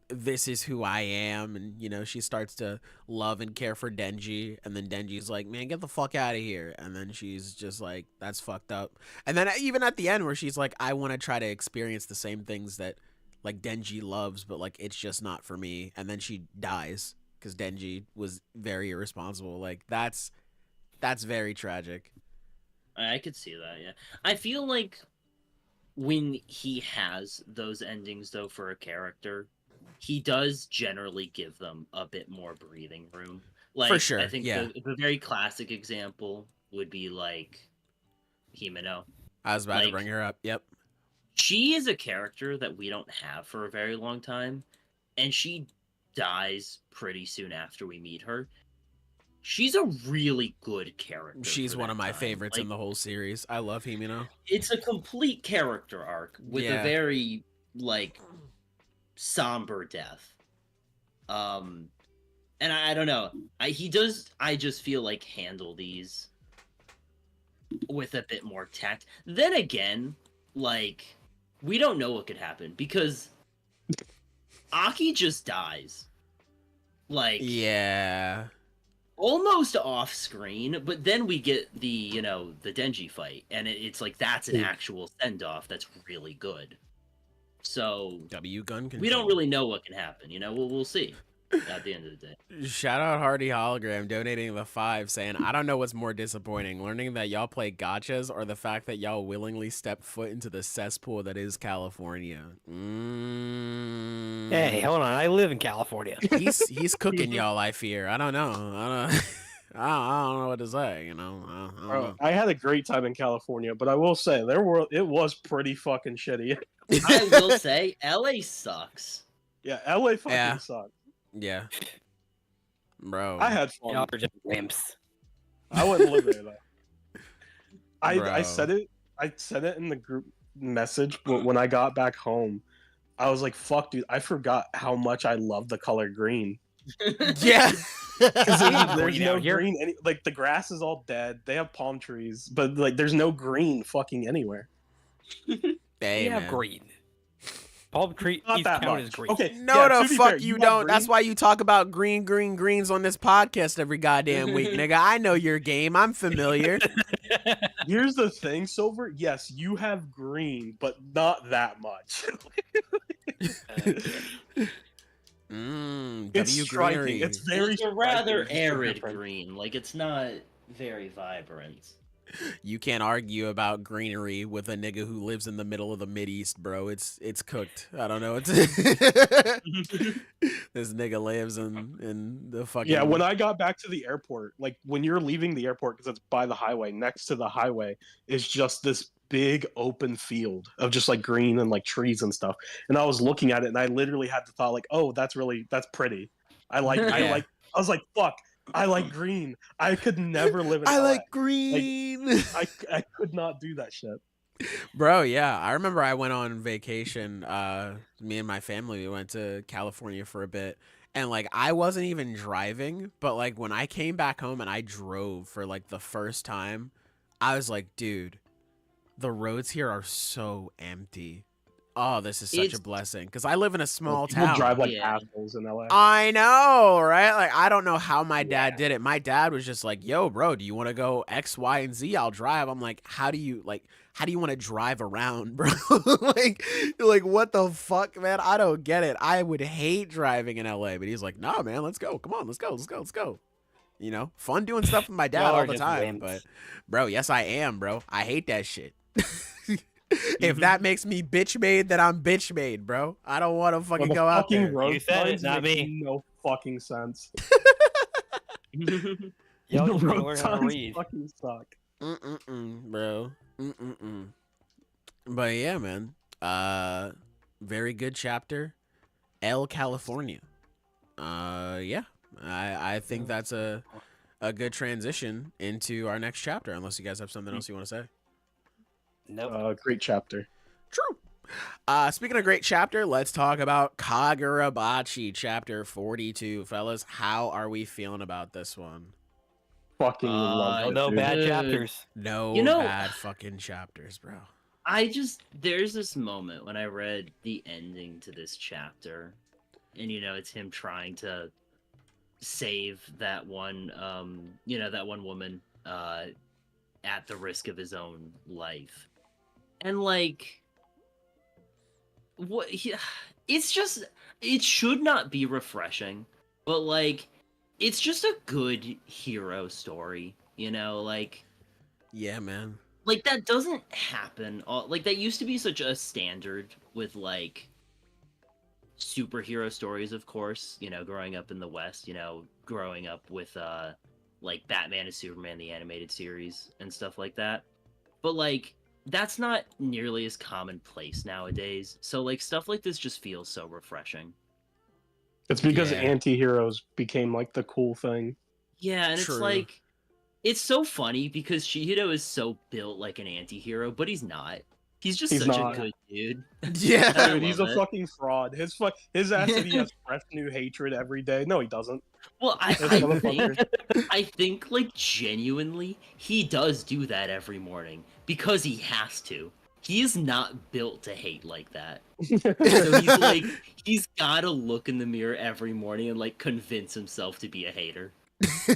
this is who I am, and you know she starts to love and care for Denji, and then Denji's like, man, get the fuck out of here, and then she's just like, that's fucked up, and then even at the end where she's like, I want to try to experience the same things that like Denji loves, but like it's just not for me, and then she dies because Denji was very irresponsible. Like that's very tragic. I could see that, yeah. I feel like when he has those endings, though, for a character, he does generally give them a bit more breathing room. Like, sure, I think yeah. the very classic example would be, like, Himeno. I was about to Like- bring her up. Yep. She is a character that we don't have for a very long time, and she dies pretty soon after we meet her. She's a really good character. She's for one that of my time. favorites Like, in the whole series. I love Himeno. it's a complete character arc with Yeah. a very like somber death. And I don't know. He does, I just feel like, handle these with a bit more tact. Then again, like, we don't know what could happen because Aki just dies. Like, Yeah. almost off screen, but then we get the the Denji fight, and it's like that's an actual send off that's really good. So W gun control. we don't really know what can happen. We'll see at the end of the day. Shout out Hardy Hologram donating the 5 saying, I don't know what's more disappointing, learning that y'all play gachas or the fact that y'all willingly step foot into the cesspool that is California. Hey, hold on, I live in California. He's cooking y'all, I fear. I don't know. I don't know what to say, I don't Bro, know. I had a great time in California, but I will say it was pretty fucking shitty. I will say, LA sucks. Yeah, LA fucking Yeah. sucked. Yeah. Bro. I had fun. Y'all are just wimps. I wouldn't live there though. I Bro. said it. I said it in the group message, but when I got back home, I was like, "Fuck, dude! I forgot how much I love the color green." Yeah. Because there's Green no out here. green. Like the grass is all dead. They have palm trees, but like there's no green fucking anywhere. Hey, We have man. green. Palm tree Not East that count much. is green. Okay. No, yeah, the to be fuck fair, you have don't. That's green. why you talk about greens on this podcast every goddamn week, nigga. I know your game. I'm familiar. Here's the thing, Silver. Yes, you have green, but not that much. W striking. greenery. It's very It's a rather striking. It's arid different. green. Like it's not very vibrant. You can't argue about greenery with a nigga who lives in the middle of the Mideast, bro. It's cooked. I don't know. It's this nigga lives in the fucking. Yeah, when I got back to the airport, like when you're leaving the airport because it's by the highway, next to the highway is just this big open field of just like green and like trees and stuff. And I was looking at it and I literally had the thought like, oh, that's pretty. I was like, fuck, I like green. I could never live in I LA. like green. I could not do that shit. Bro, yeah. I remember I went on vacation. Me and my family, we went to California for a bit. And like I wasn't even driving, but like when I came back home and I drove for like the first time, I was like, dude, the roads here are so empty. Oh, this is such a blessing. Because I live in a small People town. drive like Yeah. assholes in LA. I know, right? Like, I don't know how my dad did it. My dad was just like, yo, bro, do you want to go X, Y, and Z? I'll drive. I'm like, how do you want to drive around, bro? like, what the fuck, man? I don't get it. I would hate driving in LA, but he's like, nah, man, let's go. Come on, let's go. You know, fun doing stuff with my dad Y'all all are the just time. wimps. But, bro, yes, I am, bro. I hate that shit. If that makes me bitch made, then I'm bitch made, bro. I don't want to fucking go out there. Road You said it, signs not make me. no fucking sense. Y'all The just gotta road learn how to signs read. fucking suck. Bro. But yeah, man. Very good chapter. El California. Yeah. I think that's a good transition into our next chapter, unless you guys have something else you want to say. Nope. Great chapter. True. Speaking of great chapter, let's talk about Kagurabachi Chapter 42. Fellas, how are we feeling about this one? Fucking love it, No dude. bad Dude. chapters. No You know- bad fucking chapters, bro. There's this moment when I read the ending to this chapter, and it's him trying to save that one that one woman at the risk of his own life. And like it should not be refreshing, but like it's just a good hero story, like Yeah, man. like that doesn't happen. Like that used to be such a standard with like superhero stories, of course, growing up in the West, growing up with like Batman and Superman, the animated series and stuff like that. But like that's not nearly as commonplace nowadays. So like stuff like this just feels so refreshing. It's because Yeah. anti-heroes became like the cool thing. Yeah, and True. it's like it's so funny because Chihiro is so built like an anti-hero, but he's not. He's just He's such not. a good dude. Yeah. I Dude, he's a love it. fucking fraud. His ass said he has fresh new hatred every day. No, he doesn't. Well, This motherfucker. I think like genuinely he does do that every morning because he has to. He is not built to hate like that. So he's like he's gotta look in the mirror every morning and like convince himself to be a hater.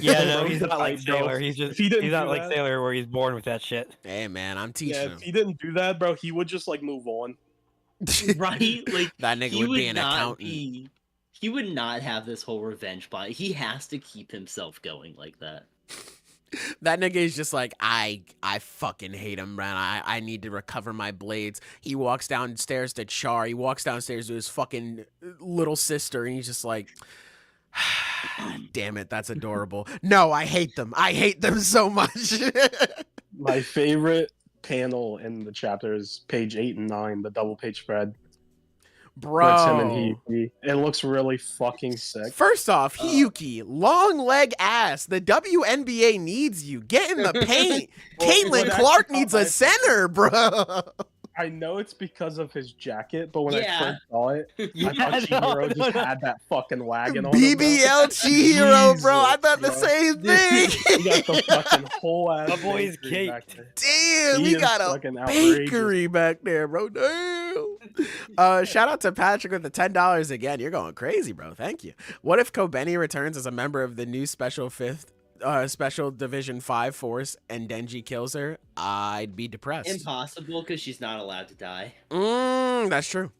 Yeah, no, Bro, he's the not like fight, bro. Sailor. He's If he didn't not do like that- Sailor where he's born with that shit. Hey, man, I'm teaching Yeah, him. if he didn't do that, bro, he would just like move on. Right? Like That nigga he would be an not accountant. he would not have this whole revenge plot. He has to keep himself going like that. That nigga is just like, I fucking hate him, man. I need to recover my blades. He walks downstairs to Char. He walks downstairs to his fucking little sister, and he's just like, damn it, that's adorable. No, I hate them. I hate them so much. My favorite panel in the chapter is page 8 and 9, the double page spread. Where it's him and Bro. he. It looks really fucking sick. First off, Hiyuki, long leg ass. The WNBA needs you. Get in the paint. Well, Caitlin what Clark actually needs caught a my center, bro. I know it's because of his jacket, but when Yeah. I first saw it, I Yeah, thought Chihiro just no. had that fucking wagon on him, bro. BBL Chihiro, bro. I thought the Jesus, same bro. thing. He got the fucking whole ass. My boy's bakery back caked. there. Damn, He he is got a fucking outrageous. bakery back there, bro. Damn. Shout out to Patrick with the $10 again. You're going crazy, bro. Thank you. What if Kobeni returns as a member of the new Special Division 5 force and Denji kills her? I'd be depressed. Impossible because she's not allowed to die. That's true.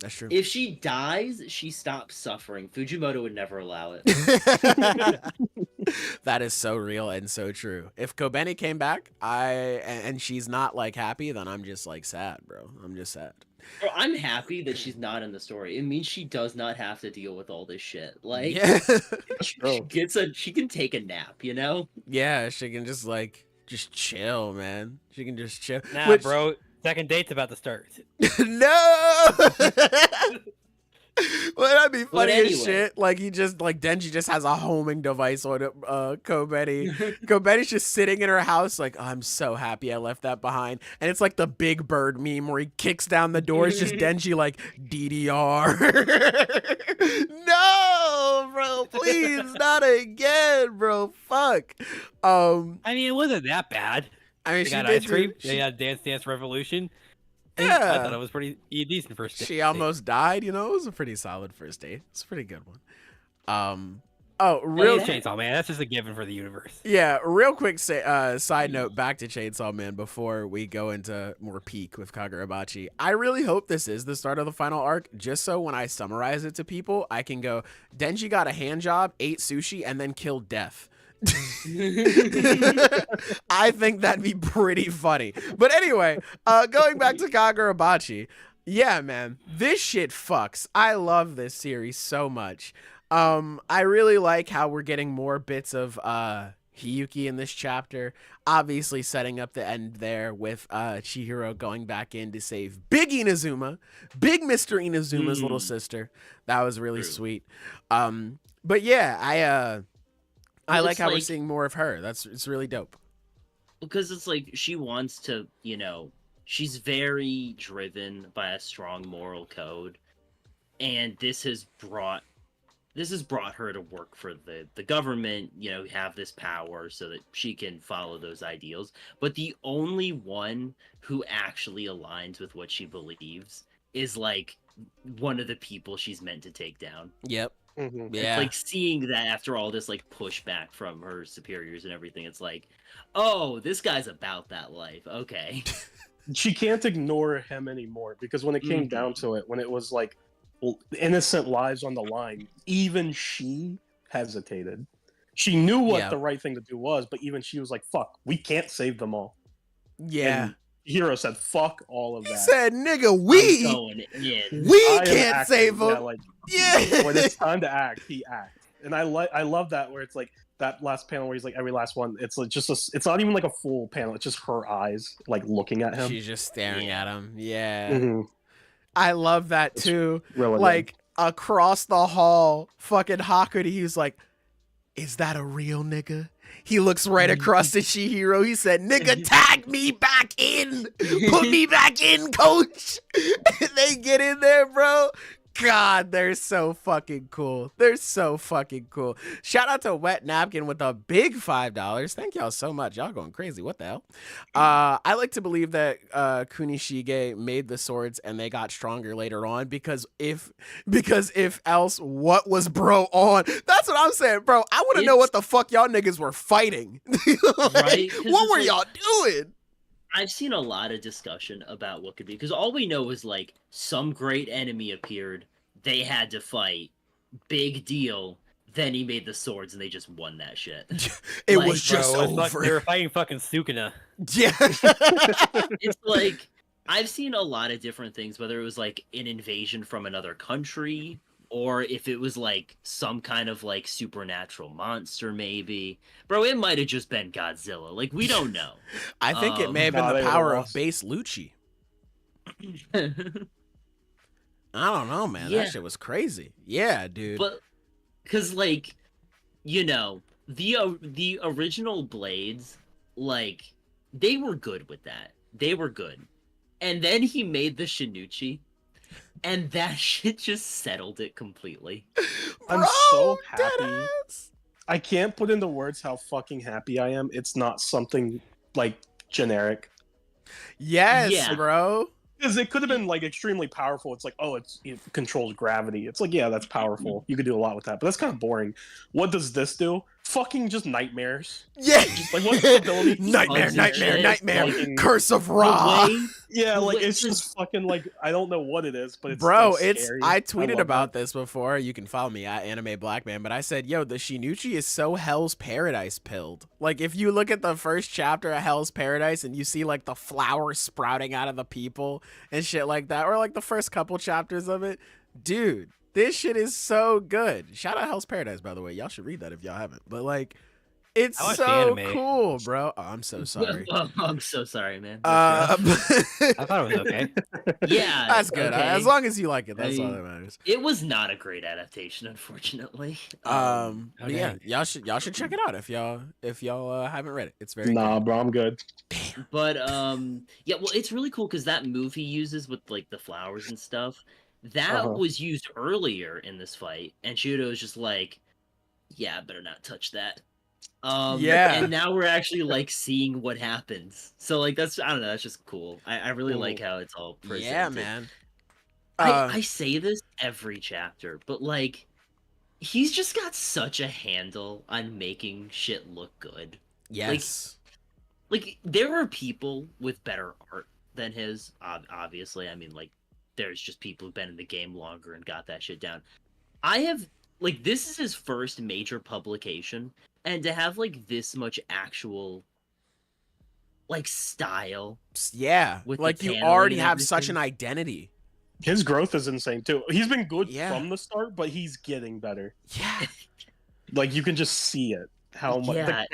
That's true. If she dies, she stops suffering. Fujimoto would never allow it. That is so real and so true. If Kobeni came back, and she's not like happy, then I'm just like sad, bro. I'm just sad. Bro, I'm happy that she's not in the story. It means she does not have to deal with all this shit. Like, Yeah. she can take a nap, you know? Yeah, she can just chill, man. She can just chill. Nah, bro. Second date's about to start. No. Well, that'd be funny anyway. as shit. Like Denji just has a homing device on it. Kobeni. Kobeni's just sitting in her house, like, oh, I'm so happy I left that behind. And it's like the Big Bird meme where he kicks down the door. It's just Denji like DDR. No, bro, please, not again, bro. Fuck. I mean, it wasn't that bad. I mean, They she got did ice cream. do- They had Dance Dance Revolution. Yeah. I thought it was pretty decent first date. She almost died, you know. It was a pretty solid first date. It's a pretty good one. Oh, real Chainsaw Man. That's just a given for the universe. yeah. Real quick, side note back to Chainsaw Man before we go into more peak with Kagurabachi. I really hope this is the start of the final arc, just so when I summarize it to people, I can go, Denji got a hand job, ate sushi, and then killed Death. I think that'd be pretty funny. But anyway, going back to Kagurabachi, yeah, man, this shit fucks. I love this series so much. I really like how we're getting more bits of Hiyuki in this chapter, obviously setting up the end there with Chihiro going back in to save Big Inazuma, Big Mr. Inazuma's little sister. That was really sweet. But yeah, I like how we're seeing more of her. It's really dope. Because it's like she wants to, she's very driven by a strong moral code, and this has brought her to work for the government, have this power so that she can follow those ideals. But the only one who actually aligns with what she believes is like one of the people she's meant to take down. Yep. Mm-hmm. Yeah. It's like seeing that after all this like pushback from her superiors and everything, it's like, oh, this guy's about that life. Okay. She can't ignore him anymore, because when it came down to it, when it was like innocent lives on the line, even she hesitated. She knew what the right thing to do was, but even she was like, fuck, we can't save them all. Yeah. And Hiro said, fuck all of that. He said, nigga, we can't save them. Yeah, when it's time to act, he acts. And I love that, where it's like that last panel where he's like, every last one, it's like it's not even like a full panel, it's just her eyes like looking at him. She's just staring at him. Yeah. Mm-hmm. I love that too. Really like across the hall, fucking Hakuda, he's like, is that a real nigga? He looks right across to Chihiro. He said, nigga, tag me back in. Put me back in, coach. They get in there, bro. God, they're so fucking cool. They're so fucking cool. Shout out to Wet Napkin with a big $5. Thank y'all so much. Y'all going crazy. What the hell? I like to believe that Kunishige made the swords and they got stronger later on, because if else, what was bro on? That's what I'm saying, bro. I want to know what the fuck y'all niggas were fighting. Like, right? What were y'all doing? I've seen a lot of discussion about what could be, because all we know is like some great enemy appeared, they had to fight, big deal, then he made the swords and they just won that shit. It was just over. They were fighting fucking Sukuna. Yeah. It's like, I've seen a lot of different things, whether it was like an invasion from another country, or if it was like some kind of like supernatural monster, maybe. Bro, it might have just been Godzilla. Like, we don't know. I think it may have been the power of base Lucci. I don't know, man. Yeah. That shit was crazy. Yeah, dude. But, because, like, the original Blades, like, they were good with that. They were good. And then he made the Shinuchi, and that shit just settled it completely. I'm so happy. I can't put into words how fucking happy I am. It's not something like generic. Yes, Yeah. bro. Because it could have been like extremely powerful. It's like, oh, it controls gravity. It's like, yeah, that's powerful. You could do a lot with that, but that's kind of boring. What does this do? fucking just nightmares. Yeah. Like, what's the ability? Nightmare, Bugs and shit. Fucking- Curse of The Ra. way- Yeah, The like way- it's just fucking like I don't know what it is, but it's Bro, like, it's scary. I tweeted love about that. this before. You can follow me at Anime Blackman, but I said, yo, the Shinuchi is so Hell's Paradise pilled. Like, if you look at the first chapter of Hell's Paradise and you see like the flowers sprouting out of the people and shit like that, or like the first couple chapters of it, dude, this shit is so good. Shout out Hell's Paradise, by the way. Y'all should read that if y'all haven't. But like, it's I watched the so anime. cool, bro. Oh, I'm so sorry. Oh, I'm so sorry, man. I thought it was okay. Yeah, that's good. okay. As long as you like it, that's all I- that matters. It was not a great adaptation, unfortunately. But okay. yeah, y'all should check it out if y'all haven't read it. It's very Nah, good. bro, I'm good. But yeah, well, it's really cool because that move he uses with like the flowers and stuff, that Uh-huh. was used earlier in this fight, and Shudo is just like, yeah, better not touch that. Yeah. And now we're actually like seeing what happens. So like that's, I don't know, that's just cool. I really like how it's all presented. Yeah, man. I say this every chapter, but like he's just got such a handle on making shit look good. Yes. Like there are people with better art than his, obviously. I mean, like there's just people who've been in the game longer and got that shit down. I have, like, this is his first major publication, and to have like this much actual like style, Yeah. with the Like you paneling already and have such everything. an identity. His growth is insane too. He's been good Yeah. from the start, but he's getting better. Yeah. Like you can just see it. How much Yeah,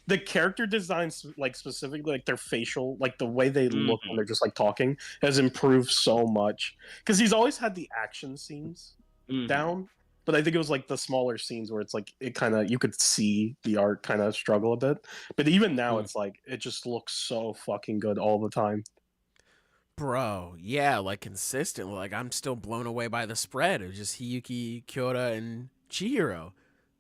the character designs, like specifically like their facial, like the way they look when they're just like talking, has improved so much. Because he's always had the action scenes Mhm. down, but I think it was like the smaller scenes where it's like it kind of, you could see the art kind of struggle a bit. But even now, it's like it just looks so fucking good all the time. Bro, yeah, like consistently. Like I'm still blown away by the spread of just Hiyuki, Kyora, and Chihiro.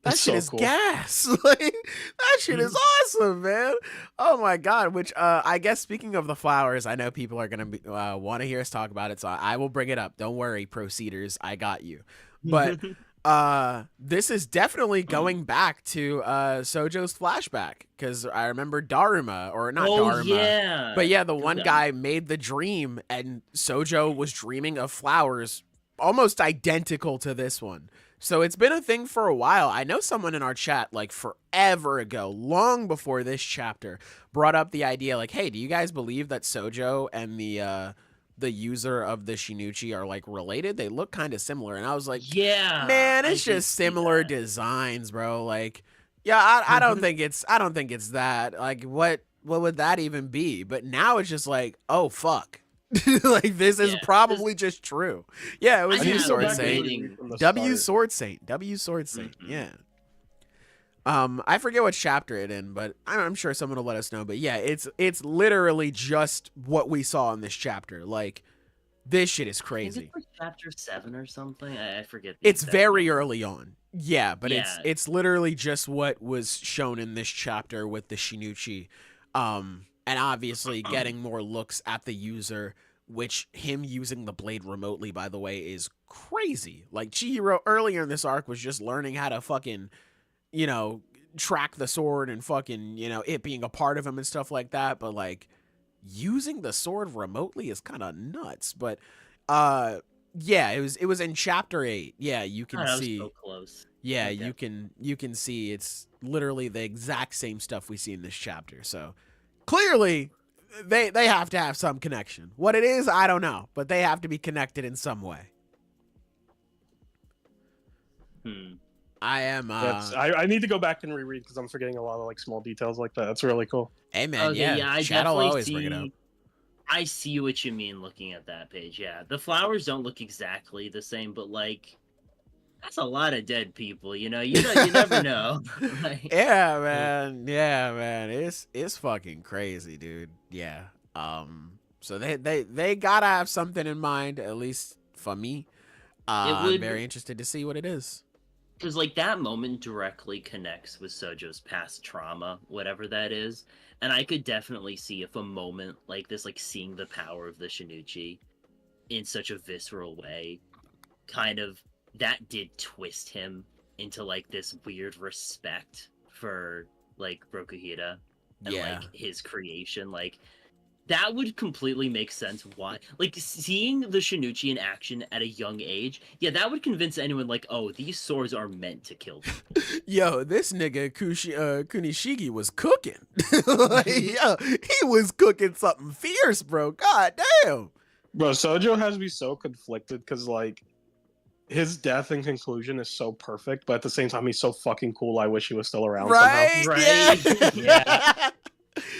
That It's shit so is cool. gas. Like that shit is awesome, man. Oh my god. Which I guess speaking of the flowers, I know people are gonna want to hear us talk about it, so I will bring it up. Don't worry, proceeders, I got you. But this is definitely going back to Sojo's flashback, because I remember Daruma, or not Daruma. Yeah. But yeah, the one Yeah. guy made the dream, and Sojo was dreaming of flowers almost identical to this one. So it's been a thing for a while. I know someone in our chat, like forever ago, long before this chapter, brought up the idea, like, hey, do you guys believe that Sojo and the user of the Shinuchi are like related? They look kind of similar. And I was like, Yeah. man, I it's did just see similar that. designs, bro. Like, yeah, I don't think it's that. Like, what would that even be? But now it's just like, oh fuck. Like this is Yeah, probably just true. Yeah, it was I you, have Sword that Saint. reading from the W start. Sword Saint. W Sword Saint. Mhm. Yeah. I forget what chapter it in, but I'm sure someone will let us know. But yeah, it's literally just what we saw in this chapter. Like, this shit is I think crazy. it's like chapter 7 or something. I forget. the It's exact very number. early on. Yeah, but Yeah. it's literally just what was shown in this chapter with the Shinuchi. And obviously getting more looks at the user, which him using the blade remotely, by the way, is crazy. Like Chihiro earlier in this arc was just learning how to fucking, track the sword and fucking, it being a part of him and stuff like that. But like using the sword remotely is kind of nuts. But yeah, it was in chapter 8. Yeah, you can God, I was see. so close. Yeah, Okay. you can see it's literally the exact same stuff we see in this chapter. So clearly they have to have some connection. What it is, I don't know, but they have to be connected in some way. I am I need to go back and reread because I'm forgetting a lot of like small details like that. That's really cool. hey man, Okay, yeah, I Chad will definitely always see. bring it up. I see what you mean looking at that page. Yeah, the flowers don't look exactly the same, but like, that's a lot of dead people. You never know. Like, Yeah, man. Yeah, man. It's fucking crazy, dude. Yeah. So they gotta have something in mind, at least for me. I'm would- very interested to see what it is. Because like that moment directly connects with Sojo's past trauma, whatever that is, and I could definitely see if a moment like this, like seeing the power of the Shinuchi in such a visceral way, kind of that did twist him into like this weird respect for like Rokuhira and Yeah. like his creation, like that would completely make sense why. Like seeing the Shinuchi in action at a young age, yeah, that would convince anyone like, oh, these swords are meant to kill people. Yo, this nigga Kunishigi was cooking. Like, yo, he was cooking something fierce, bro. God damn. Bro, Sojo has me so conflicted because like his death and conclusion is so perfect, but at the same time he's so fucking cool. I wish he was still around Right? somehow. Right? Yeah.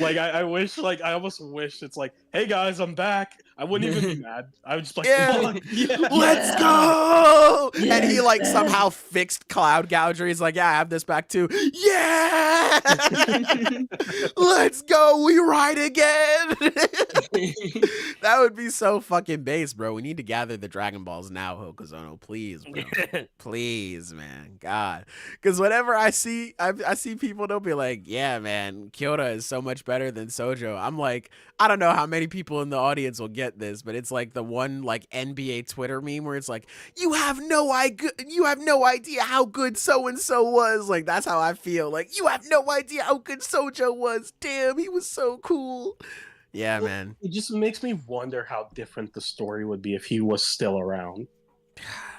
Like I wish, like I almost wish it's like, hey guys, I'm back. I wouldn't even be mad. I would just be like, Yeah. fuck, yeah. Let's Yeah. go! Yeah, And he like man. somehow fixed Cloud Gouger. He's like, yeah, I have this back too. Yeah! Let's go! We ride again! That would be so fucking base, bro. We need to gather the Dragon Balls now, Hokuzono. Please, bro. Please, man. God. Because whenever I see people, they'll be like, yeah, man, Kyora is so much better than Sojo. I'm like, I don't know how many people in the audience will get this, but it's like the one like NBA Twitter meme where it's like, you have no idea how good so-and-so was. Like, that's how I feel. Like, you have no idea how good Sojo was. Damn, he was so cool. Yeah, man. It just makes me wonder how different the story would be if he was still around.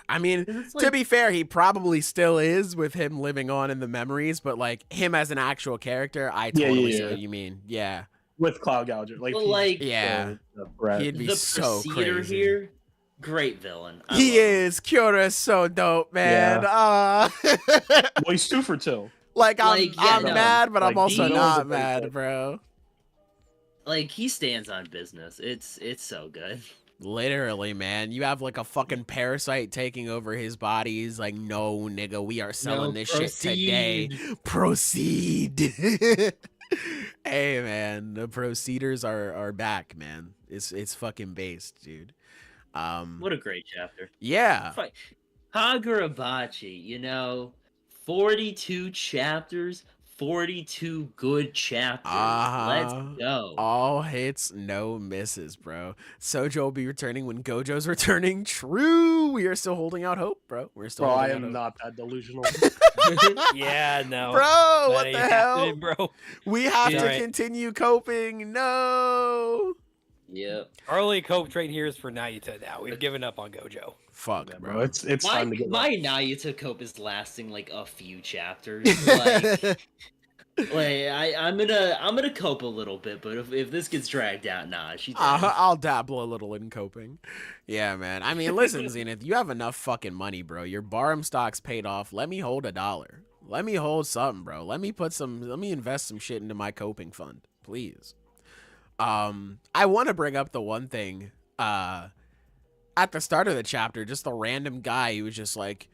I mean, It's to like- be fair, he probably still is with him living on in the memories, but like him as an actual character, I Yeah, totally see yeah. what you mean. Yeah. With Cloud Gouger. Like, But, he's like, Yeah. still a threat. He'd be the so Procedure crazy. here, great villain. I He love him. is. Kyora is so dope, man. Well, he's 2 for 2. Like, I'm Like, yeah, I'm no. mad, but I'm Like, also these- not Very mad, good. bro. Like he stands on business. It's so good. Literally, man. You have like a fucking parasite taking over his body. He's like, no, nigga, we are selling this shit today. Proceed. Hey, man, the Proceeders are back, man. It's fucking based, dude. What a great chapter. Yeah. Fi- Kagurabachi, 42 chapters, 42 good chapters. Let's go. All hits, no misses, bro. Sojo will be returning when Gojo's returning. True. We are still holding out hope, bro. We're still Bro, I holding am out not that delusional. Yeah, no. hope. Bro, what That the ain't hell? happening, bro. We have Yeah. to Right. continue coping. No. Yep. Our only cope trade here is for Nayuta now. We've given up on Gojo. Fuck, Yeah, bro. bro, it's My time to get my Nayuta cope is lasting like a few chapters. Like, I'm gonna cope a little bit, but if this gets dragged out, nah, she's I'll dabble a little in coping. Yeah, man. I mean, listen, Zenith, you have enough fucking money, bro. Your Barem stock's paid off. Let me hold $1. Let me hold something, bro. Let me invest some shit into my coping fund, please. I want to bring up the one thing, at the start of the chapter, just the random guy who was just like,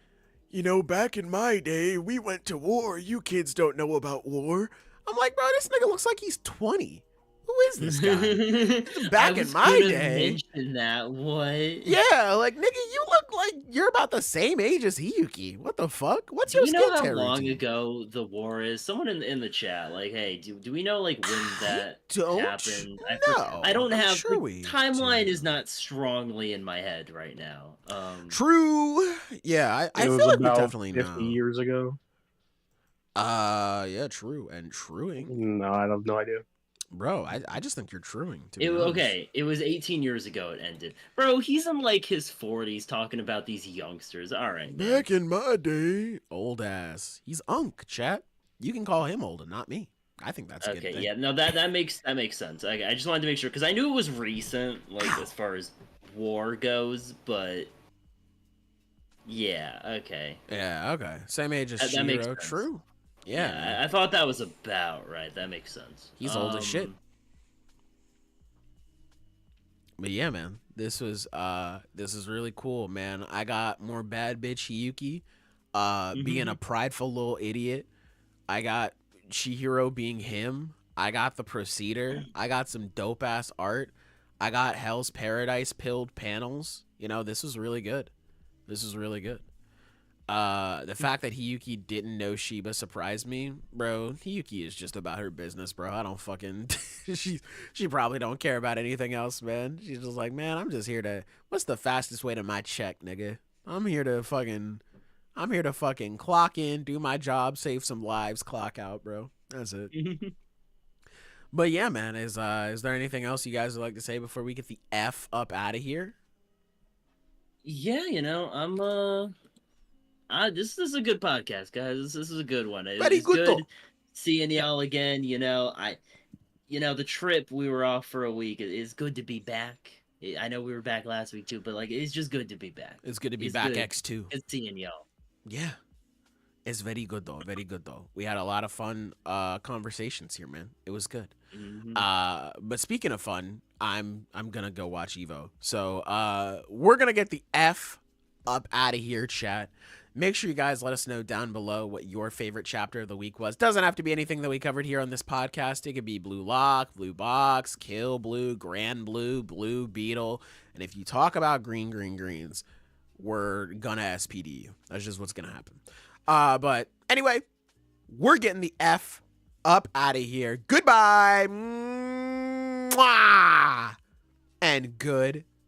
back in my day, we went to war. You kids don't know about war. I'm like, bro, this nigga looks like he's 20. Who is this guy? Back in my day. Mention that what? Yeah, like, nigga, you look like you're about the same age as Hiyuki. What the fuck? What's Do your you know how skincare long routine? ago the war is? Someone in the chat, like, hey, do we know like when that Don't happened? know. I don't I'm have sure the we timeline do. is not strongly in my head right now. True. Yeah, I It was feel like we about definitely 50 know. years ago. Yeah, true. And truing. No, I have no idea. Bro, I just think you're truing, to be It, honest. okay, it was 18 years ago it ended. Bro, he's in like his 40s talking about these youngsters. All right, man. Back in my day. Old ass. He's unk, chat. You can call him old and not me. I think that's a good Okay, thing. yeah, no, that makes sense. I just wanted to make sure because I knew it was recent, like as far as war goes, but yeah, okay. Yeah, okay. Same age as That makes Shiro. sense. True. Yeah. I thought that was about right. That makes sense. He's old as shit. But yeah, man, this is really cool, man. I got more bad bitch Hiyuki, being a prideful little idiot. I got Chihiro being him. I got the Procedure. I got some dope ass art. I got Hell's Paradise pilled panels. This was really good. This was really good. The fact that Hiyuki didn't know Shiba surprised me, bro. Hiyuki is just about her business, bro. I don't fucking she probably don't care about anything else, man. She's just like, man, I'm just here to, what's the fastest way to my check, nigga? I'm here to I'm here to fucking clock in, do my job, save some lives, clock out, bro. That's it. But yeah, man, is there anything else you guys would like to say before we get the F up out of here? Yeah, this is a good podcast, guys. This is a good one. Very It's good, good though. seeing y'all again. The trip we were off for a week. It's good to be back. I know we were back last week too, but like it's just good to be back. It's good to be It's back, good. X2. It's seeing y'all. Yeah. It's very good though. Very good though. We had a lot of fun conversations here, man. It was good. Mhm. But speaking of fun, I'm gonna go watch Evo. So we're gonna get the F up out of here, chat. Make sure you guys let us know down below what your favorite chapter of the week was. Doesn't have to be anything that we covered here on this podcast. It could be Blue Lock, Blue Box, Kill Blue, Grand Blue, Blue Beetle. And if you talk about greens, we're gonna SPD you. That's just what's gonna happen. But anyway, we're getting the F up out of here. Goodbye. Mwah! And good